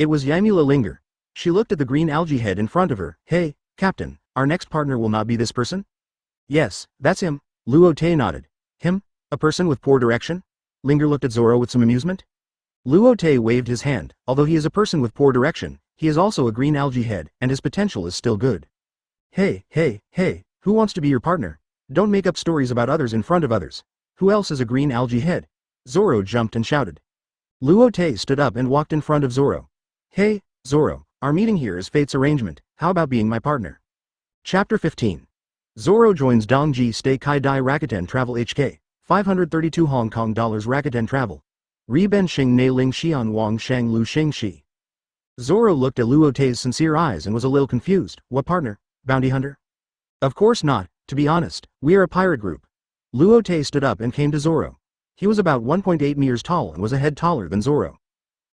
It was Yamula Linger. She looked at the green algae head in front of her. Hey, Captain, our next partner will not be this person? Yes, that's him. Luo Te nodded. Him? A person with poor direction? Linger looked at Zoro with some amusement. Luo Te waved his hand. Although he is a person with poor direction, he is also a green algae head, and his potential is still good. Hey, who wants to be your partner? Don't make up stories about others in front of others. Who else is a green algae head? Zoro jumped and shouted. Luo Te stood up and walked in front of Zoro. Hey, Zoro, our meeting here is fate's arrangement. How about being my partner? Chapter 15. Zoro joins Dongji Stay Kai Dai Rakuten Travel HK, 532 Hong Kong dollars Rakuten Travel. Ri Ben Xing Ne Ling Xian Wang Shang Lu Xing Shi. Zoro looked at Luo Te's sincere eyes and was a little confused. What partner? Bounty hunter? Of course not, to be honest, we are a pirate group. Luo Te stood up and came to Zoro. He was about 1.8 meters tall and was a head taller than Zoro.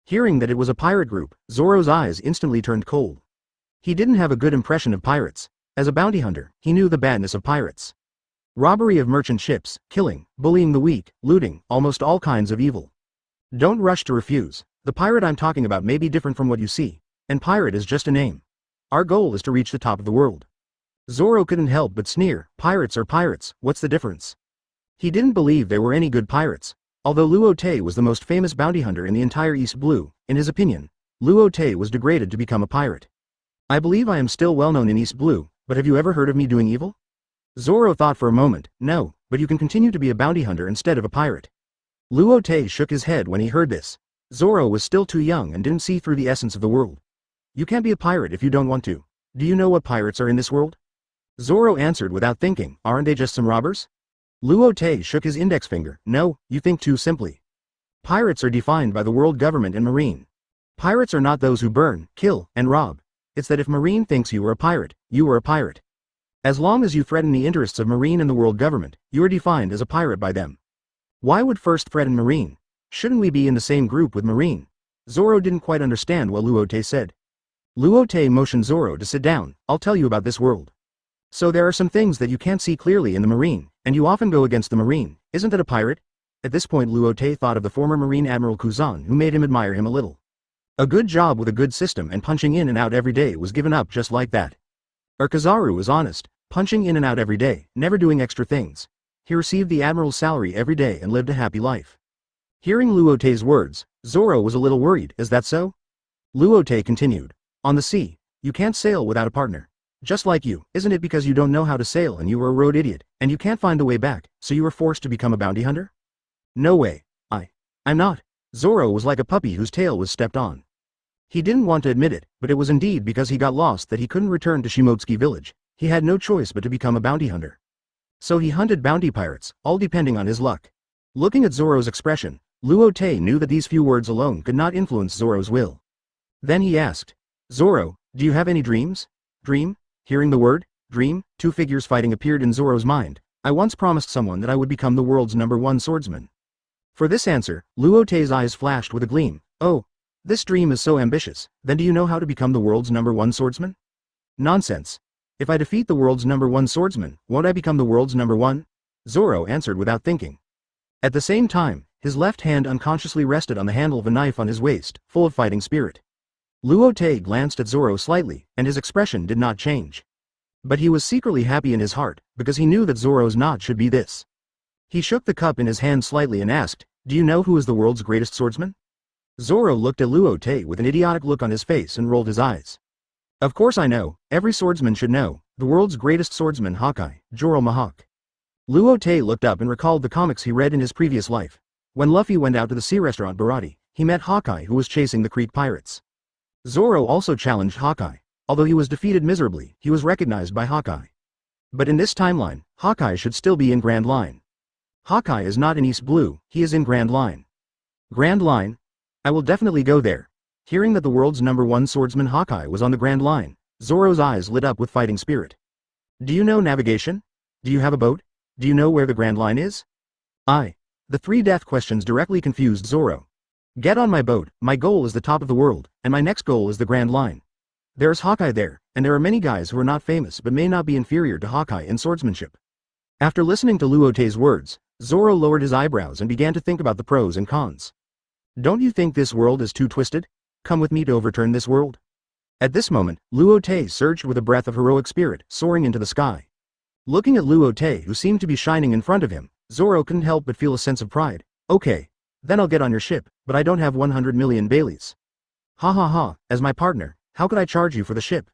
Hearing that it was a pirate group, Zoro's eyes instantly turned cold. He didn't have a good impression of pirates. As a bounty hunter, he knew the badness of pirates. Robbery of merchant ships, killing, bullying the weak, looting, almost all kinds of evil. Don't rush to refuse. The pirate I'm talking about may be different from what you see, and pirate is just a name. Our goal is to reach the top of the world. Zoro couldn't help but sneer. Pirates are pirates, what's the difference? He didn't believe there were any good pirates. Although Luo Te was the most famous bounty hunter in the entire East Blue, in his opinion, Luo Te was degraded to become a pirate. I believe I am still well known in East Blue, but have you ever heard of me doing evil? Zoro thought for a moment. No, but you can continue to be a bounty hunter instead of a pirate. Luo Te shook his head when he heard this. Zoro was still too young and didn't see through the essence of the world. You can't be a pirate if you don't want to. Do you know what pirates are in this world? Zoro answered without thinking, aren't they just some robbers? Luo Te shook his index finger. No, you think too simply. Pirates are defined by the world government and marine. Pirates are not those who burn, kill, and rob. It's that if marine thinks you are a pirate, you are a pirate. As long as you threaten the interests of marine and the world government, you are defined as a pirate by them. Why would first threaten marine? Shouldn't we be in the same group with marine? Zoro didn't quite understand what Luo Te said. Luo Te motioned Zoro to sit down. I'll tell you about this world. So there are some things that you can't see clearly in the marine, and you often go against the marine. Isn't that a pirate? At this point Luo Te thought of the former Marine Admiral Kuzan, who made him admire him a little. A good job with a good system and punching in and out every day was given up just like that. Or Kizaru was honest, punching in and out every day, never doing extra things. He received the admiral's salary every day and lived a happy life. Hearing Luo Te's words, Zoro was a little worried. Is that so? Luo Te continued. On the sea, you can't sail without a partner. Just like you, isn't it because you don't know how to sail and you were a road idiot, and you can't find the way back, so you were forced to become a bounty hunter? No way. I'm not. Zoro was like a puppy whose tail was stepped on. He didn't want to admit it, but it was indeed because he got lost that he couldn't return to Shimotsuki village. He had no choice but to become a bounty hunter. So he hunted bounty pirates, all depending on his luck. Looking at Zoro's expression, Luo Te knew that these few words alone could not influence Zoro's will. Then he asked, Zoro, do you have any dreams? Dream? Hearing the word, dream, two figures fighting appeared in Zoro's mind. I once promised someone that I would become the world's #1 swordsman. For this answer, Luo Te's eyes flashed with a gleam. Oh, this dream is so ambitious, then do you know how to become the world's #1 swordsman? Nonsense. If I defeat the world's #1 swordsman, won't I become the world's #1? Zoro answered without thinking. At the same time, his left hand unconsciously rested on the handle of a knife on his waist, full of fighting spirit. Luo Te glanced at Zoro slightly, and his expression did not change. But he was secretly happy in his heart, because he knew that Zoro's knot should be this. He shook the cup in his hand slightly and asked, do you know who is the world's greatest swordsman? Zoro looked at Luo Te with an idiotic look on his face and rolled his eyes. Of course I know, every swordsman should know, the world's greatest swordsman Haki, Joro Mahawk. Luo Te looked up and recalled the comics he read in his previous life. When Luffy went out to the sea restaurant Barati, he met Haki who was chasing the Creek pirates. Zoro also challenged Haki. Although he was defeated miserably, he was recognized by Haki. But in this timeline, Haki should still be in Grand Line. Haki is not in East Blue, he is in Grand Line. Grand Line? I will definitely go there. Hearing that the world's #1 swordsman Haki was on the Grand Line, Zoro's eyes lit up with fighting spirit. Do you know navigation? Do you have a boat? Do you know where the Grand Line is? The three death questions directly confused Zoro. Get on my boat, my goal is the top of the world, and my next goal is the Grand Line. There's Haki there, and there are many guys who are not famous but may not be inferior to Haki in swordsmanship. After listening to Luo Te's words, Zoro lowered his eyebrows and began to think about the pros and cons. Don't you think this world is too twisted? Come with me to overturn this world. At this moment, Luo Te surged with a breath of heroic spirit, soaring into the sky. Looking at Luo Te who seemed to be shining in front of him, Zoro couldn't help but feel a sense of pride. Okay. Then I'll get on your ship, but I don't have 100 million Baileys. Ha ha ha, as my partner, how could I charge you for the ship?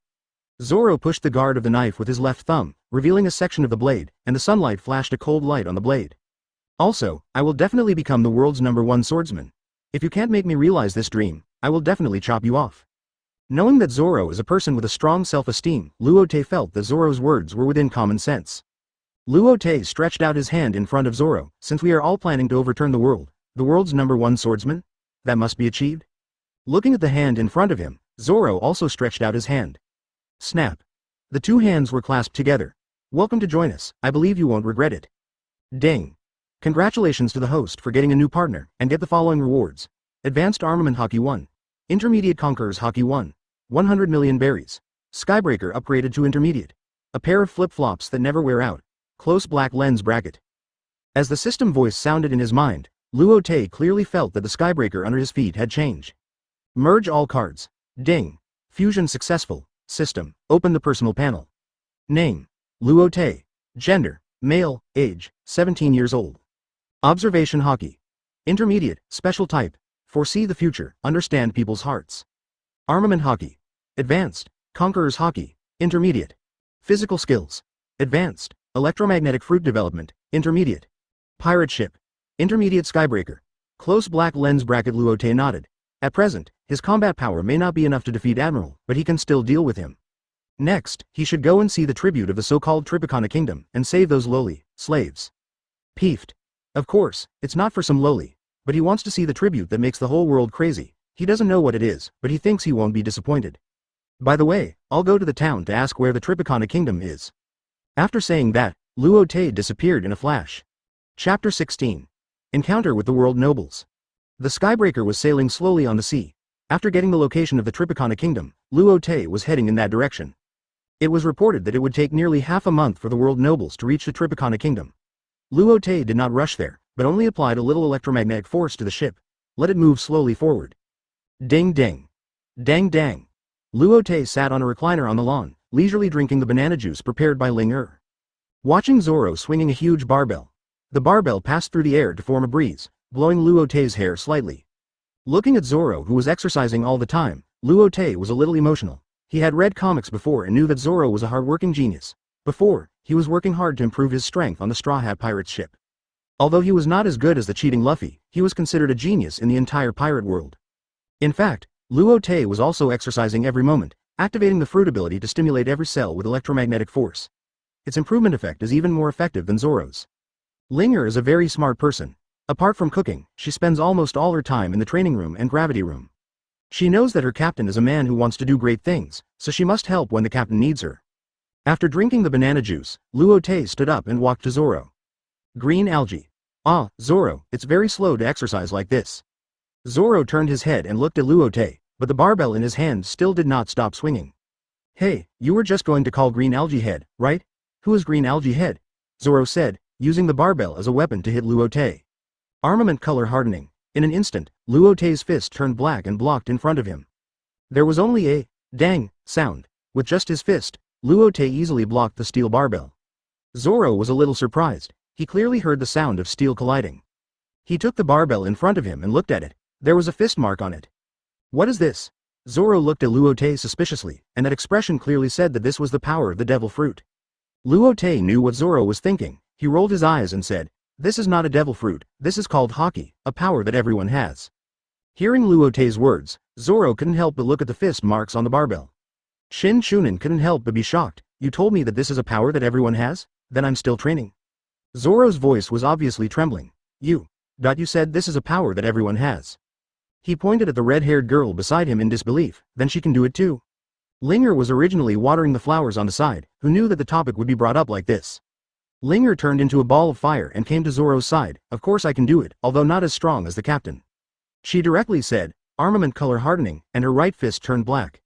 Zoro pushed the guard of the knife with his left thumb, revealing a section of the blade, and the sunlight flashed a cold light on the blade. Also, I will definitely become the world's #1 swordsman. If you can't make me realize this dream, I will definitely chop you off. Knowing that Zoro is a person with a strong self-esteem, Luo Te felt that Zoro's words were within common sense. Luo Te stretched out his hand in front of Zoro. Since we are all planning to overturn the world's #1 swordsman? That must be achieved? Looking at the hand in front of him, Zoro also stretched out his hand. Snap. The two hands were clasped together. Welcome to join us, I believe you won't regret it. Ding. Congratulations to the host for getting a new partner, and get the following rewards. Advanced Armament Haki 1. Intermediate Conquerors Haki 1. 100 million berries. Skybreaker upgraded to intermediate. A pair of flip-flops that never wear out. Close black lens bracket. As the system voice sounded in his mind, Luo Te clearly felt that the skybreaker under his feet had changed. Merge all cards. Ding. Fusion successful. System. Open the personal panel. Name. Luo Te. Gender. Male. Age. 17 years old. Observation Haki. Intermediate. Special type. Foresee the future. Understand people's hearts. Armament Haki. Advanced. Conquerors Haki. Intermediate. Physical skills. Advanced. Electromagnetic fruit development. Intermediate. Pirate ship. Intermediate Skybreaker. Close black lens bracket. Luo Te nodded. At present, his combat power may not be enough to defeat Admiral, but he can still deal with him. Next, he should go and see the tribute of the so-called Tripicana Kingdom, and save those lowly slaves. Peeved. Of course, it's not for some lowly, but he wants to see the tribute that makes the whole world crazy. He doesn't know what it is, but he thinks he won't be disappointed. By the way, I'll go to the town to ask where the Tripicana Kingdom is. After saying that, Luo Te disappeared in a flash. Chapter 16. Encounter with the World Nobles. The Skybreaker was sailing slowly on the sea. After getting the location of the Tripicana Kingdom, Luo Te was heading in that direction. It was reported that it would take nearly half a month for the World Nobles to reach the Tripicana Kingdom. Luo Te did not rush there, but only applied a little electromagnetic force to the ship. Let it move slowly forward. Ding ding. Dang dang. Luo Te sat on a recliner on the lawn, leisurely drinking the banana juice prepared by Ling Er. Watching Zoro swinging a huge barbell. The barbell passed through the air to form a breeze, blowing Luo Te's hair slightly. Looking at Zoro, who was exercising all the time, Luo Te was a little emotional. He had read comics before and knew that Zoro was a hard-working genius. Before, he was working hard to improve his strength on the Straw Hat Pirate's ship. Although he was not as good as the cheating Luffy, he was considered a genius in the entire pirate world. In fact, Luo Te was also exercising every moment, activating the fruit ability to stimulate every cell with electromagnetic force. Its improvement effect is even more effective than Zoro's. Ling Er is a very smart person. Apart from cooking, she spends almost all her time in the training room and gravity room. She knows that her captain is a man who wants to do great things, so she must help when the captain needs her. After drinking the banana juice, Luo Te stood up and walked to Zoro. Green algae. Ah, Zoro, it's very slow to exercise like this. Zoro turned his head and looked at Luo Te, but the barbell in his hand still did not stop swinging. Hey, you were just going to call Green Algae Head, right? Who is Green Algae Head? Zoro said, using the barbell as a weapon to hit Luo Te. Armament color hardening. In an instant, Luo Te's fist turned black and blocked in front of him. There was only a dang sound. With just his fist, Luo Te easily blocked the steel barbell. Zoro was a little surprised. He clearly heard the sound of steel colliding. He took the barbell in front of him and looked at it. There was a fist mark on it. What is this? Zoro looked at Luo Te suspiciously, and that expression clearly said that this was the power of the devil fruit. Luo Te knew what Zoro was thinking. He rolled his eyes and said, "This is not a devil fruit, this is called Haki, a power that everyone has." Hearing Luo Te's words, Zoro couldn't help but look at the fist marks on the barbell. Shin Chunin couldn't help but be shocked. You told me that this is a power that everyone has? Then I'm still training. Zoro's voice was obviously trembling. You said this is a power that everyone has. He pointed at the red-haired girl beside him in disbelief. Then she can do it too. Ling Er was originally watering the flowers on the side, who knew that the topic would be brought up like this. Ling Er turned into a ball of fire and came to Zoro's side. Of course I can do it, although not as strong as the captain. She directly said, armament color hardening, and her right fist turned black.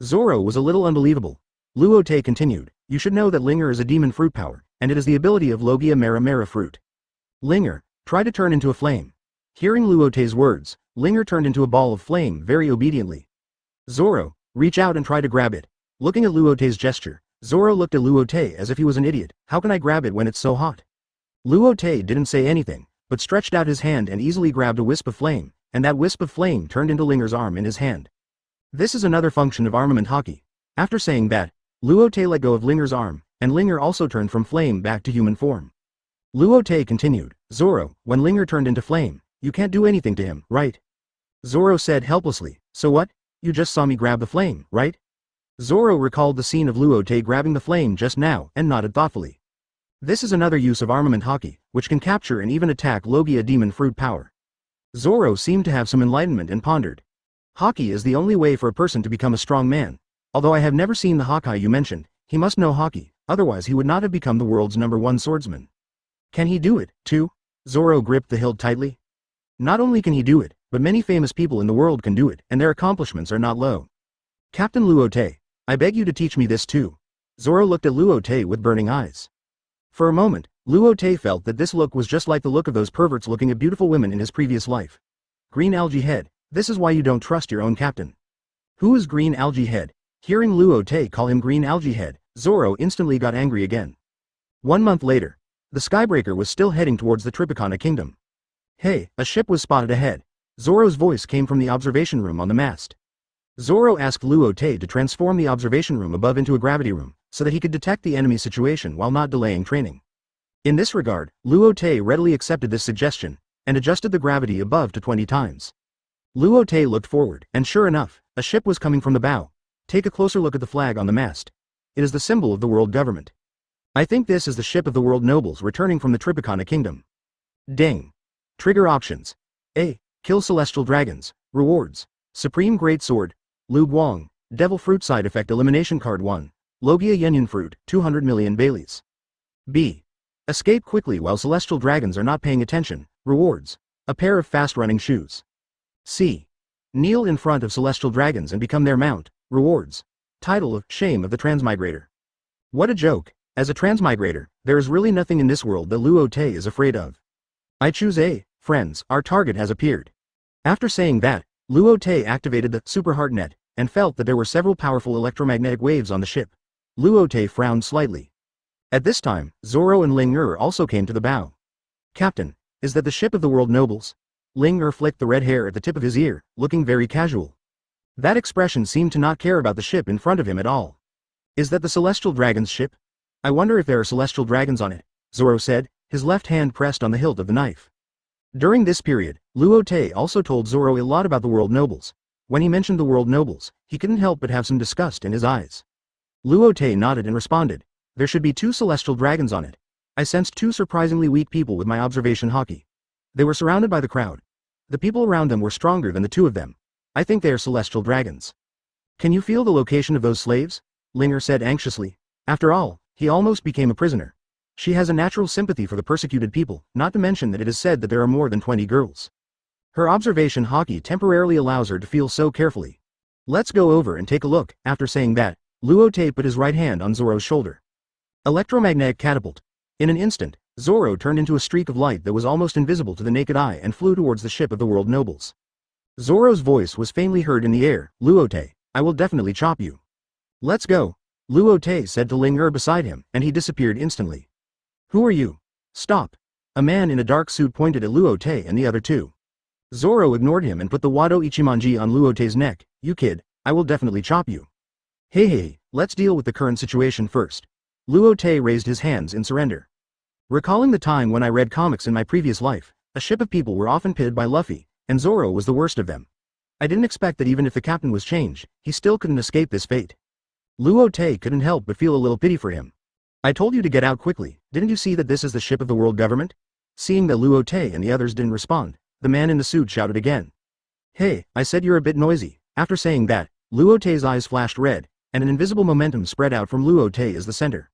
Zoro was a little unbelievable. Luo Te continued, you should know that Ling Er is a demon fruit power, and it is the ability of Logia Mera Mera fruit. Ling Er, try to turn into a flame. Hearing Luo Te's words, Ling Er turned into a ball of flame very obediently. Zoro, reach out and try to grab it. Looking at Luo Te's gesture, Zoro looked at Luo Te as if he was an idiot. How can I grab it when it's so hot? Luo Te didn't say anything, but stretched out his hand and easily grabbed a wisp of flame, and that wisp of flame turned into Ling Er's arm in his hand. This is another function of armament Haki. After saying that, Luo Te let go of Ling Er's arm, and Ling Er also turned from flame back to human form. Luo Te continued, Zoro, when Ling Er turned into flame, you can't do anything to him, right? Zoro said helplessly, so what? You just saw me grab the flame, right? Zoro recalled the scene of Luo Te grabbing the flame just now and nodded thoughtfully. This is another use of armament Haki, which can capture and even attack Logia demon fruit power. Zoro seemed to have some enlightenment and pondered. Haki is the only way for a person to become a strong man. Although I have never seen the Haki you mentioned, he must know Haki, otherwise he would not have become the world's #1 swordsman. Can he do it, too? Zoro gripped the hilt tightly. Not only can he do it, but many famous people in the world can do it, and their accomplishments are not low. Captain Luo Te, I beg you to teach me this too. Zoro looked at Luo Te with burning eyes. For a moment, Luo Te felt that this look was just like the look of those perverts looking at beautiful women in his previous life. Green Algae Head, this is why you don't trust your own captain. Who is Green Algae Head? Hearing Luo Te call him Green Algae Head, Zoro instantly got angry again. 1 month later, the Skybreaker was still heading towards the Tripicana Kingdom. Hey, a ship was spotted ahead. Zoro's voice came from the observation room on the mast. Zoro asked Luo Te to transform the observation room above into a gravity room, so that he could detect the enemy situation while not delaying training. In this regard, Luo Te readily accepted this suggestion, and adjusted the gravity above to 20 times. Luo Te looked forward, and sure enough, a ship was coming from the bow. Take a closer look at the flag on the mast. It is the symbol of the world government. I think this is the ship of the world nobles returning from the Tripicana kingdom. Ding. Trigger options. A. Kill celestial dragons. Rewards. Supreme Great Sword. Lu Guang. Devil Fruit Side Effect Elimination Card 1. Logia Yunyan Fruit, 200 million Baileys. B. Escape quickly while celestial dragons are not paying attention. Rewards. A pair of fast-running shoes. C. Kneel in front of celestial dragons and become their mount. Rewards. Title of Shame of the Transmigrator. What a joke. As a transmigrator, there is really nothing in this world that Luo Te is afraid of. I choose A. Friends, our target has appeared. After saying that, Luo Te activated the Super Heart Net, and felt that there were several powerful electromagnetic waves on the ship. Luo Te frowned slightly. At this time, Zoro and Ling also came to the bow. Captain, is that the ship of the world nobles? Ling flicked the red hair at the tip of his ear, looking very casual. That expression seemed to not care about the ship in front of him at all. Is that the celestial dragon's ship? I wonder if there are celestial dragons on it, Zoro said, his left hand pressed on the hilt of the knife. During this period, Luo Te also told Zoro a lot about the world nobles. When he mentioned the world nobles, he couldn't help but have some disgust in his eyes. Luo Te nodded and responded, there should be 2 celestial dragons on it. I sensed 2 surprisingly weak people with my observation Haki. They were surrounded by the crowd. The people around them were stronger than the 2 of them. I think they are celestial dragons. Can you feel the location of those slaves? Ling said anxiously. After all, he almost became a prisoner. She has a natural sympathy for the persecuted people, not to mention that it is said that there are more than 20 girls. Her observation Haki temporarily allows her to feel so carefully. Let's go over and take a look. After saying that, Luo Te put his right hand on Zoro's shoulder. Electromagnetic catapult. In an instant, Zoro turned into a streak of light that was almost invisible to the naked eye and flew towards the ship of the world nobles. Zoro's voice was faintly heard in the air, Luo Te, I will definitely chop you. Let's go, Luo Te said to Ling beside him, and he disappeared instantly. Who are you? Stop. A man in a dark suit pointed at Luo Te and the other 2. Zoro ignored him and put the Wado Ichimonji on Luo Te's neck. You kid, I will definitely chop you. Hey, let's deal with the current situation first. Luo Te raised his hands in surrender. Recalling the time when I read comics in my previous life, a ship of people were often pitted by Luffy, and Zoro was the worst of them. I didn't expect that even if the captain was changed, he still couldn't escape this fate. Luo Te couldn't help but feel a little pity for him. I told you to get out quickly, didn't you see that this is the ship of the world government? Seeing that Luo Te and the others didn't respond, the man in the suit shouted again. Hey, I said you're a bit noisy. After saying that, Luo Te's eyes flashed red, and an invisible momentum spread out from Luo Te as the center.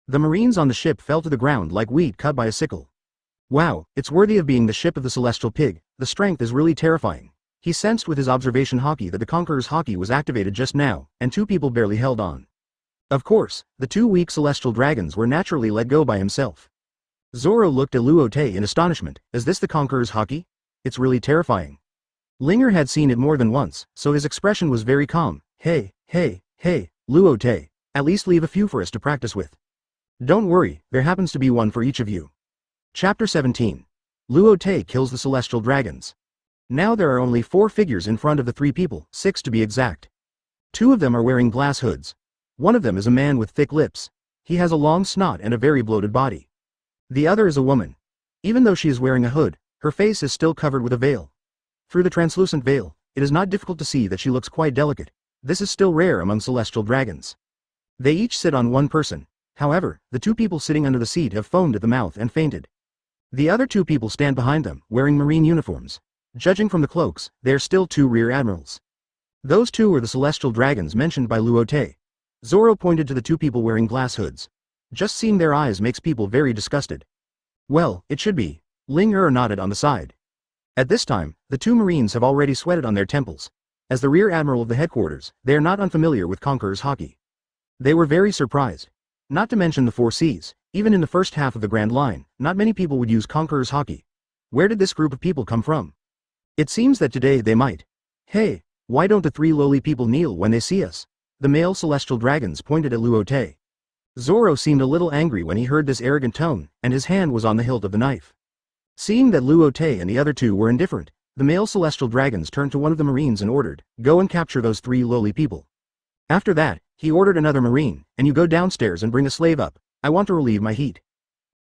The marines on the ship fell to the ground like wheat cut by a sickle. Wow, it's worthy of being the ship of the celestial pig, the strength is really terrifying. He sensed with his observation Haki that the Conqueror's Haki was activated just now, and 2 people barely held on. Of course, the 2 weak celestial dragons were naturally let go by himself. Zoro looked at Luo Te in astonishment, is this the Conqueror's Haki? It's really terrifying. Ling had seen it more than once, so his expression was very calm. Hey, Luo Te, at least leave a few for us to practice with. Don't worry, there happens to be one for each of you. Chapter 17. Luo Te kills the celestial dragons. Now there are only 4 figures in front of the 3 people, 6 to be exact. 2 of them are wearing glass hoods. One of them is a man with thick lips. He has a long snot and a very bloated body. The other is a woman. Even though she is wearing a hood, her face is still covered with a veil. Through the translucent veil, it is not difficult to see that she looks quite delicate. This is still rare among celestial dragons. They each sit on one person. However, the 2 people sitting under the seat have foamed at the mouth and fainted. The other 2 people stand behind them, wearing marine uniforms. Judging from the cloaks, they are still 2 rear admirals. Those 2 are the celestial dragons mentioned by Luo Te. Zoro pointed to the 2 people wearing glass hoods. Just seeing their eyes makes people very disgusted. Well, it should be. Ling nodded on the side. At this time, the 2 marines have already sweated on their temples. As the rear admiral of the headquarters, they are not unfamiliar with Conqueror's Haki. They were very surprised. Not to mention the 4 Cs, even in the first half of the Grand Line, not many people would use Conqueror's Haki. Where did this group of people come from? It seems that today they might. Hey, why don't the 3 lowly people kneel when they see us? The male celestial dragons pointed at Luo Te. Zoro seemed a little angry when he heard this arrogant tone, and his hand was on the hilt of the knife. Seeing that Luo Te and the other 2 were indifferent, the male celestial dragons turned to one of the marines and ordered, go and capture those 3 lowly people. After that, he ordered another marine, and you go downstairs and bring a slave up, I want to relieve my heat.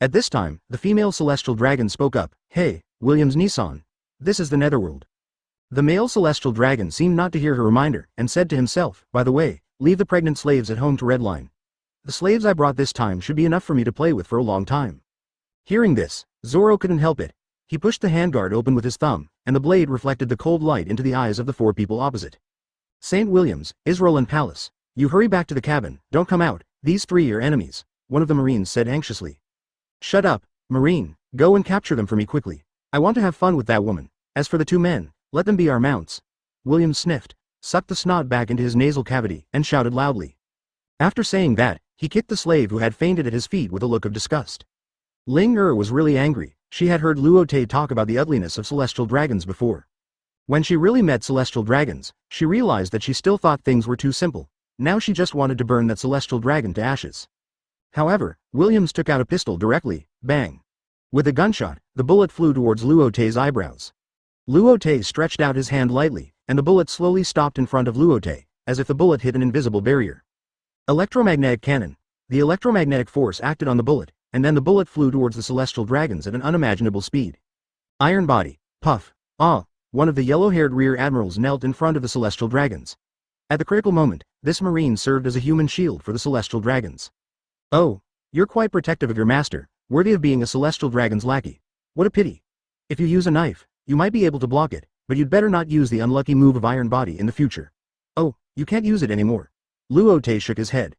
At this time, the female celestial dragon spoke up, hey, Williams Nissan. This is the Netherworld. The male celestial dragon seemed not to hear her reminder, and said to himself, by the way, leave the pregnant slaves at home to redline. The slaves I brought this time should be enough for me to play with for a long time. Hearing this, Zoro couldn't help it. He pushed the handguard open with his thumb, and the blade reflected the cold light into the eyes of the 4 people opposite. St. Williams, Israel and Palace. You hurry back to the cabin, don't come out, these 3 are enemies, one of the Marines said anxiously. Shut up, Marine, go and capture them for me quickly. I want to have fun with that woman. As for the 2 men, let them be our mounts. Williams sniffed, sucked the snot back into his nasal cavity, and shouted loudly. After saying that, he kicked the slave who had fainted at his feet with a look of disgust. Ling was really angry. She had heard Luo Te talk about the ugliness of celestial dragons before. When she really met celestial dragons, she realized that she still thought things were too simple. Now she just wanted to burn that celestial dragon to ashes. However, Williams took out a pistol directly, bang. With a gunshot, the bullet flew towards Luo Te's eyebrows. Luo Te stretched out his hand lightly, and the bullet slowly stopped in front of Luo Te, as if the bullet hit an invisible barrier. Electromagnetic cannon. The electromagnetic force acted on the bullet, and then the bullet flew towards the celestial dragons at an unimaginable speed. Iron body. Puff. Ah! One of the yellow-haired rear admirals knelt in front of the celestial dragons. At the critical moment, this marine served as a human shield for the celestial dragons. Oh, you're quite protective of your master, worthy of being a celestial dragon's lackey. What a pity. If you use a knife, you might be able to block it, but you'd better not use the unlucky move of iron body in the future. Oh, you can't use it anymore. Luo Te shook his head.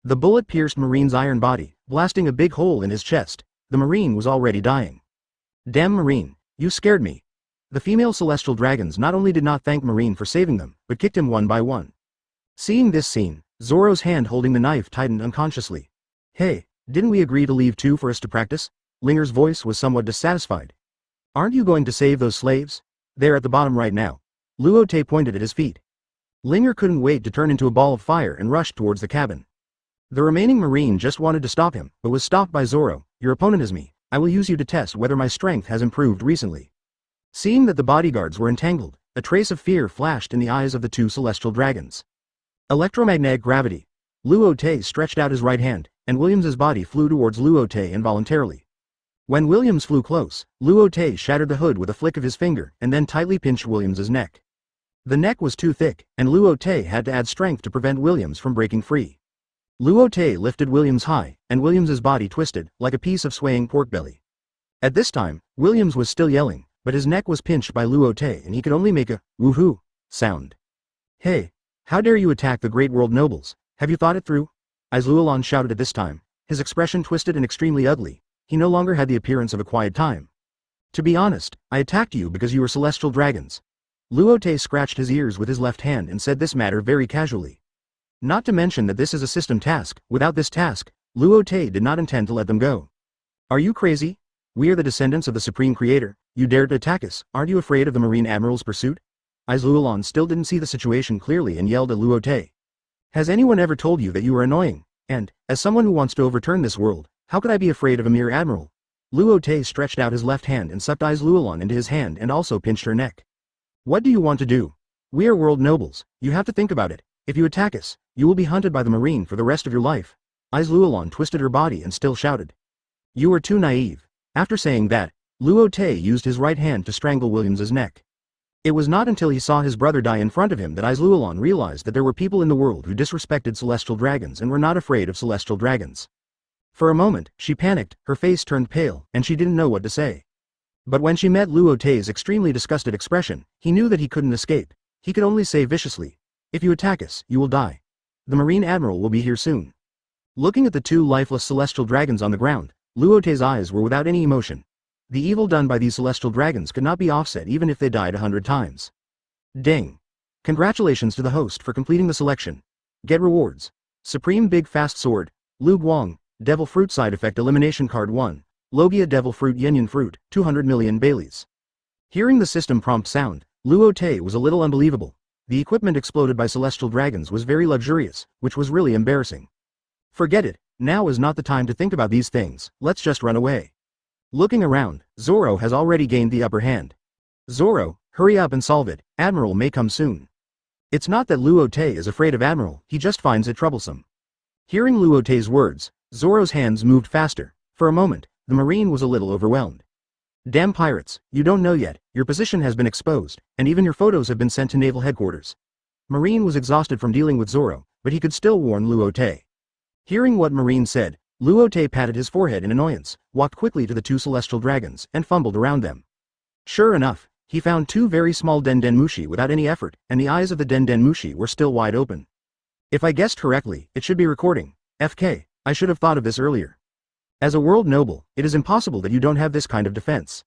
The bullet pierced Marine's iron body, blasting a big hole in his chest. The Marine was already dying. Damn Marine, you scared me. The female celestial dragons not only did not thank Marine for saving them, but kicked him one by one. Seeing this scene, Zoro's hand holding the knife tightened unconsciously. Hey, didn't we agree to leave 2 for us to practice? Linger's voice was somewhat dissatisfied. Aren't you going to save those slaves? They're at the bottom right now. Luo Te pointed at his feet. Linger couldn't wait to turn into a ball of fire and rushed towards the cabin. The remaining Marine just wanted to stop him, but was stopped by Zoro. Your opponent is me. I will use you to test whether my strength has improved recently. Seeing that the bodyguards were entangled, a trace of fear flashed in the eyes of the 2 celestial dragons. Electromagnetic gravity. Luo Te stretched out his right hand, and Williams's body flew towards Luo Te involuntarily. When Williams flew close, Luo Te shattered the hood with a flick of his finger and then tightly pinched Williams's neck. The neck was too thick, and Luo Te had to add strength to prevent Williams from breaking free. Luo Te lifted Williams high, and Williams's body twisted, like a piece of swaying pork belly. At this time, Williams was still yelling, but his neck was pinched by Luo Te and he could only make a woohoo sound. Hey, how dare you attack the great world nobles? Have you thought it through? As Luolon shouted at this time, his expression twisted and extremely ugly. He no longer had the appearance of a quiet time. To be honest, I attacked you because you were celestial dragons. Luo Te scratched his ears with his left hand and said this matter very casually. Not to mention that this is a system task. Without this task, Luo Te did not intend to let them go. Are you crazy? We are the descendants of the Supreme Creator. You dared to attack us. Aren't you afraid of the Marine Admiral's pursuit? Luolon still didn't see the situation clearly and yelled at Luo Te. Has anyone ever told you that you are annoying? And, as someone who wants to overturn this world, how could I be afraid of a mere admiral? Luo Te stretched out his left hand and sucked Luolon into his hand and also pinched her neck. What do you want to do? We are world nobles. You have to think about it. If you attack us, you will be hunted by the Marine for the rest of your life. Luolon twisted her body and still shouted. You are too naive. After saying that, Luo Te used his right hand to strangle Williams's neck. It was not until he saw his brother die in front of him that Luolon realized that there were people in the world who disrespected celestial dragons and were not afraid of celestial dragons. For a moment, she panicked, her face turned pale, and she didn't know what to say. But when she met Luo Te's extremely disgusted expression, he knew that he couldn't escape. He could only say viciously, if you attack us, you will die. The Marine Admiral will be here soon. Looking at the 2 lifeless celestial dragons on the ground, Luo Te's eyes were without any emotion. The evil done by these celestial dragons could not be offset even if they died 100 times. Ding. Congratulations to the host for completing the selection. Get rewards. Supreme Big Fast Sword, Lu Guang, Devil Fruit Side Effect Elimination Card 1, Logia Devil Fruit Yin Fruit, 200 million Baileys. Hearing the system prompt sound, Luo Te was a little unbelievable. The equipment exploded by celestial dragons was very luxurious, which was really embarrassing. Forget it, now is not the time to think about these things, let's just run away. Looking around, Zoro has already gained the upper hand. Zoro, hurry up and solve it, Admiral may come soon. It's not that Luo Te is afraid of Admiral, he just finds it troublesome. Hearing Luo Te's words, Zoro's hands moved faster. For a moment, the Marine was a little overwhelmed. Damn pirates, you don't know yet, your position has been exposed, and even your photos have been sent to naval headquarters. Marine was exhausted from dealing with Zoro, but he could still warn Luo Te. Hearing what Marine said, Luo Te patted his forehead in annoyance, walked quickly to the two celestial dragons, and fumbled around them. Sure enough, he found two very small Den Mushi without any effort, and the eyes of the Den Mushi were still wide open. If I guessed correctly, it should be recording. FK, I should have thought of this earlier. As a world noble, it is impossible that you don't have this kind of defense.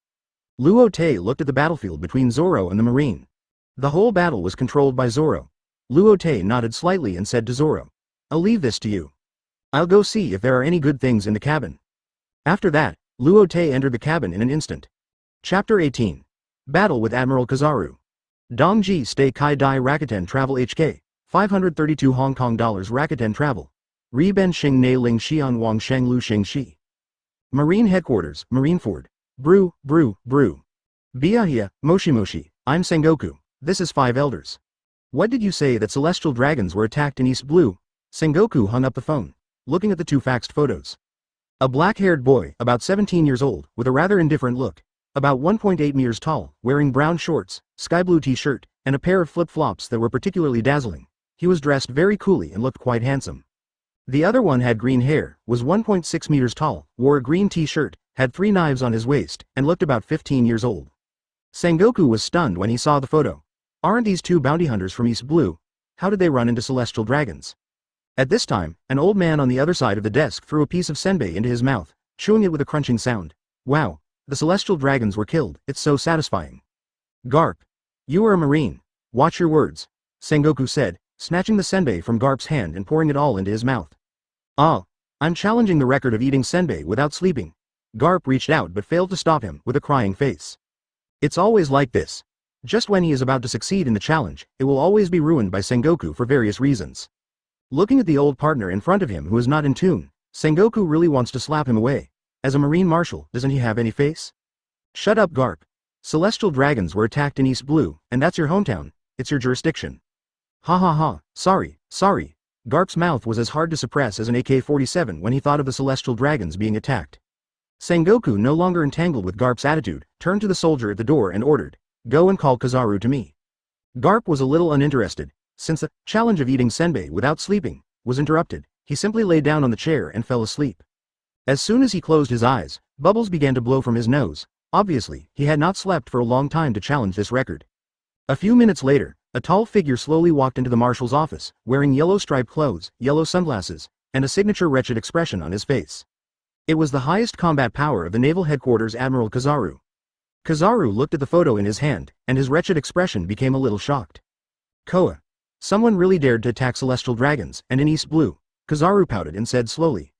Luo Te looked at the battlefield between Zoro and the Marine. The whole battle was controlled by Zoro. Luo Te nodded slightly and said to Zoro, I'll leave this to you. I'll go see if there are any good things in the cabin. After that, Luo Te entered the cabin in an instant. Chapter 18. Battle with Admiral Kizaru. Dongji Stay Kai Dai Rakuten Travel HK, 532 Hong Kong dollars Rakuten Travel. Ri Ben Xing Ne Ling Xian Wang Sheng Lu Xing Shi. Marine Headquarters, Marineford. Brew. Biahia, Moshi, I'm Sengoku, this is 5 elders. What did you say that celestial dragons were attacked in East Blue? Sengoku hung up the phone, looking at the two faxed photos. A black-haired boy, about 17 years old, with a rather indifferent look, about 1.8 meters tall, wearing brown shorts, sky blue t-shirt, and a pair of flip-flops that were particularly dazzling. He was dressed very coolly and looked quite handsome. The other one had green hair, was 1.6 meters tall, wore a green t-shirt, had 3 knives on his waist, and looked about 15 years old. Sengoku was stunned when he saw the photo. Aren't these two bounty hunters from East Blue? How did they run into celestial dragons? At this time, an old man on the other side of the desk threw a piece of senbei into his mouth, chewing it with a crunching sound. Wow, the celestial dragons were killed, it's so satisfying. Garp. You are a marine. Watch your words, Sengoku said, snatching the senbei from Garp's hand and pouring it all into his mouth. Ah, I'm challenging the record of eating senbei without sleeping. Garp reached out but failed to stop him with a crying face. It's always like this. Just when he is about to succeed in the challenge, it will always be ruined by Sengoku for various reasons. Looking at the old partner in front of him who is not in tune, Sengoku really wants to slap him away. As a marine marshal, doesn't he have any face? Shut up, Garp. Celestial dragons were attacked in East Blue, and that's your hometown, it's your jurisdiction. Ha ha ha, sorry. Garp's mouth was as hard to suppress as an AK-47 when he thought of the celestial dragons being attacked. Sengoku, no longer entangled with Garp's attitude, turned to the soldier at the door and ordered, Go and call Kizaru to me. Garp was a little uninterested. Since the challenge of eating senbei without sleeping was interrupted, he simply lay down on the chair and fell asleep. As soon as he closed his eyes, bubbles began to blow from his nose. Obviously, he had not slept for a long time to challenge this record. A few minutes later, a tall figure slowly walked into the marshal's office, wearing yellow striped clothes, yellow sunglasses, and a signature wretched expression on his face. It was the highest combat power of the naval headquarters, Admiral Kizaru. Kizaru looked at the photo in his hand, and his wretched expression became a little shocked. Koa. Someone really dared to attack celestial dragons, and in East Blue. Kizaru pouted and said slowly.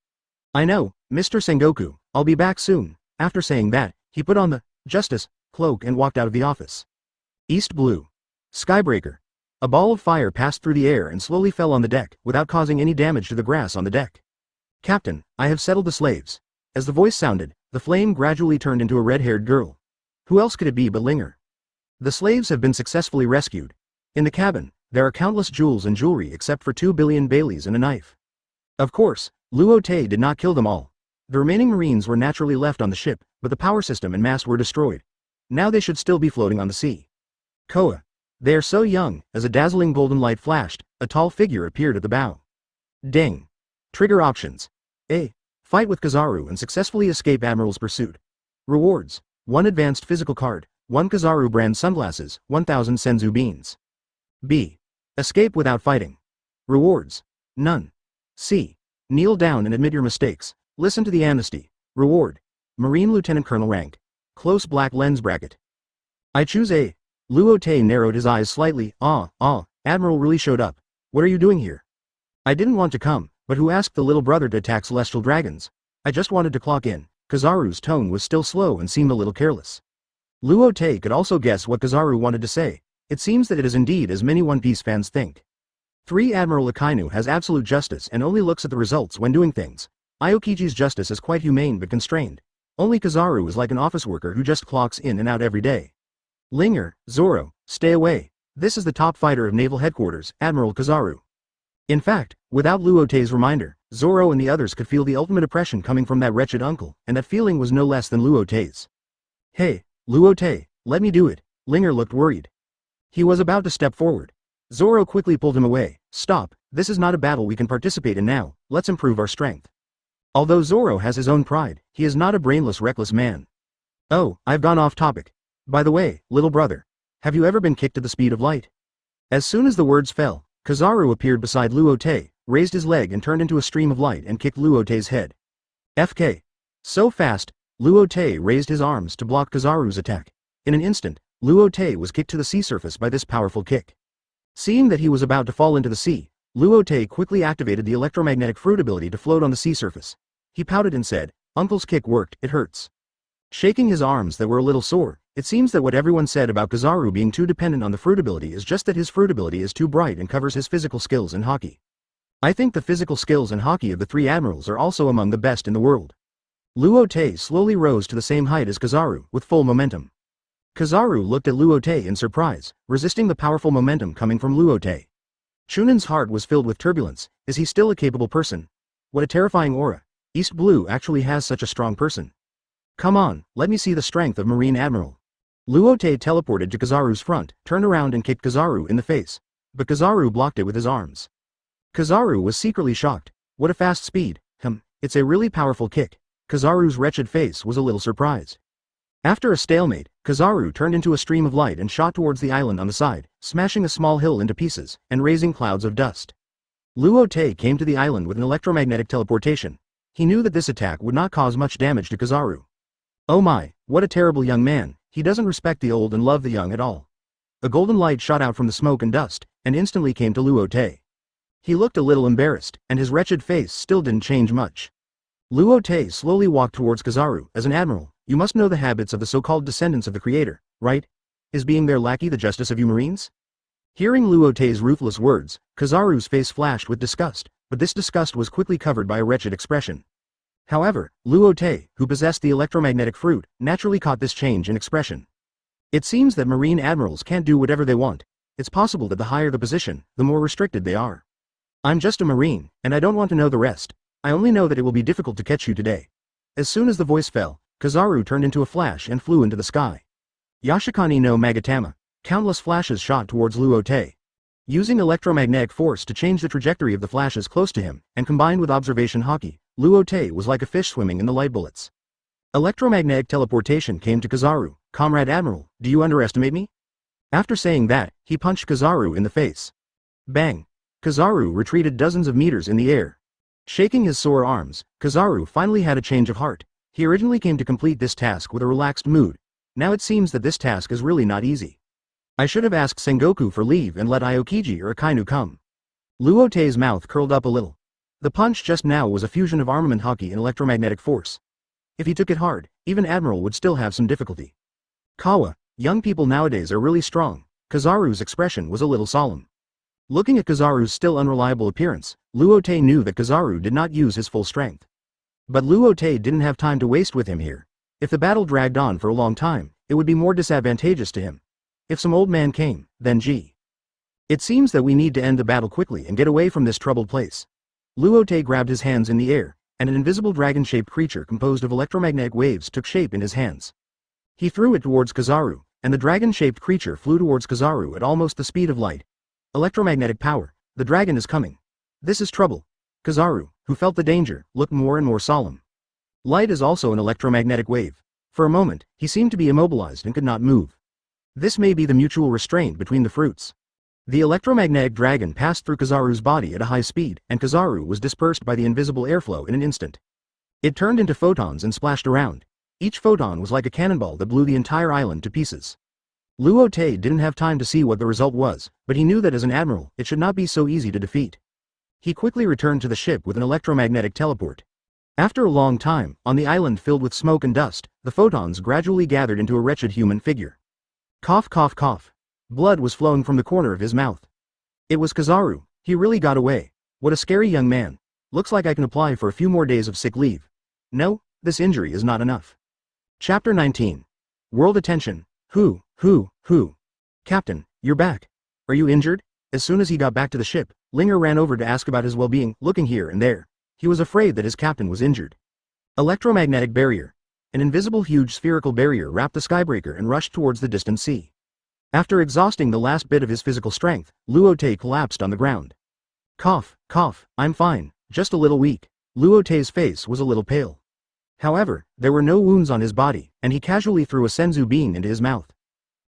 I know, Mr. Sengoku, I'll be back soon. After saying that, he put on the justice cloak and walked out of the office. East Blue. Skybreaker. A ball of fire passed through the air and slowly fell on the deck, without causing any damage to the grass on the deck. Captain, I have settled the slaves. As the voice sounded, the flame gradually turned into a red-haired girl. Who else could it be but Linger? The slaves have been successfully rescued. In the cabin, there are countless jewels and jewelry except for 2 billion Baileys and a knife. Of course, Luo Te did not kill them all. The remaining marines were naturally left on the ship, but the power system and mast were destroyed. Now they should still be floating on the sea. Koa. They are so young. As a dazzling golden light flashed, a tall figure appeared at the bow. Ding. Trigger options. A. Fight with Kizaru and successfully escape Admiral's pursuit. Rewards. 1 advanced physical card, 1 Kizaru brand sunglasses, 1000 Senzu beans. B. Escape without fighting. Rewards. None. C. Kneel down and admit your mistakes. Listen to the amnesty. Reward. Marine Lieutenant Colonel rank. Close black lens bracket. I choose A. Luo Te narrowed his eyes slightly. Admiral really showed up. What are you doing here? I didn't want to come, but who asked the little brother to attack celestial dragons? I just wanted to clock in. Kizaru's tone was still slow and seemed a little careless. Luo Te could also guess what Kizaru wanted to say. It seems that it is indeed as many One Piece fans think. 3. Admiral Akainu has absolute justice and only looks at the results when doing things. Aokiji's justice is quite humane but constrained. Only Kizaru is like an office worker who just clocks in and out every day. Linger, Zoro, stay away. This is the top fighter of naval headquarters, Admiral Kizaru. In fact, without Luo Te's reminder, Zoro and the others could feel the ultimate oppression coming from that wretched uncle, and that feeling was no less than Luo Te's. Hey, Luo Te, let me do it. Linger looked worried. He was about to step forward. Zoro quickly pulled him away. Stop, this is not a battle we can participate in now, let's improve our strength. Although Zoro has his own pride, he is not a brainless reckless man. Oh, I've gone off topic. By the way, little brother. Have you ever been kicked at the speed of light? As soon as the words fell, Kizaru appeared beside Luo Te, raised his leg and turned into a stream of light and kicked Luo Te's head. FK. So fast, Luo Te raised his arms to block Kizaru's attack. In an instant, Luo Te was kicked to the sea surface by this powerful kick. Seeing that he was about to fall into the sea, Luo Te quickly activated the electromagnetic fruit ability to float on the sea surface. He pouted and said, "Uncle's kick worked, it hurts." Shaking his arms that were a little sore, it seems that what everyone said about Kizaru being too dependent on the fruit ability is just that his fruit ability is too bright and covers his physical skills in Haki. I think the physical skills and Haki of the three admirals are also among the best in the world. Luo Te slowly rose to the same height as Kizaru, with full momentum. Kizaru looked at Luo Te in surprise, resisting the powerful momentum coming from Luo Te. Chunon's heart was filled with turbulence. Is he still a capable person? What a terrifying aura. East Blue actually has such a strong person. Come on, let me see the strength of Marine Admiral. Luo Te teleported to Kizaru's front, turned around and kicked Kizaru in the face. But Kizaru blocked it with his arms. Kizaru was secretly shocked. What a fast speed. It's a really powerful kick. Kizaru's wretched face was a little surprised. After a stalemate, Kizaru turned into a stream of light and shot towards the island on the side, smashing a small hill into pieces, and raising clouds of dust. Luo Te came to the island with an electromagnetic teleportation. He knew that this attack would not cause much damage to Kizaru. Oh my, what a terrible young man, he doesn't respect the old and love the young at all. A golden light shot out from the smoke and dust, and instantly came to Luo Te. He looked a little embarrassed, and his wretched face still didn't change much. Luo Te slowly walked towards Kizaru. As an admiral, you must know the habits of the so-called descendants of the creator, right? Is being their lackey the justice of you Marines? Hearing Luo Te's ruthless words, Kizaru's face flashed with disgust, but this disgust was quickly covered by a wretched expression. However, Luo Te, who possessed the electromagnetic fruit, naturally caught this change in expression. It seems that Marine admirals can't do whatever they want. It's possible that the higher the position, the more restricted they are. I'm just a Marine, and I don't want to know the rest. I only know that it will be difficult to catch you today. As soon as the voice fell, Kizaru turned into a flash and flew into the sky. Yashikani no Magatama. Countless flashes shot towards Luo Te. Using electromagnetic force to change the trajectory of the flashes close to him, and combined with observation Haki, Luo Te was like a fish swimming in the light bullets. Electromagnetic teleportation came to Kizaru. Comrade Admiral, do you underestimate me? After saying that, he punched Kizaru in the face. Bang! Kizaru retreated dozens of meters in the air. Shaking his sore arms, Kizaru finally had a change of heart. He originally came to complete this task with a relaxed mood. Now it seems that this task is really not easy. I should have asked Sengoku for leave and let Aokiji or Akainu come. Luo Te's mouth curled up a little. The punch just now was a fusion of armament Haki and electromagnetic force. If he took it hard, even Admiral would still have some difficulty. Kawa, young people nowadays are really strong. Kizaru's expression was a little solemn. Looking at Kizaru's still unreliable appearance, Luo Te knew that Kizaru did not use his full strength. But Luo Te didn't have time to waste with him here. If the battle dragged on for a long time, it would be more disadvantageous to him. If some old man came, then gee. It seems that we need to end the battle quickly and get away from this troubled place. Luo Te grabbed his hands in the air, and an invisible dragon-shaped creature composed of electromagnetic waves took shape in his hands. He threw it towards Kizaru, and the dragon-shaped creature flew towards Kizaru at almost the speed of light. Electromagnetic power. The dragon is coming. This is trouble. Kizaru, who felt the danger, looked more and more solemn. Light is also an electromagnetic wave. For a moment, he seemed to be immobilized and could not move. This may be the mutual restraint between the fruits. The electromagnetic dragon passed through Kizaru's body at a high speed, and Kizaru was dispersed by the invisible airflow in an instant. It turned into photons and splashed around. Each photon was like a cannonball that blew the entire island to pieces. Luo Te didn't have time to see what the result was, but he knew that as an admiral, it should not be so easy to defeat. He quickly returned to the ship with an electromagnetic teleport. After a long time, on the island filled with smoke and dust, the photons gradually gathered into a wretched human figure. Cough cough cough. Blood was flowing from the corner of his mouth. It was Kizaru. He really got away. What a scary young man. Looks like I can apply for a few more days of sick leave. No, this injury is not enough. Chapter 19. World attention. Who? Captain, you're back. Are you injured? As soon as he got back to the ship, Linger ran over to ask about his well-being, looking here and there. He was afraid that his captain was injured. Electromagnetic barrier. An invisible huge spherical barrier wrapped the skybreaker and rushed towards the distant sea. After exhausting the last bit of his physical strength, Luo Te collapsed on the ground. Cough, cough, I'm fine, just a little weak. Luo Te's face was a little pale. However, there were no wounds on his body, and he casually threw a senzu bean into his mouth.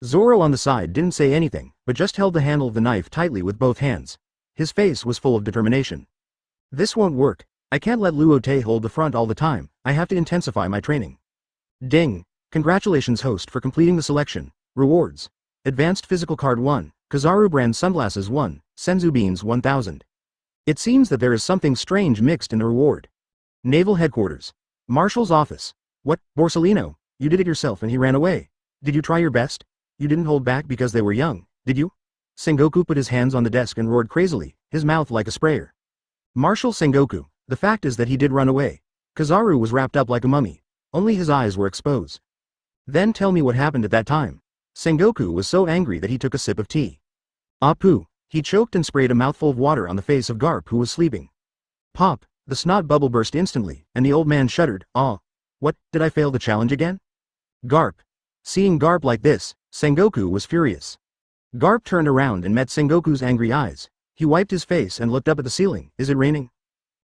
Zoro on the side didn't say anything, but just held the handle of the knife tightly with both hands. His face was full of determination. This won't work. I can't let Luo Te hold the front all the time. I have to intensify my training. Ding! Congratulations host for completing the selection. Rewards. Advanced Physical Card 1, Kizaru Brand Sunglasses 1, Senzu Beans 1000. It seems that there is something strange mixed in the reward. Naval Headquarters. Marshal's Office. What, Borsellino? You did it yourself and he ran away. Did you try your best? You didn't hold back because they were young, did you? Sengoku put his hands on the desk and roared crazily, his mouth like a sprayer. Marshal Sengoku, the fact is that he did run away. Kizaru was wrapped up like a mummy. Only his eyes were exposed. Then tell me what happened at that time. Sengoku was so angry that he took a sip of tea. Apu, he choked and sprayed a mouthful of water on the face of Garp who was sleeping. Pop, the snot bubble burst instantly, and the old man shuddered. Ah. What, did I fail the challenge again? Garp. Seeing Garp like this, Sengoku was furious. Garp turned around and met Sengoku's angry eyes. He wiped his face and looked up at the ceiling. Is it raining?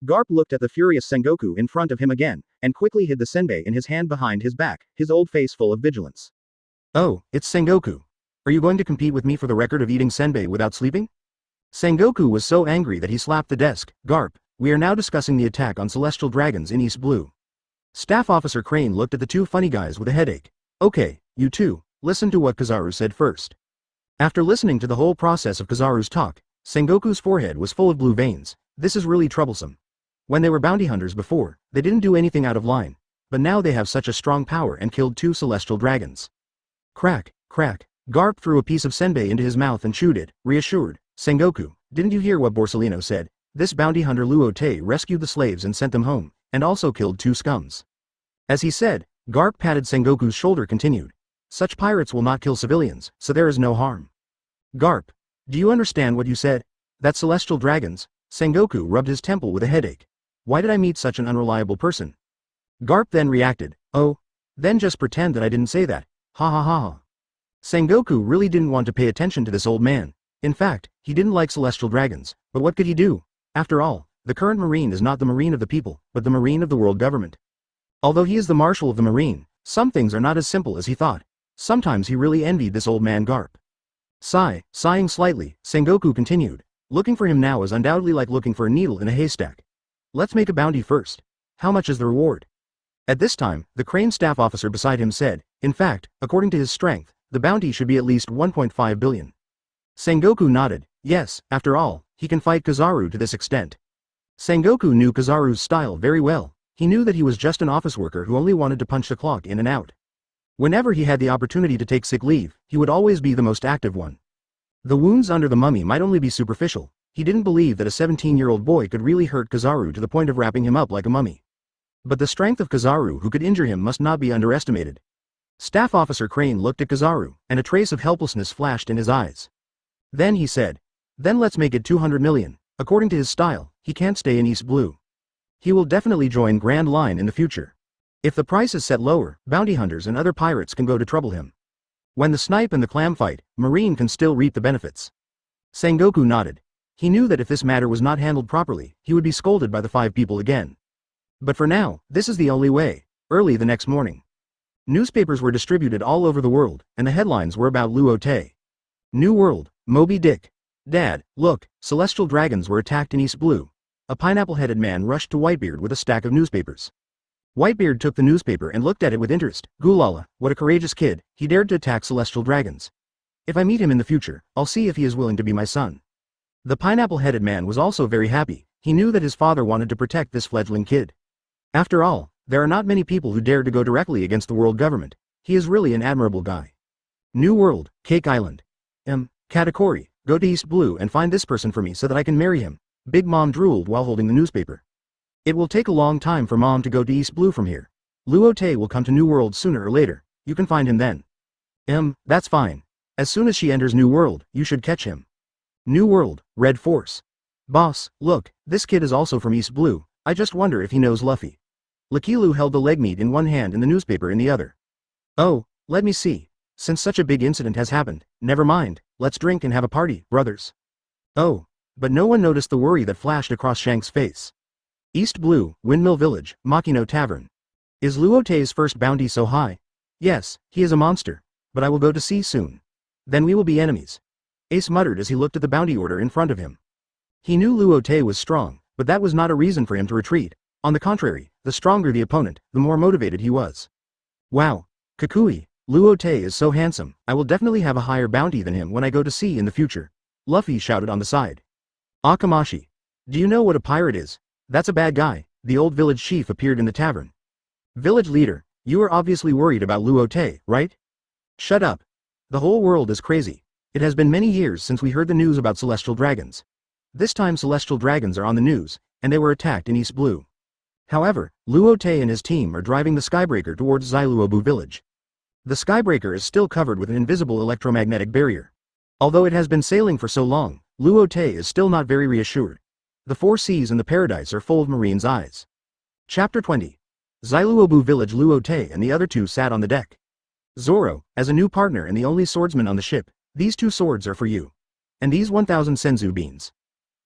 Garp looked at the furious Sengoku in front of him again, and quickly hid the senbei in his hand behind his back, his old face full of vigilance. Oh, it's Sengoku. Are you going to compete with me for the record of eating senbei without sleeping? Sengoku was so angry that he slapped the desk. Garp, we are now discussing the attack on celestial dragons in East Blue. Staff Officer Crane looked at the two funny guys with a headache. Okay, you two, listen to what Kizaru said first. After listening to the whole process of Kizaru's talk, Sengoku's forehead was full of blue veins. This is really troublesome. When they were bounty hunters before, they didn't do anything out of line, but now they have such a strong power and killed 2 celestial dragons. Crack, crack. Garp threw a piece of senbei into his mouth and chewed it, reassured. Sengoku, didn't you hear what Borsellino said? This bounty hunter Luo Te rescued the slaves and sent them home, and also killed 2 scums. As he said, Garp patted Sengoku's shoulder continued. Such pirates will not kill civilians, so there is no harm. Garp, do you understand what you said? That celestial dragons? Sengoku rubbed his temple with a headache. Why did I meet such an unreliable person? Garp then reacted, oh, then just pretend that I didn't say that. Ha ha ha ha. Sengoku really didn't want to pay attention to this old man. In fact, he didn't like celestial dragons, but what could he do? After all, the current Marine is not the Marine of the people, but the Marine of the world government. Although he is the Marshal of the Marine, some things are not as simple as he thought. Sometimes he really envied this old man Garp. Sighing slightly, Sengoku continued. Looking for him now is undoubtedly like looking for a needle in a haystack. Let's make a bounty first. How much is the reward? At this time, the Crane staff officer beside him said, in fact, according to his strength, the bounty should be at least 1.5 billion. Sengoku nodded. Yes, after all, he can fight Kizaru to this extent. Sengoku knew Kizaru's style very well. He knew that he was just an office worker who only wanted to punch the clock in and out. Whenever he had the opportunity to take sick leave, he would always be the most active one. The wounds under the mummy might only be superficial. He didn't believe that a 17-year-old boy could really hurt Kizaru to the point of wrapping him up like a mummy. But the strength of Kizaru who could injure him must not be underestimated. Staff Officer Crane looked at Kizaru, and a trace of helplessness flashed in his eyes. Then he said, then let's make it 200 million. According to his style, he can't stay in East Blue. He will definitely join Grand Line in the future. If the price is set lower, bounty hunters and other pirates can go to trouble him. When the snipe and the clam fight, Marine can still reap the benefits. Sengoku nodded. He knew that if this matter was not handled properly, he would be scolded by the 5 people again. But for now, this is the only way. Early the next morning, newspapers were distributed all over the world, and the headlines were about Luo Te. New World, Moby Dick. Dad, look, celestial dragons were attacked in East Blue. A pineapple-headed man rushed to Whitebeard with a stack of newspapers. Whitebeard took the newspaper and looked at it with interest. Gulala, what a courageous kid, he dared to attack celestial dragons. If I meet him in the future, I'll see if he is willing to be my son. The pineapple-headed man was also very happy. He knew that his father wanted to protect this fledgling kid. After all, there are not many people who dared to go directly against the world government. He is really an admirable guy. New World, Cake Island. Katakuri, go to East Blue and find this person for me so that I can marry him. Big Mom drooled while holding the newspaper. It will take a long time for Mom to go to East Blue from here. Luo Te will come to New World sooner or later. You can find him then. That's fine. As soon as she enters New World, you should catch him. New World, Red Force. Boss, look, this kid is also from East Blue. I just wonder if he knows Luffy. Lakilu held the leg meat in one hand and the newspaper in the other. Oh, let me see. Since such a big incident has happened, never mind, let's drink and have a party, brothers. Oh. But no one noticed the worry that flashed across Shank's face. East Blue, Windmill Village, Makino Tavern. Is Luo Te's first bounty so high? Yes, he is a monster. But I will go to sea soon. Then we will be enemies. Ace muttered as he looked at the bounty order in front of him. He knew Luo Te was strong, but that was not a reason for him to retreat. On the contrary, the stronger the opponent, the more motivated he was. Wow. Kukui, Luo Te is so handsome, I will definitely have a higher bounty than him when I go to sea in the future. Luffy shouted on the side. Akamashi. Do you know what a pirate is? That's a bad guy. The old village chief appeared in the tavern. Village leader, you are obviously worried about Luo Te, right? Shut up. The whole world is crazy. It has been many years since we heard the news about celestial dragons. This time celestial dragons are on the news, and they were attacked in East Blue. However, Luo Te and his team are driving the Skybreaker towards Zailuobu village. The Skybreaker is still covered with an invisible electromagnetic barrier. Although it has been sailing for so long, Luo Te is still not very reassured. The four seas and the paradise are full of Marine's eyes. Chapter 20. Zailuobu village. Luo Te and the other two sat on the deck. Zoro, as a new partner and the only swordsman on the ship, these two swords are for you. And these 1000 senzu beans.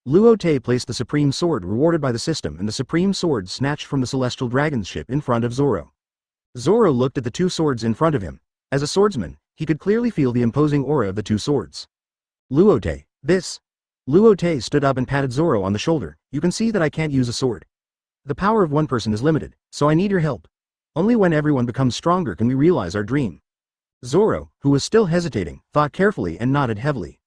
Luo Te placed the supreme sword rewarded by the system and the supreme sword snatched from the celestial dragon's ship in front of Zoro. Zoro looked at the two swords in front of him. As a swordsman, he could clearly feel the imposing aura of the two swords. Luo Te, this. Luo Te stood up and patted Zoro on the shoulder. You can see that I can't use a sword. The power of one person is limited, so I need your help. Only when everyone becomes stronger can we realize our dream. Zoro, who was still hesitating, thought carefully and nodded heavily.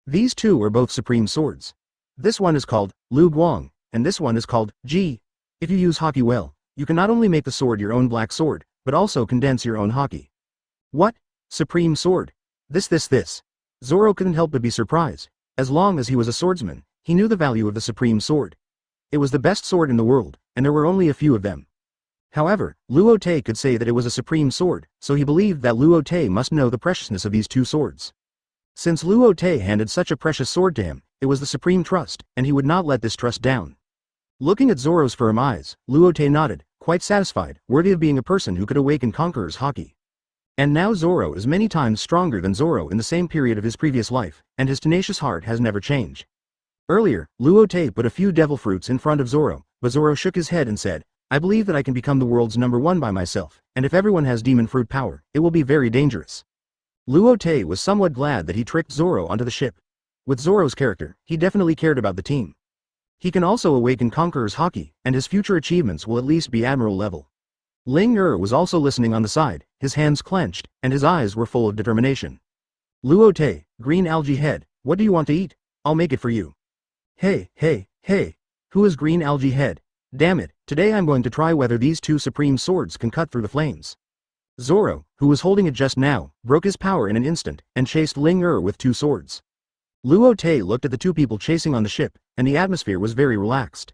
These two are both supreme swords. This one is called Lu Guang, and this one is called Ji. If you use Haki well, you can not only make the sword your own black sword, but also condense your own Haki. What? Supreme sword? This. Zoro couldn't help but be surprised. As long as he was a swordsman, he knew the value of the supreme sword. It was the best sword in the world, and there were only a few of them. However, Luo Te could say that it was a supreme sword, so he believed that Luo Te must know the preciousness of these two swords. Since Luo Te handed such a precious sword to him, it was the supreme trust, and he would not let this trust down. Looking at Zoro's firm eyes, Luo Te nodded, quite satisfied, worthy of being a person who could awaken Conqueror's Haki. And now Zoro is many times stronger than Zoro in the same period of his previous life, and his tenacious heart has never changed. Earlier, Luo Te put a few devil fruits in front of Zoro, but Zoro shook his head and said, I believe that I can become the world's #1 by myself, and if everyone has demon fruit power, it will be very dangerous. Luo Te was somewhat glad that he tricked Zoro onto the ship. With Zoro's character, he definitely cared about the team. He can also awaken Conqueror's Haki, and his future achievements will at least be admiral level. Ling was also listening on the side, his hands clenched, and his eyes were full of determination. Luo Te, green algae head, what do you want to eat? I'll make it for you. Hey, who is green algae head? Damn it, today I'm going to try whether these two supreme swords can cut through the flames. Zoro, who was holding it just now, broke his power in an instant, and chased Ling with two swords. Luo Te looked at the two people chasing on the ship, and the atmosphere was very relaxed.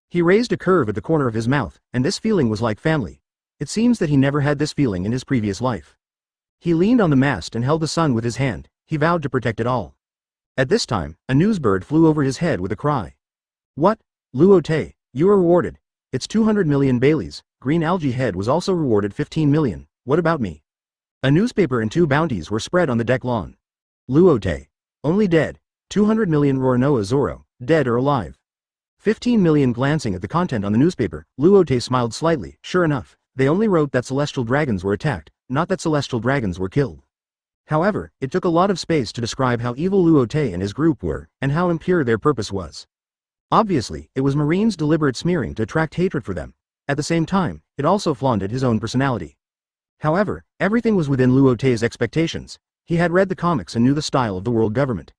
He raised a curve at the corner of his mouth, and this feeling was like family. It seems that he never had this feeling in his previous life. He leaned on the mast and held the sun with his hand, he vowed to protect it all. At this time, a newsbird flew over his head with a cry. What? Luo Te, you are rewarded. It's 200 million Baileys. Green algae head was also rewarded 15 million, what about me? A newspaper and 2 bounties were spread on the deck lawn. Luo Te. Only dead. 200 million Roronoa Zoro, dead or alive. 15 million. Glancing at the content on the newspaper, Luo Te smiled slightly. Sure enough, they only wrote that celestial dragons were attacked, not that celestial dragons were killed. However, it took a lot of space to describe how evil Luo Te and his group were, and how impure their purpose was. Obviously, it was Marine's deliberate smearing to attract hatred for them. At the same time, it also flaunted his own personality. However, everything was within Luo Te's expectations. He had read the comics and knew the style of the world government.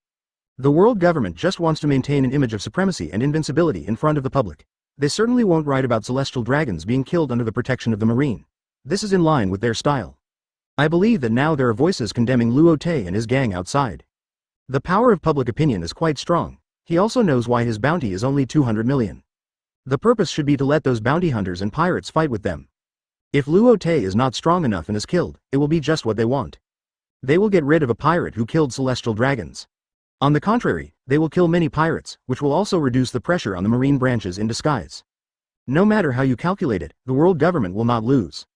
The world government just wants to maintain an image of supremacy and invincibility in front of the public. They certainly won't write about celestial dragons being killed under the protection of the Marine. This is in line with their style. I believe that now there are voices condemning Luo Te and his gang outside. The power of public opinion is quite strong. He also knows why his bounty is only 200 million. The purpose should be to let those bounty hunters and pirates fight with them. If Luo Te is not strong enough and is killed, it will be just what they want. They will get rid of a pirate who killed celestial dragons. On the contrary, they will kill many pirates, which will also reduce the pressure on the marine branches in disguise. No matter how you calculate it, the world government will not lose.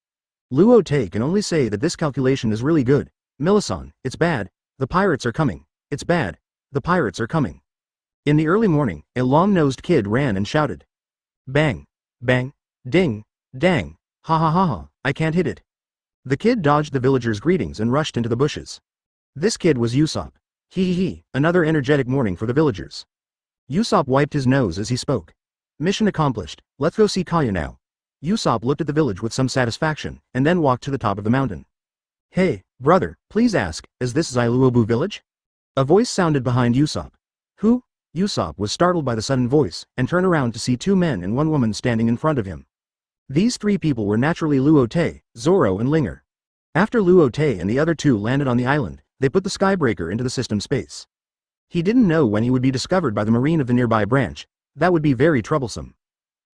Luo Te can only say that this calculation is really good. Millicent, it's bad. The pirates are coming. It's bad. The pirates are coming. In the early morning, a long-nosed kid ran and shouted. Bang. Bang. Ding. Dang. Ha ha ha ha, I can't hit it. The kid dodged the villagers' greetings and rushed into the bushes. This kid was Usopp. Hee, another energetic morning for the villagers. Usopp wiped his nose as he spoke. Mission accomplished, let's go see Kaya now. Usopp looked at the village with some satisfaction, and then walked to the top of the mountain. Hey, brother, please ask, is this Zailuobu village? A voice sounded behind Usopp. Who? Usopp was startled by the sudden voice, and turned around to see two men and one woman standing in front of him. These three people were naturally Luo Te, Zoro and Linger. After Luo Te and the other two landed on the island, they put the Skybreaker into the system space. He didn't know when he would be discovered by the marine of the nearby branch. That would be very troublesome.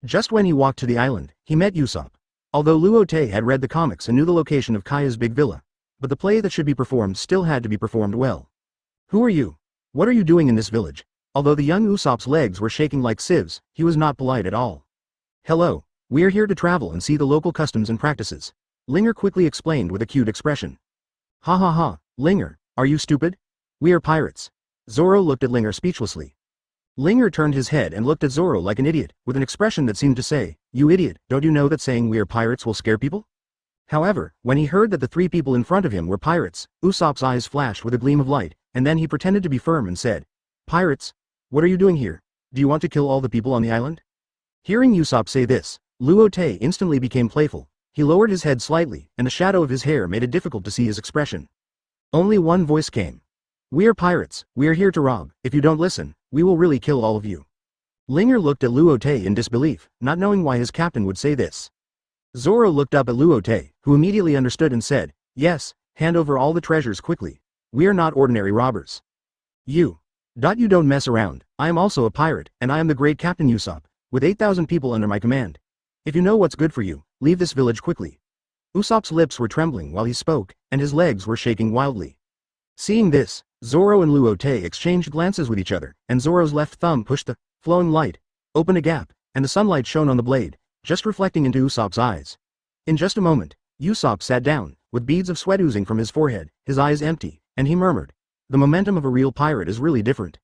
Just when he walked to the island, he met Usopp. Although Luo Te had read the comics and knew the location of Kaya's big villa, but the play that should be performed still had to be performed well. Who are you? What are you doing in this village? Although the young Usopp's legs were shaking like sieves, he was not polite at all. Hello, we're here to travel and see the local customs and practices. Linger quickly explained with a cute expression. Ha ha ha, Linger, are you stupid? We are pirates. Zoro looked at Linger speechlessly. Linger turned his head and looked at Zoro like an idiot, with an expression that seemed to say, You idiot, don't you know that saying we are pirates will scare people? However, when he heard that the three people in front of him were pirates, Usopp's eyes flashed with a gleam of light, and then he pretended to be firm and said, Pirates? What are you doing here? Do you want to kill all the people on the island? Hearing Usopp say this, Luo Te instantly became playful. He lowered his head slightly, and the shadow of his hair made it difficult to see his expression. Only one voice came. We are pirates, we are here to rob. If you don't listen, we will really kill all of you. Linger looked at Luo Te in disbelief, not knowing why his captain would say this. Zoro looked up at Luo Te, who immediately understood and said, Yes, hand over all the treasures quickly. We are not ordinary robbers. You don't mess around. I am also a pirate, and I am the great Captain Usopp, with 8,000 people under my command. If you know what's good for you, leave this village quickly. Usopp's lips were trembling while he spoke, and his legs were shaking wildly. Seeing this, Zoro and Luo Te exchanged glances with each other, and Zoro's left thumb pushed the flowing light, opened a gap, and the sunlight shone on the blade, just reflecting into Usopp's eyes. In just a moment, Usopp sat down, with beads of sweat oozing from his forehead, his eyes empty, and he murmured, The momentum of a real pirate is really different.